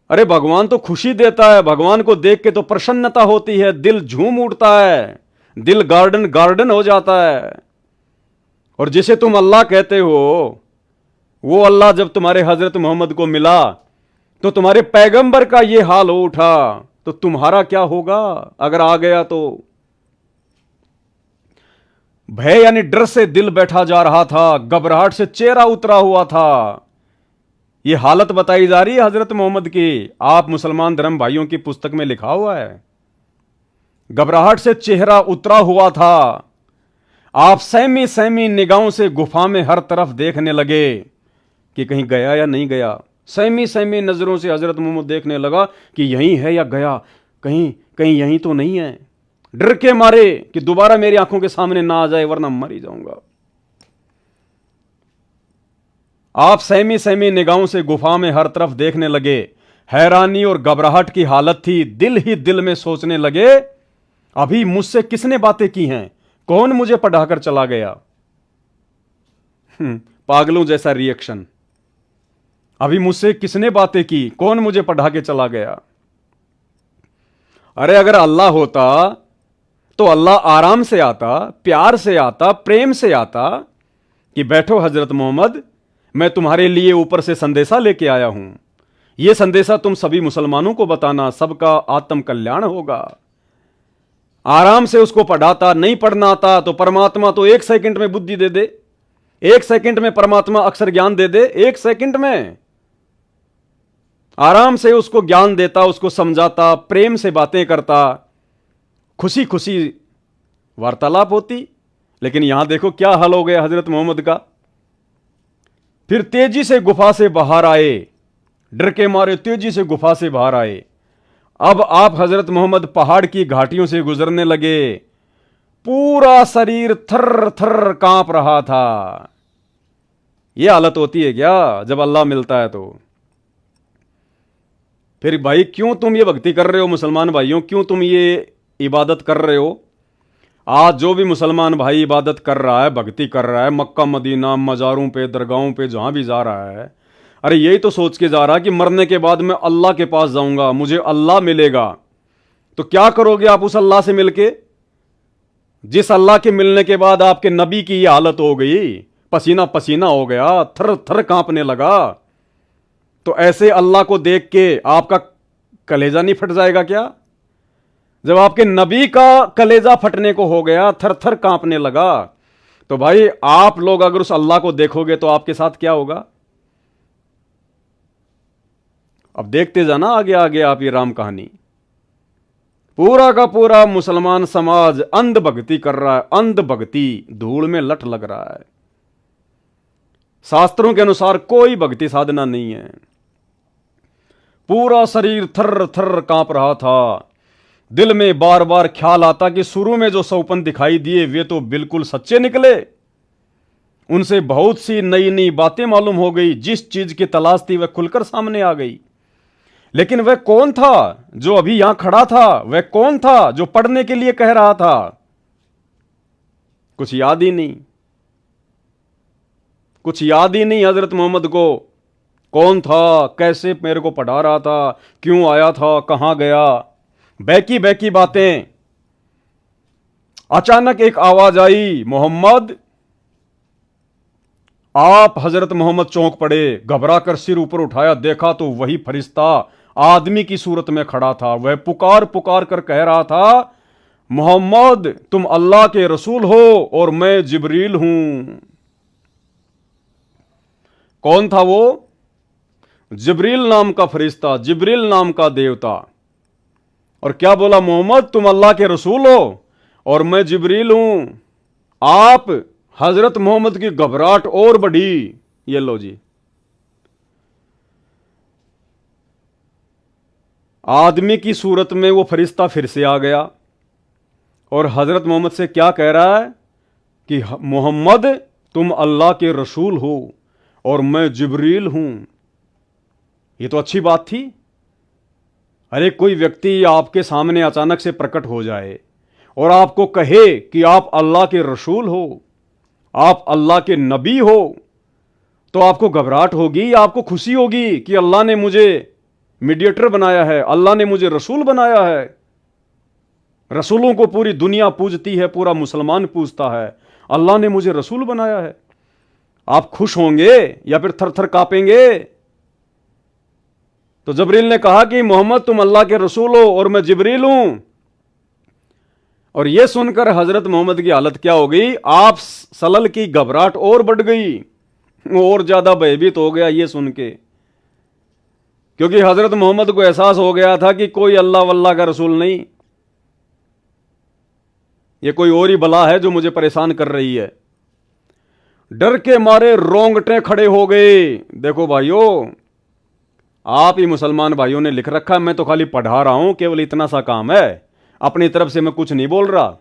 Speaker 1: अरे भगवान तो खुशी देता है, भगवान को देख के तो प्रसन्नता होती है, दिल झूम उठता है, दिल गार्डन गार्डन हो जाता है। और जिसे तुम अल्लाह कहते हो वो अल्लाह जब तुम्हारे हजरत मोहम्मद को मिला तो तुम्हारे पैगंबर का ये हाल हो उठा, तो तुम्हारा क्या होगा अगर आ गया तो? भय यानी डर से दिल बैठा जा रहा था, घबराहट से चेहरा उतरा हुआ था। यह हालत बताई जा रही है हजरत मोहम्मद की। आप मुसलमान धर्म भाइयों की पुस्तक में लिखा हुआ है, घबराहट से चेहरा उतरा हुआ था। आप सहमी सहमी निगाहों से गुफा में हर तरफ देखने लगे कि कहीं गया या नहीं गया। सहमी सहमी नजरों से हजरत मोहम्मद देखने लगा कि यहीं है या गया, कहीं कहीं यहीं तो नहीं है। डर के मारे कि दोबारा मेरी आंखों के सामने ना आ जाए वरना मर ही जाऊंगा। आप सहमी सहमी निगाहों से गुफा में हर तरफ देखने लगे। हैरानी और घबराहट की हालत थी। दिल ही दिल में सोचने लगे, अभी मुझसे किसने बातें की हैं? कौन मुझे पढ़ाकर चला गया? पागलों जैसा रिएक्शन। अभी मुझसे किसने बातें की? कौन मुझे पढ़ा के चला गया? अरे अगर अल्लाह होता तो अल्लाह आराम से आता, प्यार से आता, प्रेम से आता कि बैठो हजरत मोहम्मद, मैं तुम्हारे लिए ऊपर से संदेशा लेके आया हूं। यह संदेशा तुम सभी मुसलमानों को बताना, सबका आत्म कल्याण होगा। आराम से उसको पढ़ाता। नहीं पढ़ना आता तो परमात्मा तो 1 सेकंड में बुद्धि दे दे, 1 सेकंड में परमात्मा अक्षर ज्ञान दे दे, 1 सेकंड में आराम से उसको ज्ञान देता, उसको समझाता, प्रेम से बातें करता, खुशी खुशी वार्तालाप होती। लेकिन यहां देखो क्या हाल हो गया हजरत मोहम्मद का। फिर तेजी से गुफा से बाहर आए, डर के मारे तेजी से गुफा से बाहर आए। अब आप हजरत मोहम्मद पहाड़ की घाटियों से गुजरने लगे। पूरा शरीर थर थर कांप रहा था। यह हालत होती है क्या जब अल्लाह मिलता है तो? फिर भाई क्यों तुम ये भक्ति कर रहे हो मुसलमान भाइयों? क्यों तुम ये इबादत कर रहे हो? आज जो भी मुसलमान भाई इबादत कर रहा है, भक्ति कर रहा है, मक्का मदीना मज़ारों पे, दरगाहों पे जहां भी जा रहा है, अरे यही तो सोच के जा रहा है कि मरने के बाद मैं अल्लाह के पास जाऊंगा, मुझे अल्लाह मिलेगा। तो क्या करोगे आप उस अल्लाह से मिलके, जिस अल्लाह के मिलने के बाद आपके नबी की यह हालत हो गई, पसीना पसीना हो गया, थर थर कांपने लगा? तो ऐसे अल्लाह को देख के आपका कलेजा नहीं फट जाएगा क्या? जब आपके नबी का कलेजा फटने को हो गया, थर थर कांपने लगा, तो भाई आप लोग अगर उस अल्लाह को देखोगे तो आपके साथ क्या होगा? अब देखते जाना आगे आगे आप ये राम कहानी। पूरा का पूरा मुसलमान समाज अंध भक्ति कर रहा है, अंध भक्ति, धूल में लठ लग रहा है। शास्त्रों के अनुसार कोई भक्ति साधना नहीं है। पूरा शरीर थर थर कांप रहा था। दिल में बार बार ख्याल आता कि शुरू में जो सौपन दिखाई दिए वे तो बिल्कुल सच्चे निकले। उनसे बहुत सी नई नई बातें मालूम हो गई। जिस चीज की तलाश थी वह खुलकर सामने आ गई। लेकिन वह कौन था जो अभी यहां खड़ा था? वह कौन था जो पढ़ने के लिए कह रहा था? कुछ याद ही नहीं, कुछ याद ही नहीं हजरत मोहम्मद को। कौन था, कैसे मेरे को पढ़ा रहा था, क्यों आया था, कहां गया, बैकी बैकी बातें। अचानक एक आवाज आई, मोहम्मद। आप हजरत मोहम्मद चौंक पड़े, घबरा कर सिर ऊपर उठाया, देखा तो वही फरिश्ता आदमी की सूरत में खड़ा था। वह पुकार पुकार कर कह रहा था, मोहम्मद तुम अल्लाह के रसूल हो और मैं जिब्रील हूं। कौन था वो? जिब्रील नाम का फरिश्ता, जिब्रील नाम का देवता। और क्या बोला? मोहम्मद तुम अल्लाह के रसूल हो और मैं जिब्रील हूं। आप हजरत मोहम्मद की घबराहट और बढ़ी। ये लो जी, आदमी की सूरत में वो फरिश्ता फिर से आ गया और हजरत मोहम्मद से क्या कह रहा है कि मोहम्मद तुम अल्लाह के रसूल हो और मैं जिब्रील हूं। ये तो अच्छी बात थी। अरे कोई व्यक्ति आपके सामने अचानक से प्रकट हो जाए और आपको कहे कि आप अल्लाह के रसूल हो, आप अल्लाह के नबी हो, तो आपको घबराहट होगी या आपको खुशी होगी कि अल्लाह ने मुझे मीडिएटर बनाया है, अल्लाह ने मुझे रसूल बनाया है। रसूलों को पूरी दुनिया पूजती है, पूरा मुसलमान पूजता है, अल्लाह ने मुझे रसूल बनाया है। आप खुश होंगे या फिर थर थर कांपेंगे? तो जिब्रील ने कहा कि मोहम्मद तुम अल्लाह के रसूल हो और मैं जिब्रील हूं। और यह सुनकर हजरत मोहम्मद की हालत क्या हो गई? आप सलल की घबराहट और बढ़ गई, और ज्यादा भयभीत हो गया यह सुन के, क्योंकि हजरत मोहम्मद को एहसास हो गया था कि कोई अल्लाह वल्लाह का रसूल नहीं, यह कोई और ही बला है जो मुझे परेशान कर रही है। डर के मारे रोंगटे खड़े हो गए। देखो भाइयों, आप ही मुसलमान भाइयों ने लिख रखा है, मैं तो खाली पढ़ा रहा हूं, केवल इतना सा काम है, अपनी तरफ से मैं कुछ नहीं बोल रहा।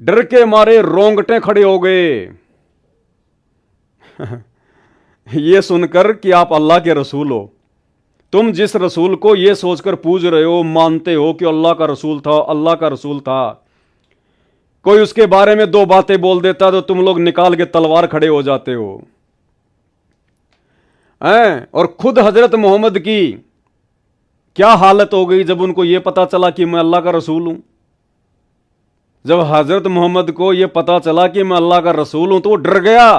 Speaker 1: डर के मारे रोंगटे खड़े हो गए यह सुनकर कि आप अल्लाह के रसूल हो। तुम जिस रसूल को यह सोचकर पूज रहे हो, मानते हो कि अल्लाह का रसूल था, अल्लाह का रसूल था, कोई उसके बारे में दो बातें बोल देता तो तुम लोग निकाल के तलवार खड़े हो जाते हो हैं। और खुद हजरत मोहम्मद की क्या हालत हो गई जब उनको यह पता चला कि मैं अल्लाह का रसूल हूं। जब हजरत मोहम्मद को यह पता चला कि मैं अल्लाह का रसूल हूं तो वो डर गया,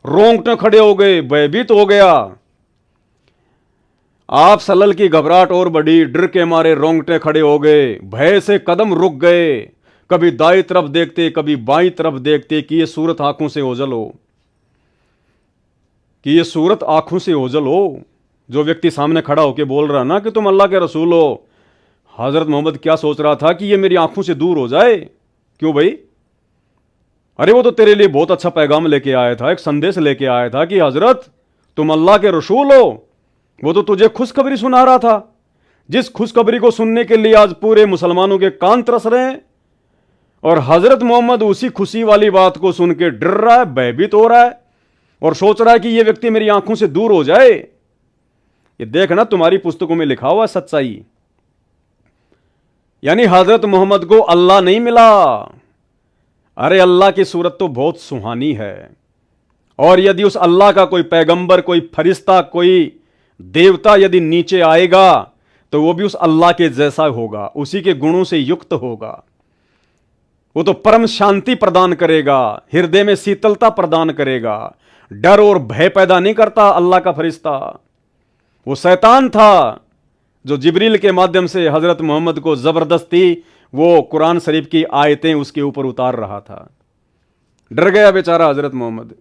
Speaker 1: रोंगटे खड़े हो गए, भयभीत हो गया। आप सलल की घबराहट और बढ़ी, डर के मारे रोंगटे खड़े हो गए, भय से कदम रुक गए, कभी दाई तरफ देखते कभी बाईं तरफ देखते कि यह सूरत आंखों से ओझल हो, कि यह सूरत आंखों से ओझल हो। जो व्यक्ति सामने खड़ा होकर बोल रहा ना कि तुम अल्लाह के रसूल हो, हजरत मोहम्मद क्या सोच रहा था कि यह मेरी आंखों से दूर हो जाए। क्यों भाई? अरे वो तो तेरे लिए बहुत अच्छा पैगाम लेके आया था, एक संदेश लेके आया था कि हजरत तुम अल्लाह के रसूल हो। वो तो तुझे खुशखबरी सुना रहा था, जिस खुशखबरी को सुनने के लिए आज पूरे मुसलमानों के कान तरस रहे हैं। और हजरत मोहम्मद उसी खुशी वाली बात को सुन के डर रहा है, भयभीत हो रहा है और सोच रहा है कि यह व्यक्ति मेरी आंखों से दूर हो जाए। ये देखना, तुम्हारी पुस्तकों में लिखा हुआ सच्चाई। यानी हजरत मोहम्मद को अल्लाह नहीं मिला। अरे अल्लाह की सूरत तो बहुत सुहानी है, और यदि उस अल्लाह का कोई पैगंबर, कोई फरिश्ता, कोई देवता यदि नीचे आएगा तो वो भी उस अल्लाह के जैसा होगा, उसी के गुणों से युक्त होगा। वो तो परम शांति प्रदान करेगा, हृदय में शीतलता प्रदान करेगा, डर और भय पैदा नहीं करता अल्लाह का फरिश्ता। वो शैतान था जो जिब्रील के माध्यम से हजरत मोहम्मद को जबरदस्ती वो कुरान शरीफ की आयतें उसके ऊपर उतार रहा था। डर गया बेचारा हजरत मोहम्मद,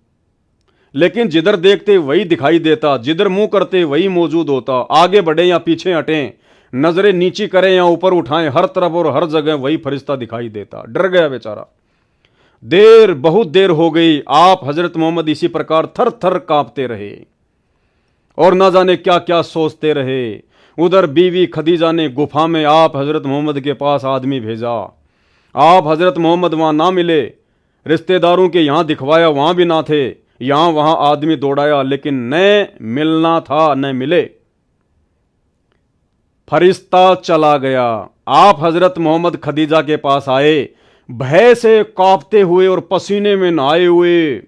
Speaker 1: लेकिन जिधर देखते वही दिखाई देता, जिधर मुंह करते वही मौजूद होता। आगे बढ़े या पीछे हटें, नजरें नीची करें या ऊपर उठाएं, हर तरफ और हर जगह वही फरिश्ता दिखाई देता। डर गया बेचारा। बहुत देर हो गई, आप हजरत मोहम्मद इसी प्रकार थर थर कांपते रहे और ना जाने क्या क्या सोचते रहे। उधर बीवी खदीजा ने गुफा में आप हजरत मोहम्मद के पास आदमी भेजा। आप हजरत मोहम्मद वहां ना मिले, रिश्तेदारों के यहां दिखवाया, वहां भी ना थे, यहां वहां आदमी दौड़ाया, लेकिन न मिलना था न मिले। फरिश्ता चला गया। आप हजरत मोहम्मद खदीजा के पास आए, भय से कांपते हुए और पसीने में नहाए हुए।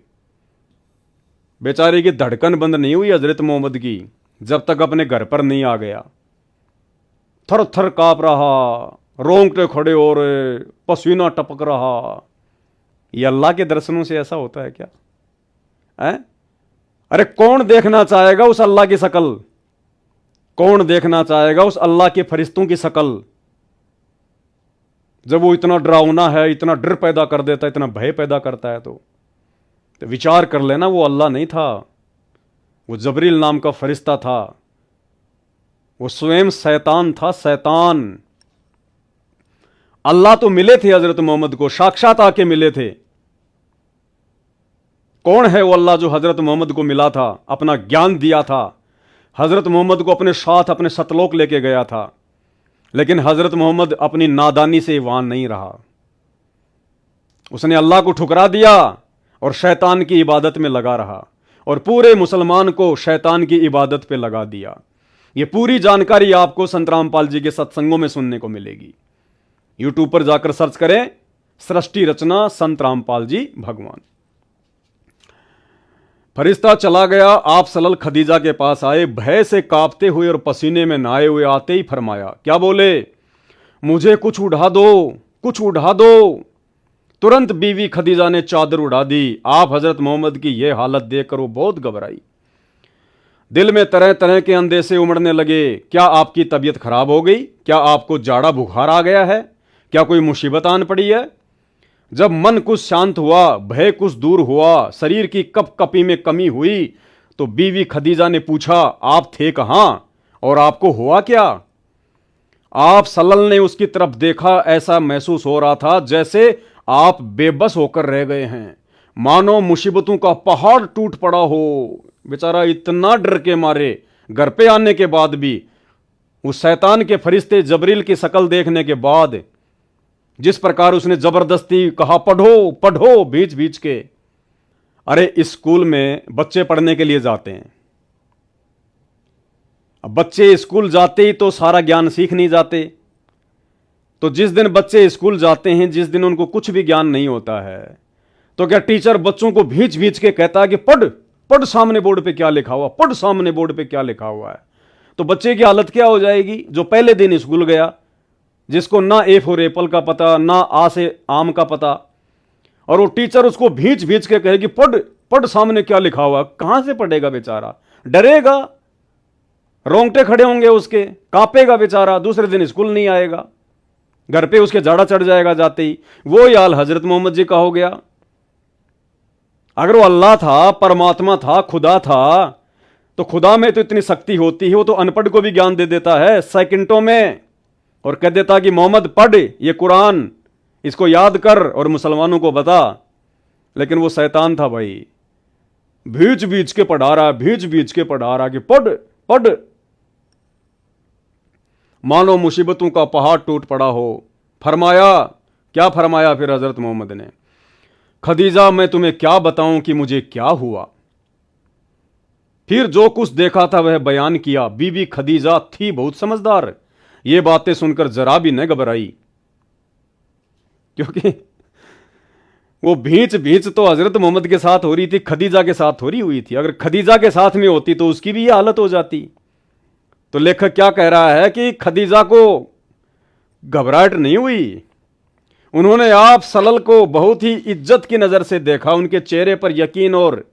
Speaker 1: बेचारे की धड़कन बंद नहीं हुई हजरत मोहम्मद की जब तक अपने घर पर नहीं आ गया। थर थर कांप रहा, रोंगटे खड़े हो रहे, पसीना टपक रहा। ये अल्लाह के दर्शनों से ऐसा होता है क्या? अरे कौन देखना चाहेगा उस अल्लाह की शकल? कौन देखना चाहेगा उस अल्लाह के फरिश्तों की शकल जब वो इतना डरावना है, इतना डर पैदा कर देता है, इतना भय पैदा करता है? तो विचार कर लेना, वो अल्लाह नहीं था, वो जबरील नाम का फरिश्ता था, वो स्वयं शैतान था, शैतान। अल्लाह तो मिले थे हजरत मोहम्मद को, साक्षात आके मिले थे। कौन है वो अल्लाह जो हजरत मोहम्मद को मिला था, अपना ज्ञान दिया था, हजरत मोहम्मद को अपने साथ अपने सतलोक लेके गया था? लेकिन हजरत मोहम्मद अपनी नादानी से वहां नहीं रहा। उसने अल्लाह को ठुकरा दिया और शैतान की इबादत में लगा रहा और पूरे मुसलमान को शैतान की इबादत पे लगा दिया। ये पूरी जानकारी आपको संत रामपाल जी के सत्संगों में सुनने को मिलेगी। यूट्यूब पर जाकर सर्च करें सृष्टि रचना संत रामपाल जी भगवान। फरिश्ता चला गया, आप सल्लल्लाहु खदीजा के पास आए, भय से कांपते हुए और पसीने में नहाए हुए आते ही फरमाया, क्या बोले? मुझे कुछ उड़ा दो, कुछ उड़ा दो। तुरंत बीवी खदीजा ने चादर उड़ा दी। आप हजरत मोहम्मद की यह हालत देखकर वो बहुत घबराई। दिल में तरह तरह के अंदेशे उमड़ने लगे। क्या आपकी तबीयत खराब हो गई? क्या आपको जाड़ा बुखार आ गया है? क्या कोई मुसीबत आन पड़ी है? जब मन कुछ शांत हुआ, भय कुछ दूर हुआ, शरीर की कपकपी में कमी हुई, तो बीवी खदीजा ने पूछा, आप थे कहां और आपको हुआ क्या? आप सल्लल्लाहु ने उसकी तरफ देखा। ऐसा महसूस हो रहा था जैसे आप बेबस होकर रह गए हैं, मानो मुसीबतों का पहाड़ टूट पड़ा हो। बेचारा इतना डर के मारे घर पे आने के बाद भी, उस शैतान के फरिश्ते जबरील की शक्ल देखने के बाद, जिस प्रकार उसने जबरदस्ती कहा पढ़ो पढ़ो बीच बीच के। अरे स्कूल में बच्चे पढ़ने के लिए जाते हैं। अब बच्चे स्कूल जाते ही तो सारा ज्ञान सीख नहीं जाते। तो जिस दिन बच्चे स्कूल जाते हैं, जिस दिन उनको कुछ भी ज्ञान नहीं होता है, तो क्या टीचर बच्चों को भींच भींच के कहता है कि पढ़ पढ़, सामने बोर्ड पे क्या लिखा हुआ, पढ़ सामने बोर्ड पे क्या लिखा हुआ है। तो बच्चे की हालत क्या हो जाएगी? जो पहले दिन स्कूल गया, जिसको ना ए फॉर एप्पल का पता, ना आ से आम का पता, और वो टीचर उसको भींच भींच के कहेगी पढ़ पढ़, सामने क्या लिखा हुआ। कहां से पढ़ेगा बेचारा? डरेगा, रोंगटे खड़े होंगे उसके, कांपेगा बेचारा, दूसरे दिन स्कूल नहीं आएगा, घर पे उसके जाड़ा चढ़ जाएगा जाते ही। वो हाल हजरत मोहम्मद जी का हो गया। अगर वो अल्लाह था, परमात्मा था, खुदा था, तो खुदा में तो इतनी शक्ति होती है, वो तो अनपढ़ को भी ज्ञान दे देता है सेकंडों में, और कह देता कि मोहम्मद पढ़ ये कुरान, इसको याद कर और मुसलमानों को बता। लेकिन वो शैतान था भाई, भीच भीच के पढ़ा रहा, भीच भीच के पढ़ा रहा कि पढ़ पढ़, मानो मुसीबतों का पहाड़ टूट पड़ा हो। फरमाया, क्या फरमाया फिर हजरत मोहम्मद ने? खदीजा मैं तुम्हें क्या बताऊं कि मुझे क्या हुआ। फिर जो कुछ देखा था वह बयान किया। बीबी खदीजा थी बहुत समझदार, ये बातें सुनकर जरा भी न घबराई, क्योंकि वो भींच भींच तो हजरत मोहम्मद के साथ हो रही थी, खदीजा के साथ हो रही हुई थी। अगर खदीजा के साथ में होती तो उसकी भी ये हालत हो जाती। तो लेखक क्या कह रहा है कि खदीजा को घबराहट नहीं हुई। उन्होंने आप सल्लल्लाहु को बहुत ही इज्जत की नजर से देखा, उनके चेहरे पर यकीन और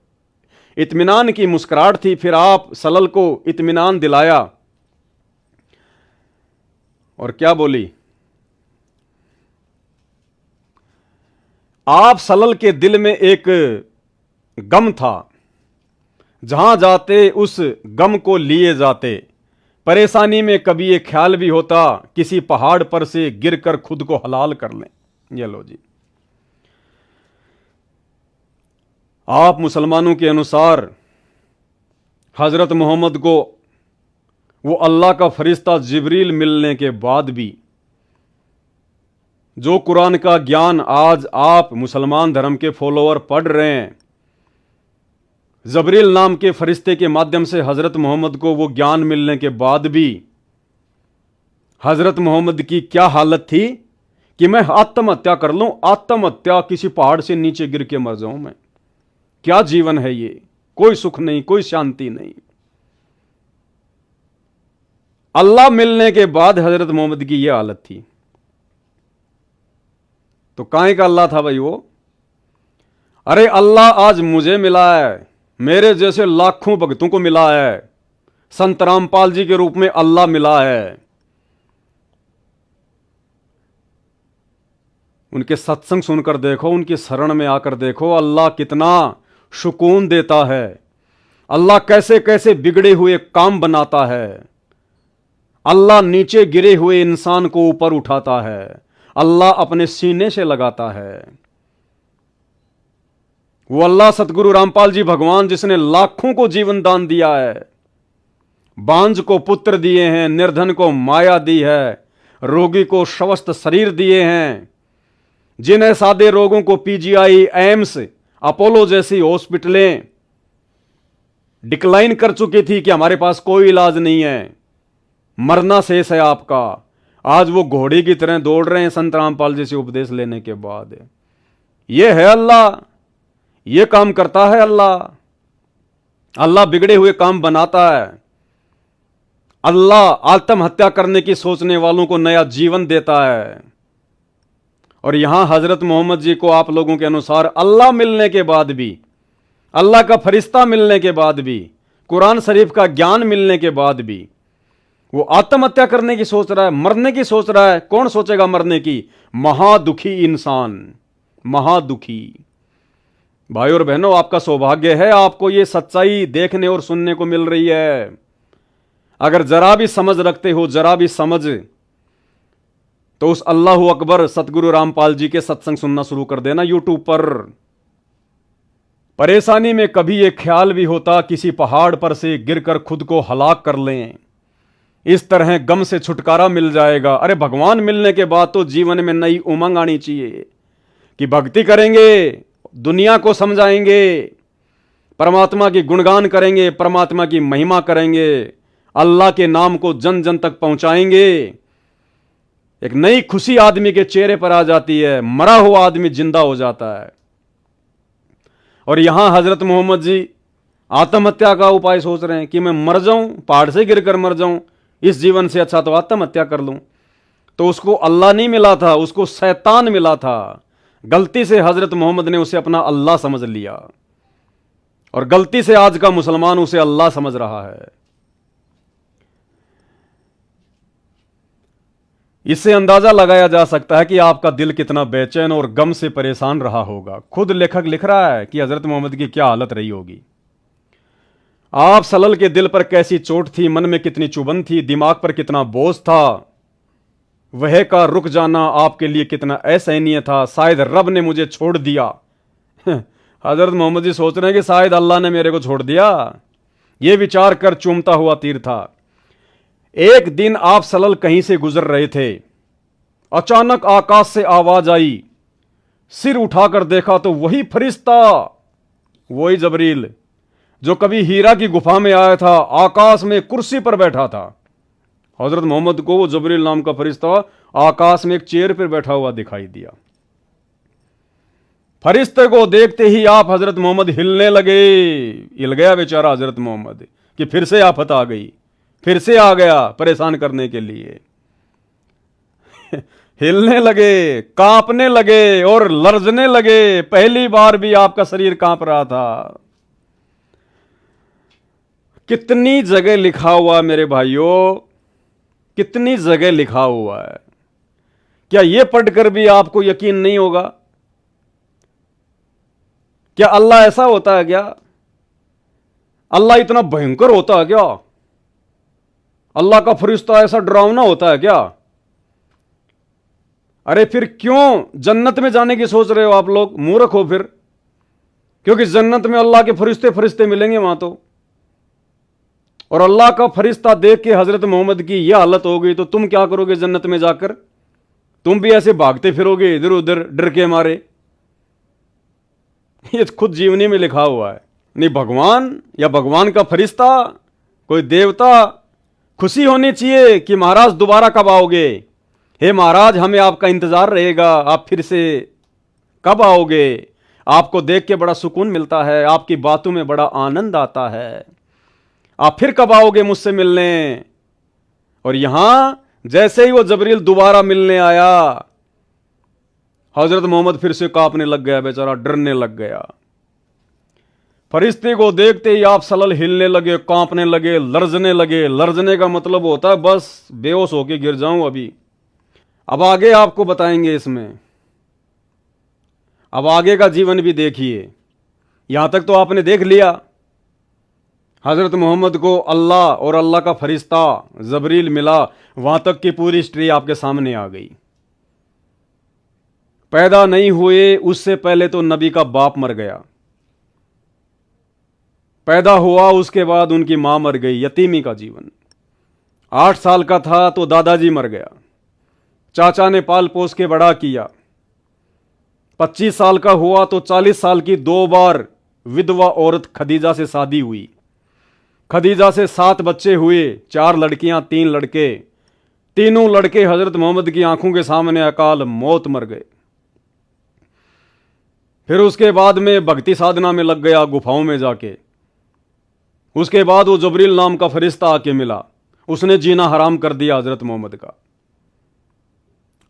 Speaker 1: इत्मीनान की मुस्कुराहट थी। फिर आप सल्लल्लाहु को इत्मीनान दिलाया और क्या बोली? आप सल्लल्लाहु के दिल में एक गम था, जहां जाते उस गम को लिए जाते। परेशानी में कभी ये ख्याल भी होता किसी पहाड़ पर से गिरकर खुद को हलाल कर लें। ये लो जी, आप मुसलमानों के अनुसार हजरत मोहम्मद को वो अल्लाह का फरिश्ता जिब्रील मिलने के बाद भी जो कुरान का ज्ञान आज आप मुसलमान धर्म के फॉलोअर पढ़ रहे हैं, जिब्रील नाम के फरिश्ते के माध्यम से हजरत मोहम्मद को वो ज्ञान मिलने के बाद भी हजरत मोहम्मद की क्या हालत थी कि मैं आत्महत्या कर लूं, आत्महत्या, किसी पहाड़ से नीचे गिर के मर जाऊं मैं। क्या जीवन है ये? कोई सुख नहीं, कोई शांति नहीं। अल्लाह मिलने के बाद हजरत मोहम्मद की यह हालत थी। तो काहे का अल्लाह था भाई वो? अरे अल्लाह आज मुझे मिला है, मेरे जैसे लाखों भक्तों को मिला है, संत रामपाल जी के रूप में अल्लाह मिला है। उनके सत्संग सुनकर देखो, उनकी शरण में आकर देखो, अल्लाह कितना सुकून देता है, अल्लाह कैसे कैसे बिगड़े हुए काम बनाता है, अल्लाह नीचे गिरे हुए इंसान को ऊपर उठाता है, अल्लाह अपने सीने से लगाता है। वो अल्लाह सतगुरु रामपाल जी भगवान जिसने लाखों को जीवन दान दिया है, बांझ को पुत्र दिए हैं, निर्धन को माया दी है, रोगी को स्वस्थ शरीर दिए हैं, जिन्हें सादे रोगों को पीजीआई, एम्स, अपोलो जैसी हॉस्पिटलें डिक्लाइन कर चुकी थी कि हमारे पास कोई इलाज नहीं है, मरना शेष है आपका, आज वो घोड़े की तरह दौड़ रहे हैं संत रामपाल जी से उपदेश लेने के बाद। ये है अल्लाह, ये काम करता है अल्लाह। अल्लाह बिगड़े हुए काम बनाता है। अल्लाह आत्महत्या करने की सोचने वालों को नया जीवन देता है। और यहां हजरत मोहम्मद जी को आप लोगों के अनुसार अल्लाह मिलने के बाद भी, अल्लाह का फरिश्ता मिलने के बाद भी, कुरान शरीफ का ज्ञान मिलने के बाद भी वो आत्महत्या करने की सोच रहा है, मरने की सोच रहा है। कौन सोचेगा मरने की? महादुखी इंसान, महादुखी। भाई और बहनों, आपका सौभाग्य है, आपको ये सच्चाई देखने और सुनने को मिल रही है। अगर जरा भी समझ रखते हो, जरा भी समझ, तो उस अल्लाहू अकबर सतगुरु रामपाल जी के सत्संग सुनना शुरू कर देना यूट्यूब पर। परेशानी में कभी ये ख्याल भी होता किसी पहाड़ पर से गिरकर खुद को हलाक कर लें, इस तरह गम से छुटकारा मिल जाएगा। अरे भगवान मिलने के बाद तो जीवन में नई उमंग आनी चाहिए कि भक्ति करेंगे, दुनिया को समझाएंगे, परमात्मा की गुणगान करेंगे, परमात्मा की महिमा करेंगे, अल्लाह के नाम को जन जन तक पहुंचाएंगे। एक नई खुशी आदमी के चेहरे पर आ जाती है, मरा हुआ आदमी जिंदा हो जाता है। और यहां हजरत मोहम्मद जी आत्महत्या का उपाय सोच रहे हैं कि मैं मर जाऊं, पहाड़ से गिरकर मर जाऊं, इस जीवन से अच्छा तो आत्महत्या कर लूं। तो उसको अल्लाह नहीं मिला था, उसको शैतान मिला था। गलती से हजरत मोहम्मद ने उसे अपना अल्लाह समझ लिया और गलती से आज का मुसलमान उसे अल्लाह समझ रहा है। इससे अंदाजा लगाया जा सकता है कि आपका दिल कितना बेचैन और गम से परेशान रहा होगा। खुद लेखक लिख रहा है कि हजरत मोहम्मद की क्या हालत रही होगी। आप सलल के दिल पर कैसी चोट थी, मन में कितनी चुभन थी, दिमाग पर कितना बोझ था, वह का रुक जाना आपके लिए कितना असहनीय था। शायद रब ने मुझे छोड़ दिया। हजरत मोहम्मद जी सोच रहे हैं कि शायद अल्लाह ने मेरे को छोड़ दिया। यह विचार कर चूमता हुआ तीर था। एक दिन आप सलल कहीं से गुजर रहे थे, अचानक आकाश से आवाज आई। सिर उठाकर देखा तो वही फरिश्ता, वही जबरील जो कभी हीरा की गुफा में आया था, आकाश में कुर्सी पर बैठा था। हजरत मोहम्मद को वो जबरील नाम का फरिश्ता आकाश में एक चेयर पर बैठा हुआ दिखाई दिया। फरिश्ते को देखते ही आप हजरत मोहम्मद हिलने लगे। हिल गया बेचारा हजरत मोहम्मद कि फिर से आफत आ गई, फिर से आ गया परेशान करने के लिए। हिलने लगे, कांपने लगे और लरजने लगे। पहली बार भी आपका शरीर कांप रहा था। कितनी जगह लिखा हुआ मेरे भाइयों, कितनी जगह लिखा हुआ है। क्या यह पढ़कर भी आपको यकीन नहीं होगा? क्या अल्लाह ऐसा होता है क्या? अल्लाह इतना भयंकर होता है क्या? अल्लाह का फरिश्ता ऐसा डरावना होता है क्या? अरे फिर क्यों जन्नत में जाने की सोच रहे हो आप लोग? मूर्ख हो फिर, क्योंकि जन्नत में अल्लाह के फरिश्ते फरिश्ते मिलेंगे वहां तो। और अल्लाह का फरिश्ता देख के हजरत मोहम्मद की यह हालत हो गई तो तुम क्या करोगे जन्नत में जाकर? तुम भी ऐसे भागते फिरोगे इधर उधर डर के मारे। ये खुद जीवनी में लिखा हुआ है। नहीं भगवान या भगवान का फरिश्ता, कोई देवता, खुशी होनी चाहिए कि महाराज दोबारा कब आओगे। हे महाराज, हमें आपका इंतजार रहेगा, आप फिर से कब आओगे। आपको देख के बड़ा सुकून मिलता है, आपकी बातों में बड़ा आनंद आता है, आप फिर कब आओगे मुझसे मिलने। और यहां जैसे ही वो जबरील दोबारा मिलने आया, हजरत मोहम्मद फिर से कांपने लग गया, बेचारा डरने लग गया। फरिश्ते को देखते ही आप सलल हिलने लगे, कांपने लगे, लरजने लगे। लरजने का मतलब होता है बस बेहोश होके गिर जाऊं अभी। अब आगे आपको बताएंगे इसमें, अब आगे का जीवन भी देखिए। यहां तक तो आपने देख लिया, हजरत मोहम्मद को अल्लाह और अल्लाह का फरिश्ता जबरील मिला, वहां तक की पूरी हिस्ट्री आपके सामने आ गई। पैदा नहीं हुए उससे पहले तो नबी का बाप मर गया, पैदा हुआ उसके बाद उनकी मां मर गई, यतीमी का जीवन। 8 साल का था तो दादाजी मर गया, चाचा ने पाल पोस के बड़ा किया। 25 साल का हुआ तो 40 साल की 2 बार विधवा औरत खदीजा से शादी हुई। खदीजा से 7 बच्चे हुए, 4 लड़कियां 3 लड़के। तीनों लड़के हजरत मोहम्मद की आंखों के सामने अकाल मौत मर गए। फिर उसके बाद में भक्ति साधना में लग गया, गुफाओं में जाके। उसके बाद वो जबरील नाम का फरिश्ता आके मिला, उसने जीना हराम कर दिया हजरत मोहम्मद का।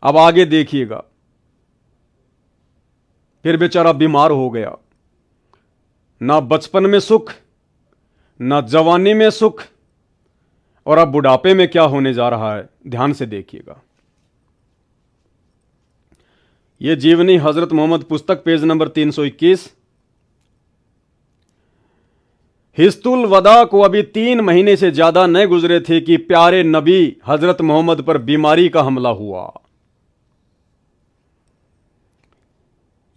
Speaker 1: अब आगे देखिएगा, फिर बेचारा बीमार हो गया। ना बचपन में सुख, ना जवानी में सुख, और अब बुढ़ापे में क्या होने जा रहा है, ध्यान से देखिएगा। यह जीवनी हजरत मोहम्मद पुस्तक, पेज नंबर 321। हिस्तुल वदा को अभी 3 महीने से ज्यादा न गुजरे थे कि प्यारे नबी हजरत मोहम्मद पर बीमारी का हमला हुआ।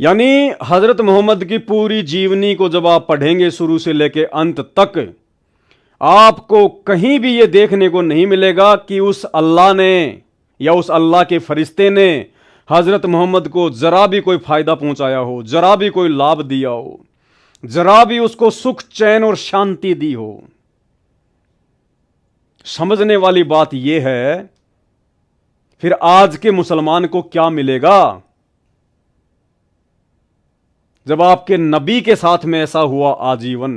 Speaker 1: यानी हजरत मोहम्मद की पूरी जीवनी को जब आप पढ़ेंगे शुरू से लेकर अंत तक, आपको कहीं भी यह देखने को नहीं मिलेगा कि उस अल्लाह ने या उस अल्लाह के फरिश्ते ने हजरत मोहम्मद को जरा भी कोई फायदा पहुंचाया हो, जरा भी कोई लाभ दिया हो, जरा भी उसको सुख चैन और शांति दी हो। समझने वाली बात यह है, फिर आज के मुसलमान को क्या मिलेगा जब आपके नबी के साथ में ऐसा हुआ आजीवन।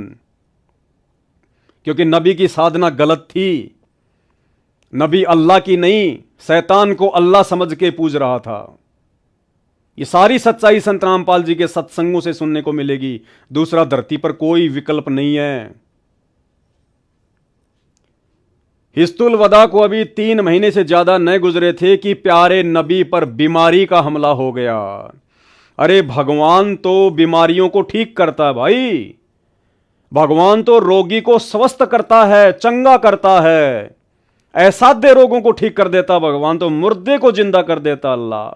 Speaker 1: क्योंकि नबी की साधना गलत थी, नबी अल्लाह की नहीं, शैतान को अल्लाह समझ के पूज रहा था। ये सारी सच्चाई संत रामपाल जी के सत्संगों से सुनने को मिलेगी, दूसरा धरती पर कोई विकल्प नहीं है। हिस्तुल वदा को अभी 3 महीने से ज्यादा न गुजरे थे कि प्यारे नबी पर बीमारी का हमला हो गया। अरे भगवान तो बीमारियों को ठीक करता है भाई, भगवान तो रोगी को स्वस्थ करता है, चंगा करता है, असाध्य रोगों को ठीक कर देता भगवान, तो मुर्दे को जिंदा कर देता अल्लाह।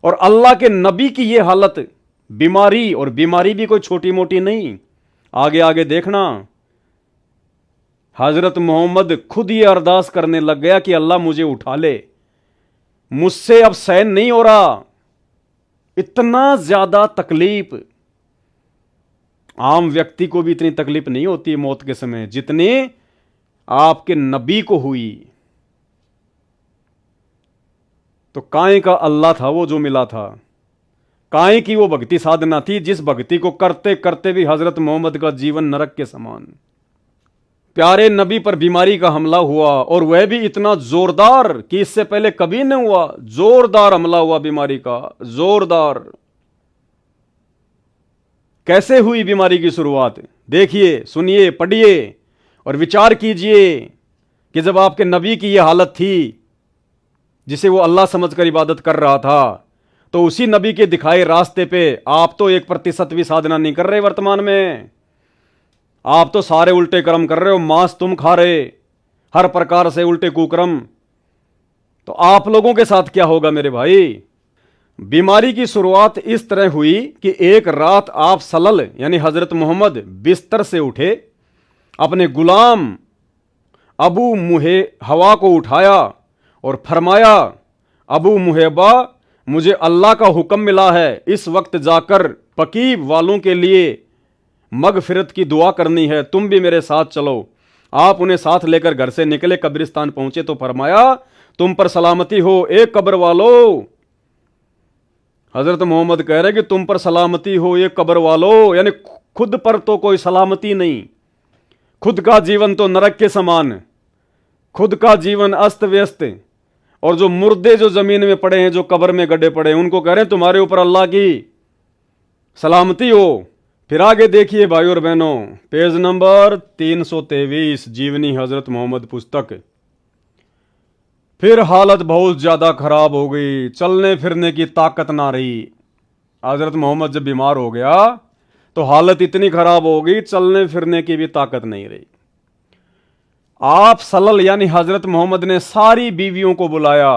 Speaker 1: और अल्लाह के नबी की यह हालत, बीमारी, और बीमारी भी कोई छोटी मोटी नहीं। आगे आगे देखना, हजरत मोहम्मद खुद ये अरदास करने लग गया कि अल्लाह मुझे उठा ले, मुझसे अब सहन नहीं हो रहा, इतना ज्यादा तकलीफ। आम व्यक्ति को भी इतनी तकलीफ नहीं होती मौत के समय जितनी आपके नबी को हुई। तो काहे का अल्लाह था वो जो मिला था, काहे की वो भक्ति साधना थी जिस भक्ति को करते करते भी हजरत मोहम्मद का जीवन नरक के समान। प्यारे नबी पर बीमारी का हमला हुआ, और वह भी इतना जोरदार कि इससे पहले कभी नहीं हुआ। जोरदार हमला हुआ बीमारी का, जोरदार। कैसे हुई बीमारी की शुरुआत, देखिए, सुनिए, पढ़िए और विचार कीजिए कि जब आपके नबी की यह हालत थी जिसे वो अल्लाह समझकर इबादत कर रहा था, तो उसी नबी के दिखाए रास्ते पे आप तो 1% भी साधना नहीं कर रहे वर्तमान में। आप तो सारे उल्टे कर्म कर रहे हो, मांस तुम खा रहे, हर प्रकार से उल्टे कुकर्म। तो आप लोगों के साथ क्या होगा मेरे भाई। बीमारी की शुरुआत इस तरह हुई कि एक रात आप सलल यानी हजरत मोहम्मद बिस्तर से उठे, अपने गुलाम अबू मुहैबा को उठाया और फरमाया, अबू मुहैबा, मुझे अल्लाह का हुक्म मिला है, इस वक्त जाकर पकीब वालों के लिए मगफिरत की दुआ करनी है, तुम भी मेरे साथ चलो। आप उन्हें साथ लेकर घर से निकले, कब्रिस्तान पहुंचे तो फरमाया, तुम पर सलामती हो ए कब्र वालों। हजरत मोहम्मद कह रहे कि तुम पर सलामती हो ये कब्र वालों, यानी खुद पर तो कोई सलामती नहीं, खुद का जीवन तो नरक के समान, खुद का जीवन अस्त व्यस्त, और जो मुर्दे जो जमीन में पड़े हैं, जो कब्र में गड्ढे पड़े हैं, उनको कह रहे हैं तुम्हारे ऊपर अल्लाह की सलामती हो। फिर आगे देखिए भाई और बहनों, पेज नंबर 323, जीवनी हजरत मोहम्मद पुस्तक। फिर हालत बहुत ज्यादा खराब हो गई, चलने फिरने की ताकत ना रही। हजरत मोहम्मद जब बीमार हो गया तो हालत इतनी खराब हो गई, चलने फिरने की भी ताकत नहीं रही। आप सल्लल्लाहु यानी हजरत मोहम्मद ने सारी बीवियों को बुलाया,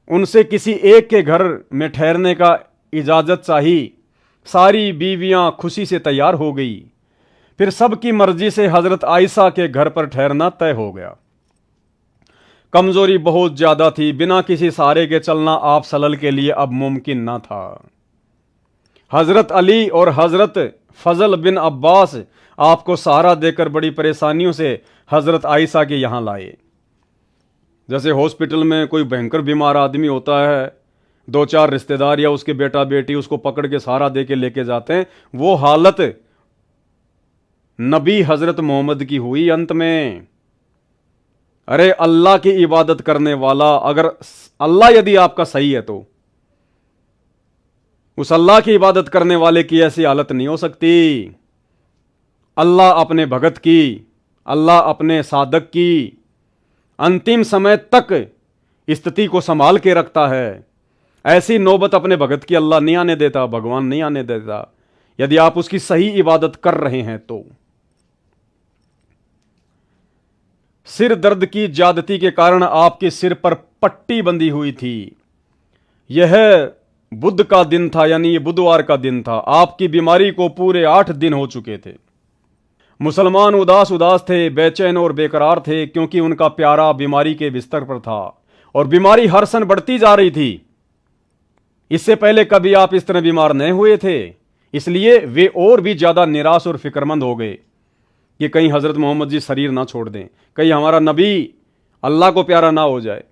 Speaker 1: उनसे किसी एक के घर में ठहरने का इजाजत चाहिए। सारी बीवियां खुशी से तैयार हो गई। फिर सबकी मर्जी से हजरत आयशा के घर पर ठहरना तय हो गया। कमजोरी बहुत ज्यादा थी, बिना किसी सहारे के चलना आप सल्लल्लाहु के लिए अब मुमकिन ना था। हजरत अली और हजरत फजल बिन अब्बास आपको सहारा देकर बड़ी परेशानियों से हजरत आयशा के यहां लाए। जैसे हॉस्पिटल में कोई भयंकर बीमार आदमी होता है, दो चार रिश्तेदार या उसके बेटा बेटी उसको पकड़ के सहारा दे के लेके जाते हैं, वो हालत नबी हजरत मोहम्मद की हुई अंत में। अरे अल्लाह की इबादत करने वाला, अगर अल्लाह यदि आपका सही है तो उस अल्लाह की इबादत करने वाले की ऐसी हालत नहीं हो सकती। अल्लाह अपने भगत की, अल्लाह अपने साधक की अंतिम समय तक स्थिति को संभाल के रखता है। ऐसी नौबत अपने भगत की अल्लाह नहीं आने देता, भगवान नहीं आने देता, यदि आप उसकी सही इबादत कर रहे हैं तो। सिर दर्द की ज्यादती के कारण आपके सिर पर पट्टी बंधी हुई थी। यह बुध का दिन था, यानी ये बुधवार का दिन था। आपकी बीमारी को पूरे 8 दिन हो चुके थे। मुसलमान उदास उदास थे, बेचैन और बेकरार थे, क्योंकि उनका प्यारा बीमारी के बिस्तर पर था और बीमारी हर सन बढ़ती जा रही थी। इससे पहले कभी आप इस तरह बीमार नहीं हुए थे, इसलिए वे और भी ज्यादा निराश और फिक्रमंद हो गए कि कहीं हजरत मोहम्मद जी शरीर ना छोड़ दें, कहीं हमारा नबी अल्लाह को प्यारा ना हो जाए।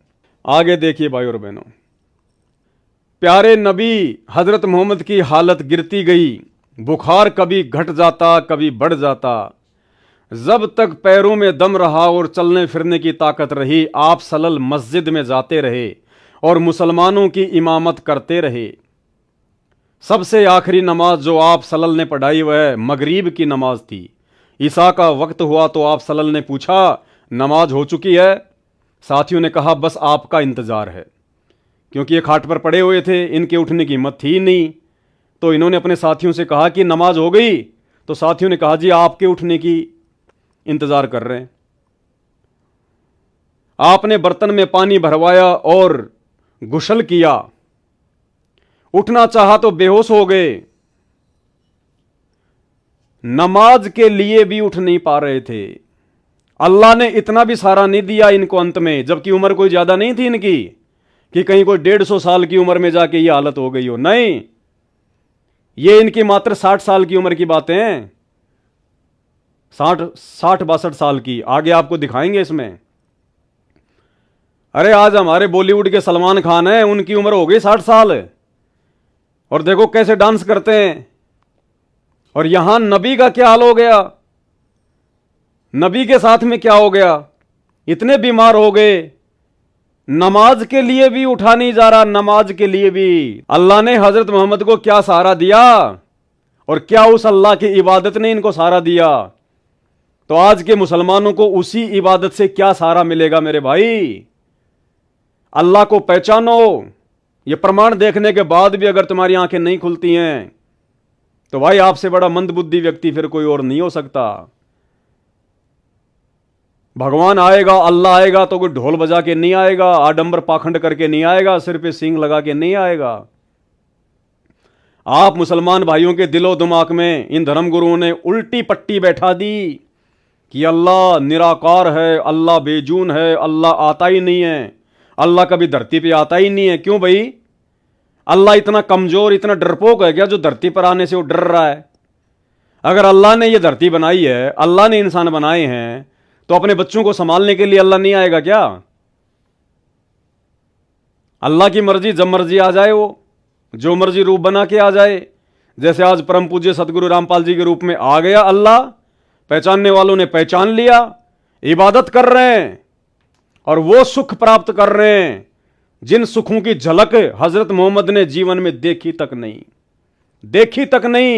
Speaker 1: आगे देखिए भाई और बहनों, प्यारे नबी हजरत मोहम्मद की हालत गिरती गई। बुखार कभी घट जाता, कभी बढ़ जाता। जब तक पैरों में दम रहा और चलने फिरने की ताकत रही, आप सलल मस्जिद में जाते रहे और मुसलमानों की इमामत करते रहे। सबसे आखिरी नमाज जो आप सलल ने पढ़ाई वह मगरिब की नमाज थी। ईसा का वक्त हुआ तो आप सलल ने पूछा, नमाज हो चुकी है? साथियों ने कहा, बस आपका इंतजार है, क्योंकि ये खाट पर पड़े हुए थे, इनके उठने की हिम्मत थी नहीं। तो इन्होंने अपने साथियों से कहा कि नमाज हो गई? तो साथियों ने कहा, जी आपके उठने की इंतजार कर रहे हैं। आपने बर्तन में पानी भरवाया और गुसल किया। उठना चाहा तो बेहोश हो गए। नमाज के लिए भी उठ नहीं पा रहे थे। अल्लाह ने इतना भी सहारा नहीं दिया इनको अंत में, जबकि उम्र कोई ज्यादा नहीं थी इनकी कि कहीं कोई 150 साल की उम्र में जाके ये हालत हो गई हो। नहीं, ये इनकी मात्र 60 साल की उम्र की बातें हैं। 60-62 साल की, आगे आपको दिखाएंगे इसमें। अरे आज हमारे बॉलीवुड के सलमान खान हैं, उनकी उम्र हो गई 60 साल और देखो कैसे डांस करते हैं। और यहां नबी का क्या हाल हो गया, नबी के साथ में क्या हो गया? इतने बीमार हो गए, नमाज के लिए भी उठा नहीं जा रहा। नमाज के लिए भी अल्लाह ने हजरत मोहम्मद को क्या सहारा दिया और क्या उस अल्लाह की इबादत ने इनको सहारा दिया? तो आज के मुसलमानों को उसी इबादत से क्या सहारा मिलेगा मेरे भाई? अल्लाह को पहचानो। ये प्रमाण देखने के बाद भी अगर तुम्हारी आंखें नहीं खुलती हैं तो भाई आपसे बड़ा मंदबुद्धि व्यक्ति फिर कोई और नहीं हो सकता। भगवान आएगा, अल्लाह आएगा तो कोई ढोल बजा के नहीं आएगा, आडंबर पाखंड करके नहीं आएगा, सिर पे सींग लगा के नहीं आएगा। आप मुसलमान भाइयों के दिलो दिमाग में इन धर्मगुरुओं ने उल्टी पट्टी बैठा दी कि अल्लाह निराकार है, अल्लाह बेजून है, अल्लाह आता ही नहीं है, अल्लाह कभी धरती पे आता ही नहीं है। क्यों भाई? अल्लाह इतना कमजोर, इतना डरपोक है क्या जो धरती पर आने से वो डर रहा है? अगर अल्लाह ने ये धरती बनाई है, अल्लाह ने इंसान बनाए हैं, तो अपने बच्चों को संभालने के लिए अल्लाह नहीं आएगा क्या? अल्लाह की मर्जी, जब मर्जी आ जाए, वो जो मर्जी रूप बना के आ जाए। जैसे आज परम पूज्य सतगुरु रामपाल जी के रूप में आ गया अल्लाह, पहचानने वालों ने पहचान लिया, इबादत कर रहे हैं और वो सुख प्राप्त कर रहे हैं जिन सुखों की झलक हजरत मोहम्मद ने जीवन में देखी तक नहीं, देखी तक नहीं।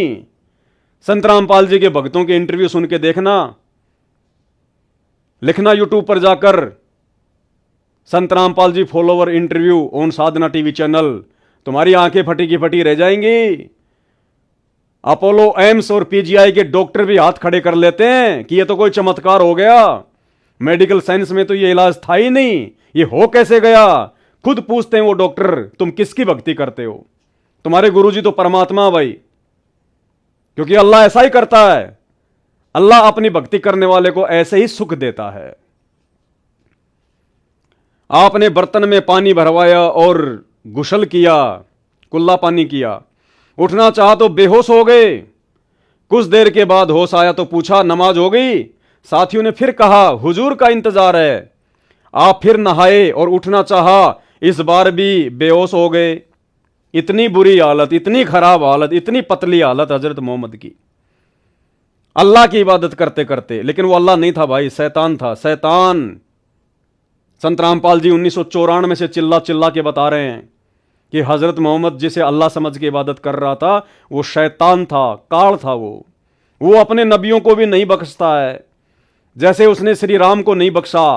Speaker 1: संत रामपाल जी के भक्तों के इंटरव्यू सुन के देखना, लिखना यूट्यूब पर जाकर Sant Rampal ji follower interview on Sadhna TV channel, तुम्हारी आंखें फटी की फटी रह जाएंगी। अपोलो एम्स और पीजीआई के डॉक्टर भी हाथ खड़े कर लेते हैं कि ये तो कोई चमत्कार हो गया, मेडिकल साइंस में तो ये इलाज था ही नहीं, ये हो कैसे गया? खुद पूछते हैं वो डॉक्टर, तुम किसकी भक्ति करते हो? तुम्हारे गुरुजी तो परमात्मा भाई, क्योंकि अल्लाह ऐसा ही करता है। अल्लाह अपनी भक्ति करने वाले को ऐसे ही सुख देता है। आपने बर्तन में पानी भरवाया और गुसल किया, कुल्ला पानी किया। उठना चाहा तो बेहोश हो गए। कुछ देर के बाद होश आया तो पूछा नमाज हो गई? साथियों ने फिर कहा हुजूर का इंतजार है। आप फिर नहाए और उठना चाहा, इस बार भी बेहोश हो गए। इतनी बुरी हालत, इतनी खराब हालत, इतनी पतली हालत हजरत मोहम्मद की, अल्लाह की इबादत करते करते। लेकिन वो अल्लाह नहीं था भाई, शैतान था, शैतान। संत रामपाल जी 1994 से चिल्ला चिल्ला के बता रहे हैं कि हजरत मोहम्मद जिसे अल्लाह समझ के इबादत कर रहा था वो शैतान था, काल था। वो अपने नबियों को भी नहीं बख्शता है, जैसे उसने श्री राम को नहीं बख्शा।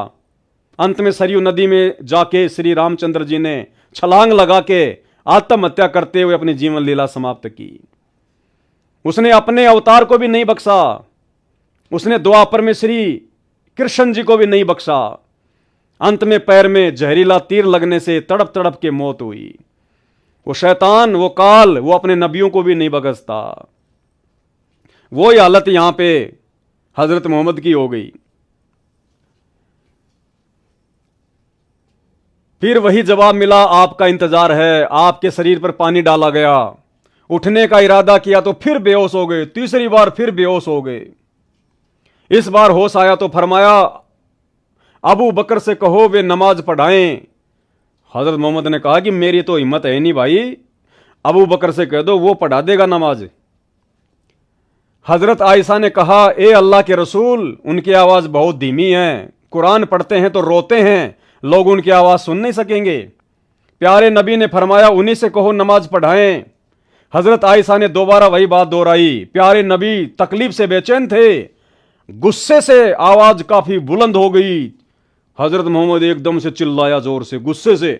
Speaker 1: अंत में सरयू नदी में जाके श्री रामचंद्र जी ने छलांग लगा के आत्महत्या करते हुए अपनी जीवन लीला समाप्त की। उसने अपने अवतार को भी नहीं बख्शा। उसने द्वापर में श्री कृष्ण जी को भी नहीं बख्शा। अंत में पैर में जहरीला तीर लगने से तड़प तड़प के मौत हुई। वो शैतान, वो काल, वो अपने नबियों को भी नहीं बख्शता। वो ही हालत यहां पे हजरत मोहम्मद की हो गई। फिर वही जवाब मिला, आपका इंतजार है। आपके शरीर पर पानी डाला गया, उठने का इरादा किया तो फिर बेहोश हो गए। तीसरी बार फिर बेहोश हो गए। इस बार होश आया तो फरमाया अबू बकर से कहो वे नमाज पढ़ाएं। हजरत मोहम्मद ने कहा कि मेरी तो हिम्मत है नहीं भाई, अबू बकर से कह दो, वो पढ़ा देगा नमाज। हजरत आयशा ने कहा ए अल्लाह के रसूल, उनकी आवाज बहुत धीमी है, कुरान पढ़ते हैं तो रोते हैं, लोग उनकी आवाज सुन नहीं सकेंगे। प्यारे नबी ने फरमाया उन्हीं से कहो नमाज पढ़ाएं। हजरत आयशा ने दोबारा वही बात दोहराई। प्यारे नबी तकलीफ से बेचैन थे, गुस्से से आवाज काफी बुलंद हो गई। हजरत मोहम्मद एकदम से चिल्लाया जोर से, गुस्से से,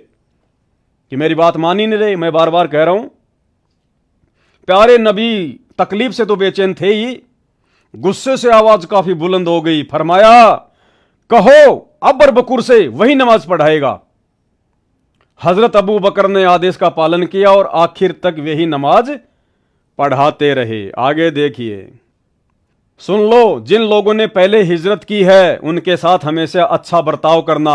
Speaker 1: कि मेरी बात मान ही नहीं रहे, मैं बार बार कह रहा हूं। प्यारे नबी तकलीफ से तो बेचैन थे ही, गुस्से से आवाज काफी बुलंद हो गई। फरमाया कहो अबर बकुर से, वही नमाज पढ़ाएगा। हजरत अबू बकर ने आदेश का पालन किया और आखिर तक वही नमाज पढ़ाते रहे। आगे देखिए, सुन लो, जिन लोगों ने पहले हिजरत की है उनके साथ हमेशा अच्छा बर्ताव करना।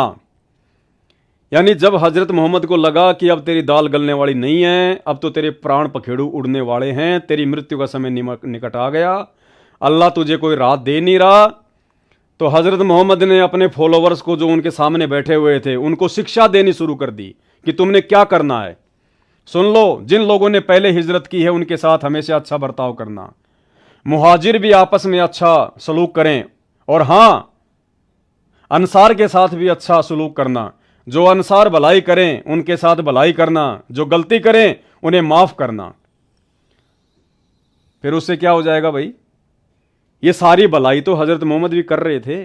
Speaker 1: यानी जब हजरत मोहम्मद को लगा कि अब तेरी दाल गलने वाली नहीं है, अब तो तेरे प्राण पखेड़ू उड़ने वाले हैं, तेरी मृत्यु का समय निकट आ गया, अल्लाह तुझे कोई राहत दे नहीं रहा, तो हजरत मोहम्मद ने अपने फॉलोवर्स को जो उनके सामने बैठे हुए थे उनको शिक्षा देनी शुरू कर दी कि तुमने क्या करना है। सुन लो, जिन लोगों ने पहले हिजरत की है उनके साथ हमेशा अच्छा बर्ताव करना। मुहाजिर भी आपस में अच्छा सलूक करें, और हां, अंसार के साथ भी अच्छा सलूक करना। जो अंसार भलाई करें उनके साथ भलाई करना, जो गलती करें उन्हें माफ करना। फिर उससे क्या हो जाएगा भाई? ये सारी भलाई तो हजरत मोहम्मद भी कर रहे थे।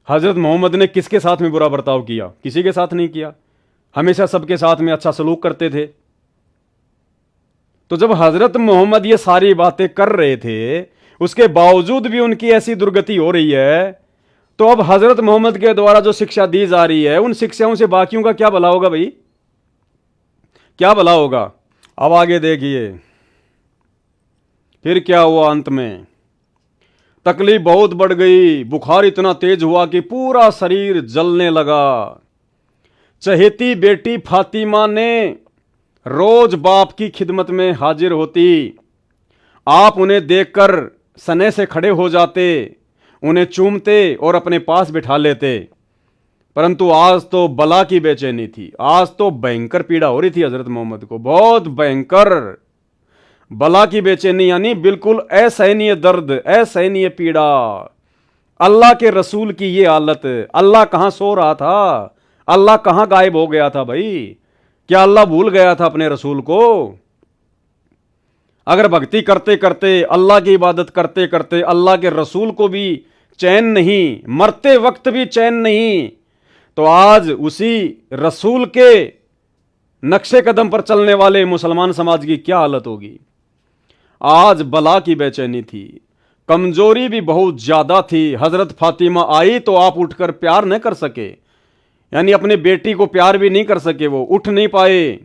Speaker 1: हजरत मोहम्मद ने किसके साथ में बुरा बर्ताव किया? किसी के साथ नहीं किया, हमेशा सबके साथ में अच्छा सलूक करते थे। तो जब हजरत मोहम्मद ये सारी बातें कर रहे थे, उसके बावजूद भी उनकी ऐसी दुर्गति हो रही है, तो अब हजरत मोहम्मद के द्वारा जो शिक्षा दी जा रही है उन शिक्षाओं से बाकियों का क्या भला होगा भाई? क्या भला होगा? अब आगे देखिए फिर क्या हुआ। अंत में तकलीफ बहुत बढ़ गई, बुखार इतना तेज हुआ कि पूरा शरीर जलने लगा। चहेती बेटी फातिमा ने रोज बाप की खिदमत में हाजिर होती। आप उन्हें देखकर सने से खड़े हो जाते, उन्हें चूमते और अपने पास बिठा लेते। परंतु आज तो बला की बेचैनी थी, आज तो भयंकर पीड़ा हो रही थी हजरत मोहम्मद को, बहुत भयंकर बला की बेचैनी, यानी बिल्कुल असहनीय दर्द, असहनीय पीड़ा। अल्लाह के रसूल की ये हालत, अल्लाह कहां सो रहा था? अल्लाह कहां गायब हो गया था भाई? क्या अल्लाह भूल गया था अपने रसूल को? अगर भक्ति करते करते, अल्लाह की इबादत करते करते अल्लाह के रसूल को भी चैन नहीं, मरते वक्त भी चैन नहीं, तो आज उसी रसूल के नक्शे कदम पर चलने वाले मुसलमान समाज की क्या हालत होगी? आज बला की बेचैनी थी, कमजोरी भी बहुत ज्यादा थी। हजरत फातिमा आई तो आप उठकर प्यार न कर सके, यानी अपने बेटी को प्यार भी नहीं कर सके, वो उठ नहीं पाए।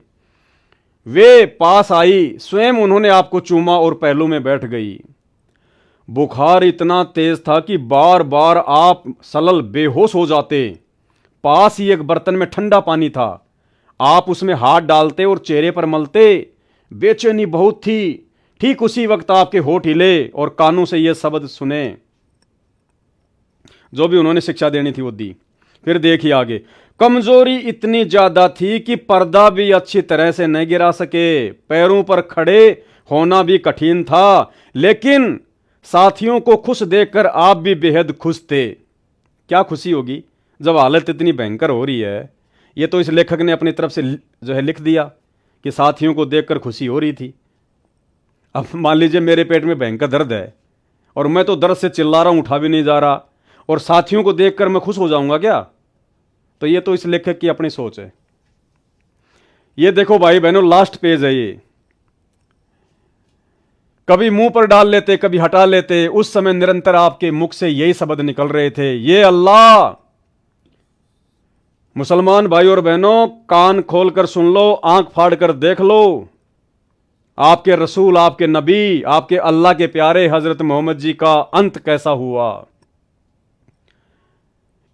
Speaker 1: वे पास आई, स्वयं उन्होंने आपको चूमा और पहलू में बैठ गई। बुखार इतना तेज था कि बार बार आप सलल बेहोश हो जाते, पास ही एक बर्तन में ठंडा पानी था, आप उसमें हाथ डालते और चेहरे पर मलते। बेचैनी बहुत थी। ठीक उसी वक्त आपके होठ हिले और कानों से यह शब्द सुने। जो भी उन्होंने शिक्षा देनी थी वो दी। फिर देखिए आगे, कमजोरी इतनी ज्यादा थी कि पर्दा भी अच्छी तरह से न गिरा सके, पैरों पर खड़े होना भी कठिन था, लेकिन साथियों को खुश देखकर आप भी बेहद खुश थे। क्या खुशी होगी जब हालत इतनी भयंकर हो रही है। ये तो इस लेखक ने अपनी तरफ से जो है लिख दिया कि साथियों को देखकर खुशी हो रही थी। अब मान लीजिए मेरे पेट में भयंकर दर्द है और मैं तो दर्द से चिल्ला रहा हूं, उठा भी नहीं जा रहा, और साथियों को देखकर मैं खुश हो जाऊंगा क्या? तो ये तो इस लेखक की अपनी सोच है। ये देखो भाई बहनों, लास्ट पेज है ये। कभी मुंह पर डाल लेते, कभी हटा लेते, उस समय निरंतर आपके मुख से यही शब्द निकल रहे थे, ये अल्लाह। मुसलमान भाई और बहनों, कान खोलकर सुन लो, आंख फाड़ कर देख लो, आपके रसूल, आपके नबी, आपके अल्लाह के प्यारे हजरत मोहम्मद जी का अंत कैसा हुआ।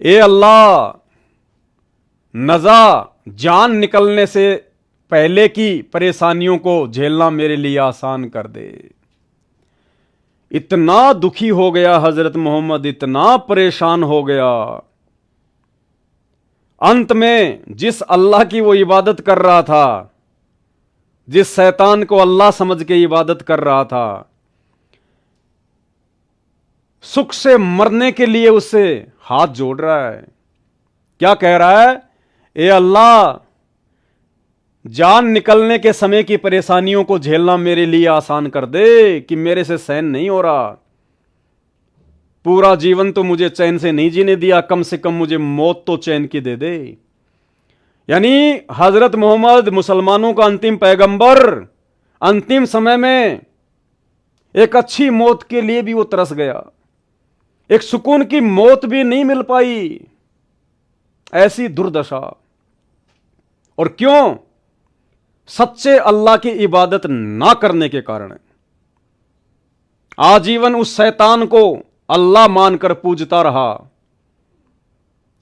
Speaker 1: ए अल्लाह, नजा जान निकलने से पहले की परेशानियों को झेलना मेरे लिए आसान कर दे। इतना दुखी हो गया हजरत मोहम्मद, इतना परेशान हो गया। अंत में जिस अल्लाह की वो इबादत कर रहा था, जिस शैतान को अल्लाह समझ के इबादत कर रहा था, सुख से मरने के लिए उससे हाथ जोड़ रहा है। क्या कह रहा है? ए अल्लाह, जान निकलने के समय की परेशानियों को झेलना मेरे लिए आसान कर दे कि मेरे से सहन नहीं हो रहा। पूरा जीवन तो मुझे चैन से नहीं जीने दिया, कम से कम मुझे मौत तो चैन की दे दे। यानी हजरत मोहम्मद मुसलमानों का अंतिम पैगंबर, अंतिम समय में एक अच्छी मौत के लिए भी वो तरस गया। एक सुकून की मौत भी नहीं मिल पाई, ऐसी दुर्दशा। और क्यों? सच्चे अल्लाह की इबादत ना करने के कारण। आजीवन उस शैतान को अल्लाह मानकर पूजता रहा।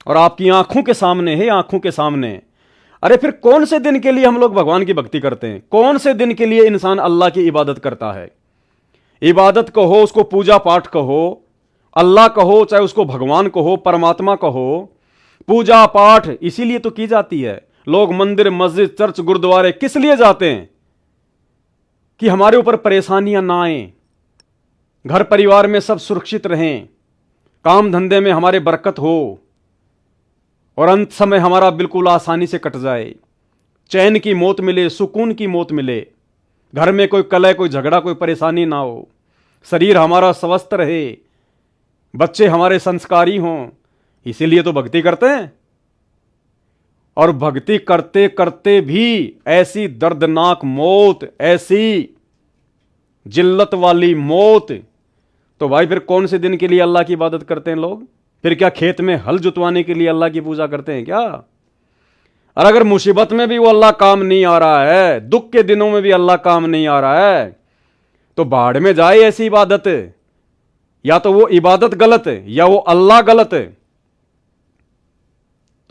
Speaker 1: और आपकी आंखों के सामने है, आंखों के सामने। अरे फिर कौन से दिन के लिए हम लोग भगवान की भक्ति करते हैं? कौन से दिन के लिए इंसान अल्लाह की इबादत करता है? इबादत कहो, उसको पूजा पाठ कहो, अल्लाह कहो, चाहे उसको भगवान कहो, परमात्मा कहो, पूजा पाठ इसीलिए तो की जाती है। लोग मंदिर, मस्जिद, चर्च, गुरुद्वारे किस लिए जाते हैं? कि हमारे ऊपर परेशानियां ना आए, घर परिवार में सब सुरक्षित रहें, काम धंधे में हमारे बरकत हो, और अंत समय हमारा बिल्कुल आसानी से कट जाए, चैन की मौत मिले, सुकून की मौत मिले, घर में कोई कलह, कोई झगड़ा, कोई परेशानी ना हो, शरीर हमारा स्वस्थ रहे, बच्चे हमारे संस्कारी हों। इसीलिए तो भक्ति करते हैं। और भक्ति करते करते भी ऐसी दर्दनाक मौत, ऐसी जिल्लत वाली मौत, तो भाई फिर कौन से दिन के लिए अल्लाह की इबादत करते हैं लोग? फिर क्या खेत में हल जुतवाने के लिए अल्लाह की पूजा करते हैं क्या? और अगर मुसीबत में भी वो अल्लाह काम नहीं आ रहा है, दुख के दिनों में भी अल्लाह काम नहीं आ रहा है, तो बाढ़ में जाए ऐसी इबादत। या तो वो इबादत गलत है या वो अल्लाह गलत है।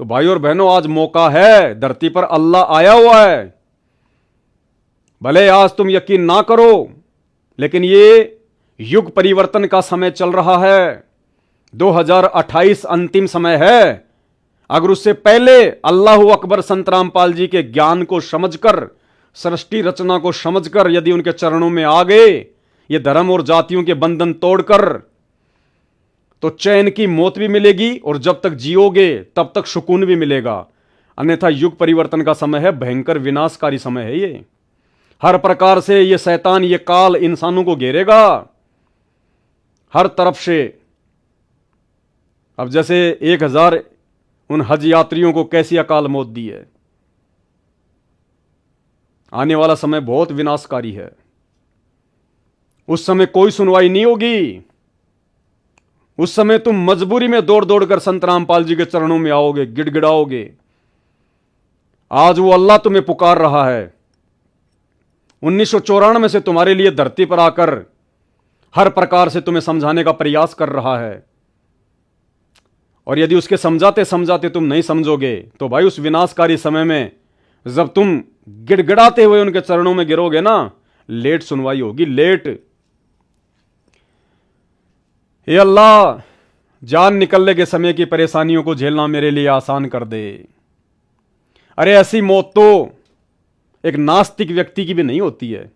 Speaker 1: तो भाई और बहनों, आज मौका है, धरती पर अल्लाह आया हुआ है। भले आज तुम यकीन ना करो, लेकिन ये युग परिवर्तन का समय चल रहा है। 2028 अंतिम समय है। अगर उससे पहले अल्लाह अकबर संत रामपाल जी के ज्ञान को समझकर, सृष्टि रचना को समझकर यदि उनके चरणों में आ गए, ये धर्म और जातियों के बंधन तोड़कर, तो चैन की मौत भी मिलेगी और जब तक जियोगे तब तक सुकून भी मिलेगा। अन्यथा युग परिवर्तन का समय है, भयंकर विनाशकारी समय है ये। हर प्रकार से ये शैतान, ये काल इंसानों को घेरेगा हर तरफ से। अब जैसे 1000 उन हज यात्रियों को कैसी अकाल मौत दी है। आने वाला समय बहुत विनाशकारी है। उस समय कोई सुनवाई नहीं होगी। उस समय तुम मजबूरी में दौड़ दौड़ कर संत रामपाल जी के चरणों में आओगे, गिड़गिड़ाओगे। आज वो अल्लाह तुम्हें पुकार रहा है। 1994 से तुम्हारे लिए धरती पर आकर हर प्रकार से तुम्हें समझाने का प्रयास कर रहा है। और यदि उसके समझाते समझाते तुम नहीं समझोगे तो भाई उस विनाशकारी समय में जब तुम गिड़गिड़ाते हुए उनके चरणों में गिरोगे ना, लेट सुनवाई होगी, लेट। हे अल्लाह, जान निकलने के समय की परेशानियों को झेलना मेरे लिए आसान कर दे। अरे ऐसी मौत तो एक नास्तिक व्यक्ति की भी नहीं होती है।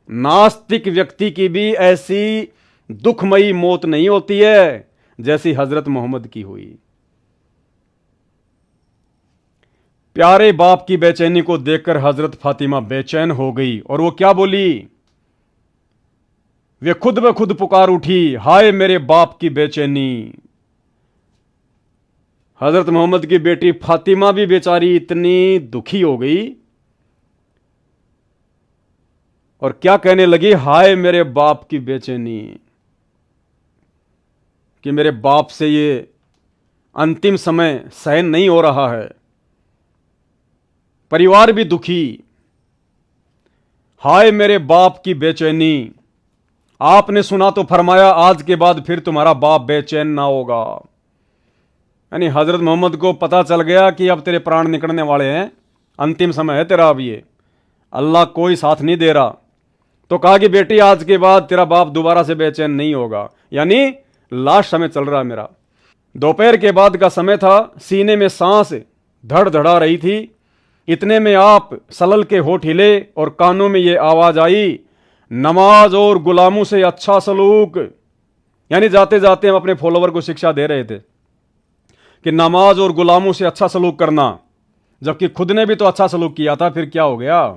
Speaker 1: नास्तिक व्यक्ति की भी ऐसी दुखमयी मौत नहीं होती है जैसी हजरत मोहम्मद की हुई। प्यारे बाप की बेचैनी को देखकर हजरत फातिमा बेचैन हो गई और वो क्या बोली? वे खुद ब खुद पुकार उठी, हाय मेरे बाप की बेचैनी। हजरत मोहम्मद की बेटी फातिमा भी बेचारी इतनी दुखी हो गई और क्या कहने लगी, हाय मेरे बाप की बेचैनी, कि मेरे बाप से ये अंतिम समय सहन नहीं हो रहा है। परिवार भी दुखी, हाय मेरे बाप की बेचैनी। आपने सुना तो फरमाया आज के बाद फिर तुम्हारा बाप बेचैन ना होगा। यानी हजरत मोहम्मद को पता चल गया कि अब तेरे प्राण निकलने वाले हैं, अंतिम समय है तेरा, अब ये अल्लाह कोई साथ नहीं दे रहा। तो कहा कि बेटी आज के बाद तेरा बाप दोबारा से बेचैन नहीं होगा। यानी लास्ट समय चल रहा मेरा। दोपहर के बाद का समय था, सीने में सांस धड़ धड़ा रही थी। इतने में आप सलल के होठ हिले और कानों में ये आवाज आई, नमाज और गुलामों से अच्छा सलूक। यानी जाते जाते हम अपने फॉलोवर को शिक्षा दे रहे थे कि नमाज और गुलामों से अच्छा सलूक करना, जबकि खुद ने भी तो अच्छा सलूक किया था। फिर क्या हो गया?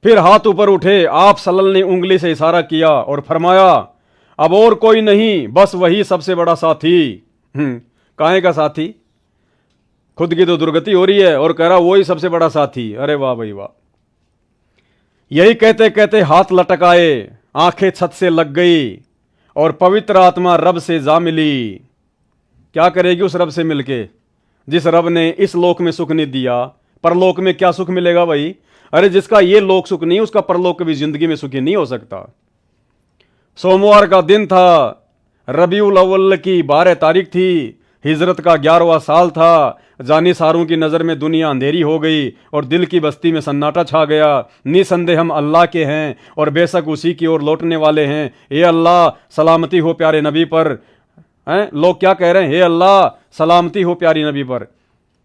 Speaker 1: फिर हाथ ऊपर उठे, आप सल्लल्लाहु ने उंगली से इशारा किया और फरमाया, अब और कोई नहीं, बस वही सबसे बड़ा साथी। काहे का साथी? खुद की तो दुर्गति हो रही है और कह रहा वही सबसे बड़ा साथी। अरे वाह भाई वाह। यही कहते कहते हाथ लटकाए, आंखें छत से लग गई और पवित्र आत्मा रब से जा मिली। क्या करेगी उस रब से मिलके, जिस रब ने इस लोक में सुख नहीं दिया, परलोक में क्या सुख मिलेगा भाई? अरे जिसका ये लोक सुख नहीं, उसका परलोक कभी जिंदगी में सुखी नहीं हो सकता। सोमवार का दिन था, रबीउल अव्वल की 12 तारीख थी, हिजरत का 11वां साल था। जानिसारों की नज़र में दुनिया अंधेरी हो गई और दिल की बस्ती में सन्नाटा छा गया। निसंदेह हम अल्लाह के हैं और बेशक उसी की ओर लौटने वाले हैं। हे अल्लाह सलामती हो प्यारे नबी पर। हैं लोग क्या कह रहे हैं? हे अल्लाह सलामती हो प्यारी नबी पर।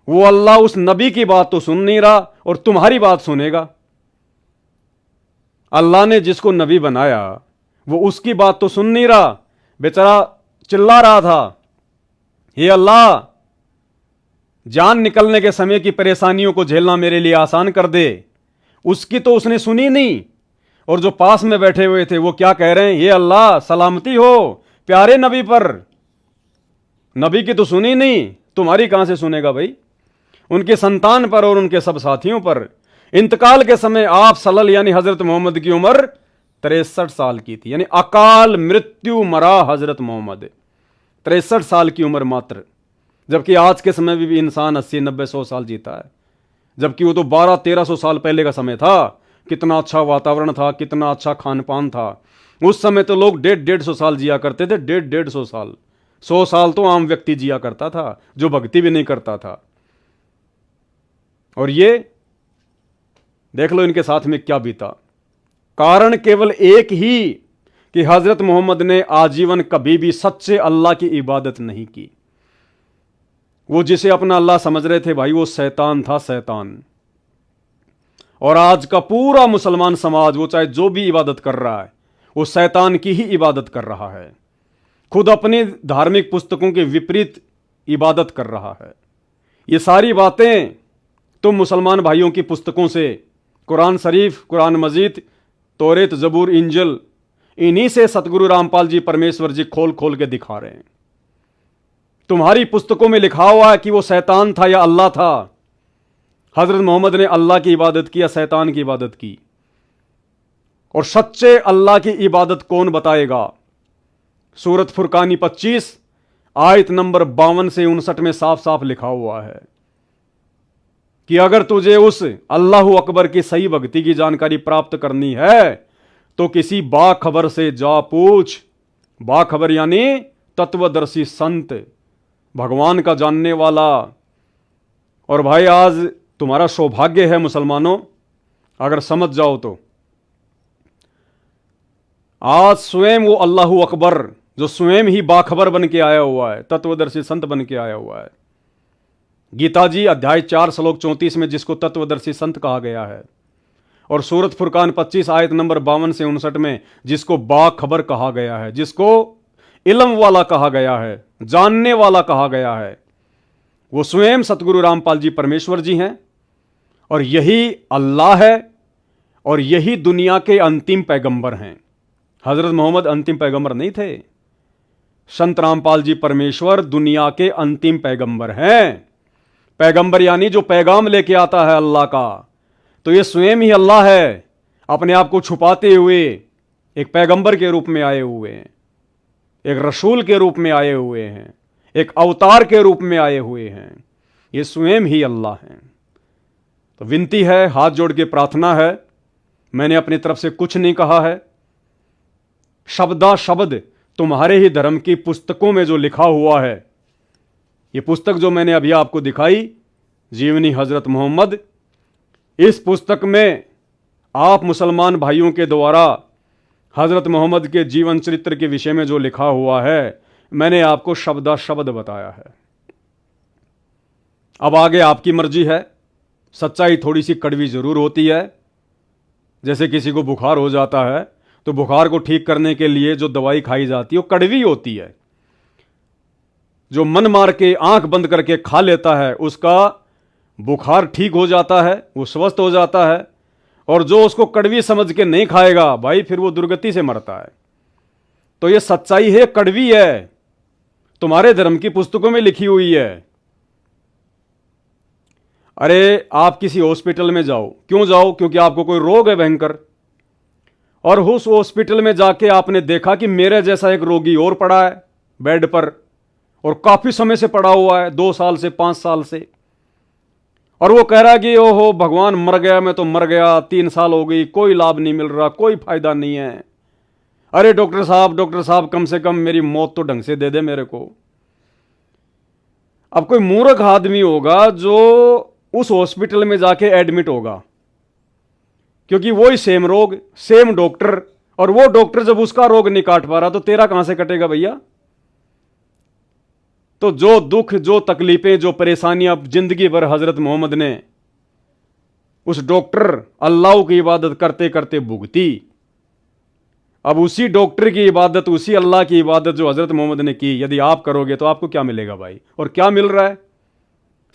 Speaker 1: वो अल्लाह उस नबी की बात तो सुन नहीं रहा और तुम्हारी बात सुनेगा। अल्लाह ने जिसको नबी बनाया वो उसकी बात तो सुन नहीं रहा। बेचारा चिल्ला रहा था, हे अल्लाह, जान निकलने के समय की परेशानियों को झेलना मेरे लिए आसान कर दे। उसकी तो उसने सुनी नहीं। और जो पास में बैठे हुए थे वो क्या कह रहे हैं? हे अल्लाह सलामती हो प्यारे नबी पर। नबी की तो सुनी नहीं, तुम्हारी कहां से सुनेगा भाई? उनके संतान पर और उनके सब साथियों पर। इंतकाल के समय आप सल्लल्लाहु यानी हजरत मोहम्मद की उम्र 63 साल की थी। यानी अकाल मृत्यु मरा हजरत मोहम्मद, 63 साल की उम्र मात्र। जबकि आज के समय में भी इंसान 80, 90, 100 साल जीता है, जबकि वो तो 1200-1300 साल पहले का समय था। कितना अच्छा वातावरण था, कितना अच्छा खान पान था। उस समय तो लोग 150-150 साल जिया करते थे। 150-150 साल, 100 साल तो आम व्यक्ति जिया करता था जो भक्ति भी नहीं करता था। और ये देख लो इनके साथ में क्या बीता। कारण केवल एक ही कि हजरत मोहम्मद ने आजीवन कभी भी सच्चे अल्लाह की इबादत नहीं की। वो जिसे अपना अल्लाह समझ रहे थे भाई, वो शैतान था, शैतान। और आज का पूरा मुसलमान समाज, वो चाहे जो भी इबादत कर रहा है, वो शैतान की ही इबादत कर रहा है। खुद अपनी धार्मिक पुस्तकों के विपरीत इबादत कर रहा है। ये सारी बातें तुम मुसलमान भाइयों की पुस्तकों से, कुरान शरीफ, कुरान मजीद, तौरेत, जबूर, इंजल, इन्हीं से सतगुरु रामपाल जी परमेश्वर जी खोल खोल के दिखा रहे हैं। तुम्हारी पुस्तकों में लिखा हुआ है कि वो शैतान था या अल्लाह था। हजरत मोहम्मद ने अल्लाह की इबादत की या शैतान की इबादत की? और सच्चे अल्लाह की इबादत कौन बताएगा? सूरत फुरकानी 25 आयत नंबर 52 से 59 में साफ साफ लिखा हुआ है कि अगर तुझे उस अल्लाह अकबर की सही भक्ति की जानकारी प्राप्त करनी है तो किसी बाखबर से जा पूछ। बाखबर यानी तत्वदर्शी संत, भगवान का जानने वाला। और भाई आज तुम्हारा सौभाग्य है मुसलमानों, अगर समझ जाओ तो आज स्वयं वो अल्लाहु अकबर जो स्वयं ही बाखबर बन के आया हुआ है, तत्वदर्शी संत बन के आया हुआ है। गीता जी अध्याय 4 श्लोक 34 में जिसको तत्वदर्शी संत कहा गया है, और सूरत फुरकान 25 आयत नंबर 52 से 59 में जिसको बाखबर कहा गया है, जिसको इल्म वाला कहा गया है, जानने वाला कहा गया है, वो स्वयं सतगुरु रामपाल जी परमेश्वर जी हैं। और यही अल्लाह है और यही दुनिया के अंतिम पैगंबर हैं। हजरत मोहम्मद अंतिम पैगंबर नहीं थे, संत रामपाल जी परमेश्वर दुनिया के अंतिम पैगंबर हैं। पैगंबर यानी जो पैगाम लेके आता है अल्लाह का, तो ये स्वयं ही अल्लाह है, अपने आप को छुपाते हुए एक पैगंबर के रूप में आए हुए हैं, एक रसूल के रूप में आए हुए हैं, एक अवतार के रूप में आए हुए हैं। ये स्वयं ही अल्लाह हैं। तो विनती है, हाथ जोड़ के प्रार्थना है, मैंने अपनी तरफ से कुछ नहीं कहा है। शब्दा शब्द तुम्हारे ही धर्म की पुस्तकों में जो लिखा हुआ है, ये पुस्तक जो मैंने अभी आपको दिखाई, जीवनी हजरत मोहम्मद, इस पुस्तक में आप मुसलमान भाइयों के द्वारा हजरत मोहम्मद के जीवन चरित्र के विषय में जो लिखा हुआ है, मैंने आपको शब्दा शब्द बताया है। अब आगे आपकी मर्जी है। सच्चाई थोड़ी सी कड़वी जरूर होती है। जैसे किसी को बुखार हो जाता है तो बुखार को ठीक करने के लिए जो दवाई खाई जाती है वो कड़वी होती है। जो मन मार के आंख बंद करके खा लेता है उसका बुखार ठीक हो जाता है, वो स्वस्थ हो जाता है। और जो उसको कड़वी समझ के नहीं खाएगा भाई, फिर वो दुर्गति से मरता है। तो ये सच्चाई है, कड़वी है, तुम्हारे धर्म की पुस्तकों में लिखी हुई है। अरे आप किसी हॉस्पिटल में जाओ, क्यों जाओ? क्योंकि आपको कोई रोग है भयंकर, और उस हॉस्पिटल में जाके आपने देखा कि मेरे जैसा एक रोगी और पड़ा है बेड पर, और काफी समय से पड़ा हुआ है, 2 साल से 5 साल से, और वो कह रहा है कि ओहो भगवान मर गया, मैं तो मर गया, 3 साल हो गई, कोई लाभ नहीं मिल रहा, कोई फायदा नहीं है। अरे डॉक्टर साहब कम से कम मेरी मौत तो ढंग से दे दे मेरे को। अब कोई मूर्ख आदमी होगा जो उस हॉस्पिटल में जाके एडमिट होगा, क्योंकि वही सेम रोग, सेम डॉक्टर, और वो डॉक्टर जब उसका रोग नहीं काट पा रहा तो तेरा कहां से कटेगा भैया? तो जो दुख, जो तकलीफें, जो परेशानियां जिंदगी भर हजरत मोहम्मद ने उस डॉक्टर अल्लाह की इबादत करते करते भुगती, अब उसी डॉक्टर की इबादत, उसी अल्लाह की इबादत जो हजरत मोहम्मद ने की, यदि आप करोगे तो आपको क्या मिलेगा भाई? और क्या मिल रहा है?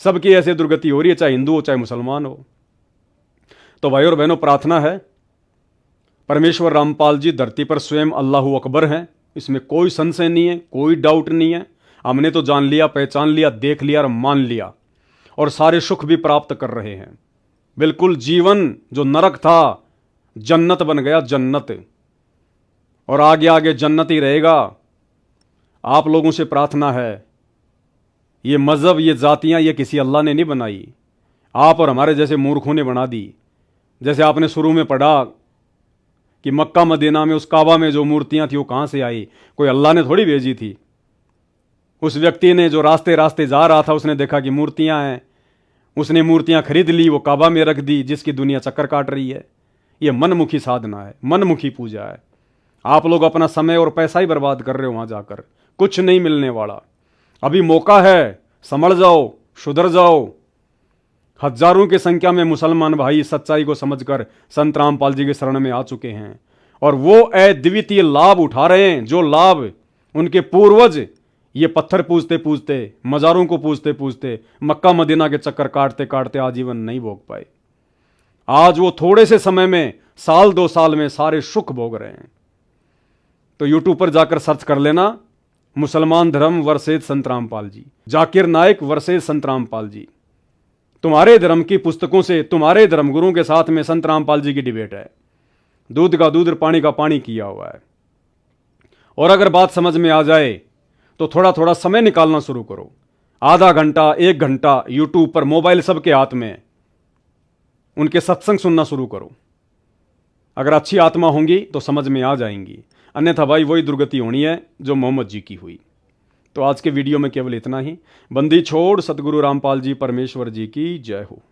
Speaker 1: सबकी ऐसे दुर्गति हो रही है, चाहे हिंदू हो चाहे मुसलमान हो। तो भाई और बहनों, प्रार्थना है, परमेश्वर रामपाल जी धरती पर स्वयं अल्लाहु अकबर हैं, इसमें कोई संशय नहीं है, कोई डाउट नहीं है। हमने तो जान लिया, पहचान लिया, देख लिया और मान लिया, और सारे सुख भी प्राप्त कर रहे हैं। बिल्कुल जीवन जो नरक था जन्नत बन गया, जन्नत, और आगे आगे जन्नत ही रहेगा। आप लोगों से प्रार्थना है, ये मज़हब, ये जातियां, ये किसी अल्लाह ने नहीं बनाई, आप और हमारे जैसे मूर्खों ने बना दी। जैसे आपने शुरू में पढ़ा कि मक्का मदीना में उस काबा में जो मूर्तियां थी वो कहां से आई? कोई अल्लाह ने थोड़ी भेजी थी। उस व्यक्ति ने जो रास्ते रास्ते जा रहा था, उसने देखा कि मूर्तियां हैं, उसने मूर्तियां खरीद ली, वो काबा में रख दी, जिसकी दुनिया चक्कर काट रही है। ये मनमुखी साधना है, मनमुखी पूजा है। आप लोग अपना समय और पैसा ही बर्बाद कर रहे हो, वहां जाकर कुछ नहीं मिलने वाला। अभी मौका है, संभल जाओ, सुधर जाओ। हजारों की संख्या में मुसलमान भाई सच्चाई को समझकर संत रामपाल जी के शरण में आ चुके हैं, और वो अद्वितीय लाभ उठा रहे हैं, जो लाभ उनके पूर्वज ये पत्थर पूजते पूजते, मज़ारों को पूजते पूजते, मक्का मदीना के चक्कर काटते काटते आजीवन नहीं भोग पाए। आज वो थोड़े से समय में, 1-2 साल में सारे सुख भोग रहे हैं। तो यूट्यूब पर जाकर सर्च कर लेना, मुसलमान धर्म वर्सेज संत रामपाल जी, जाकिर नाइक वर्सेज संत रामपाल जी। तुम्हारे धर्म की पुस्तकों से, तुम्हारे धर्मगुरुओं के साथ में संत रामपाल जी की डिबेट है। दूध का दूध, पानी का पानी किया हुआ है। और अगर बात समझ में आ जाए तो थोड़ा थोड़ा समय निकालना शुरू करो, आधा घंटा, 1 घंटा यूट्यूब पर, मोबाइल सबके हाथ में, उनके सत्संग सुनना शुरू करो। अगर अच्छी आत्मा होंगी तो समझ में आ जाएंगी, अन्यथा भाई वही दुर्गति होनी है जो मोहम्मद जी की हुई। तो आज के वीडियो में केवल इतना ही। बंदी छोड़ सतगुरु रामपाल जी परमेश्वर जी की जय हो।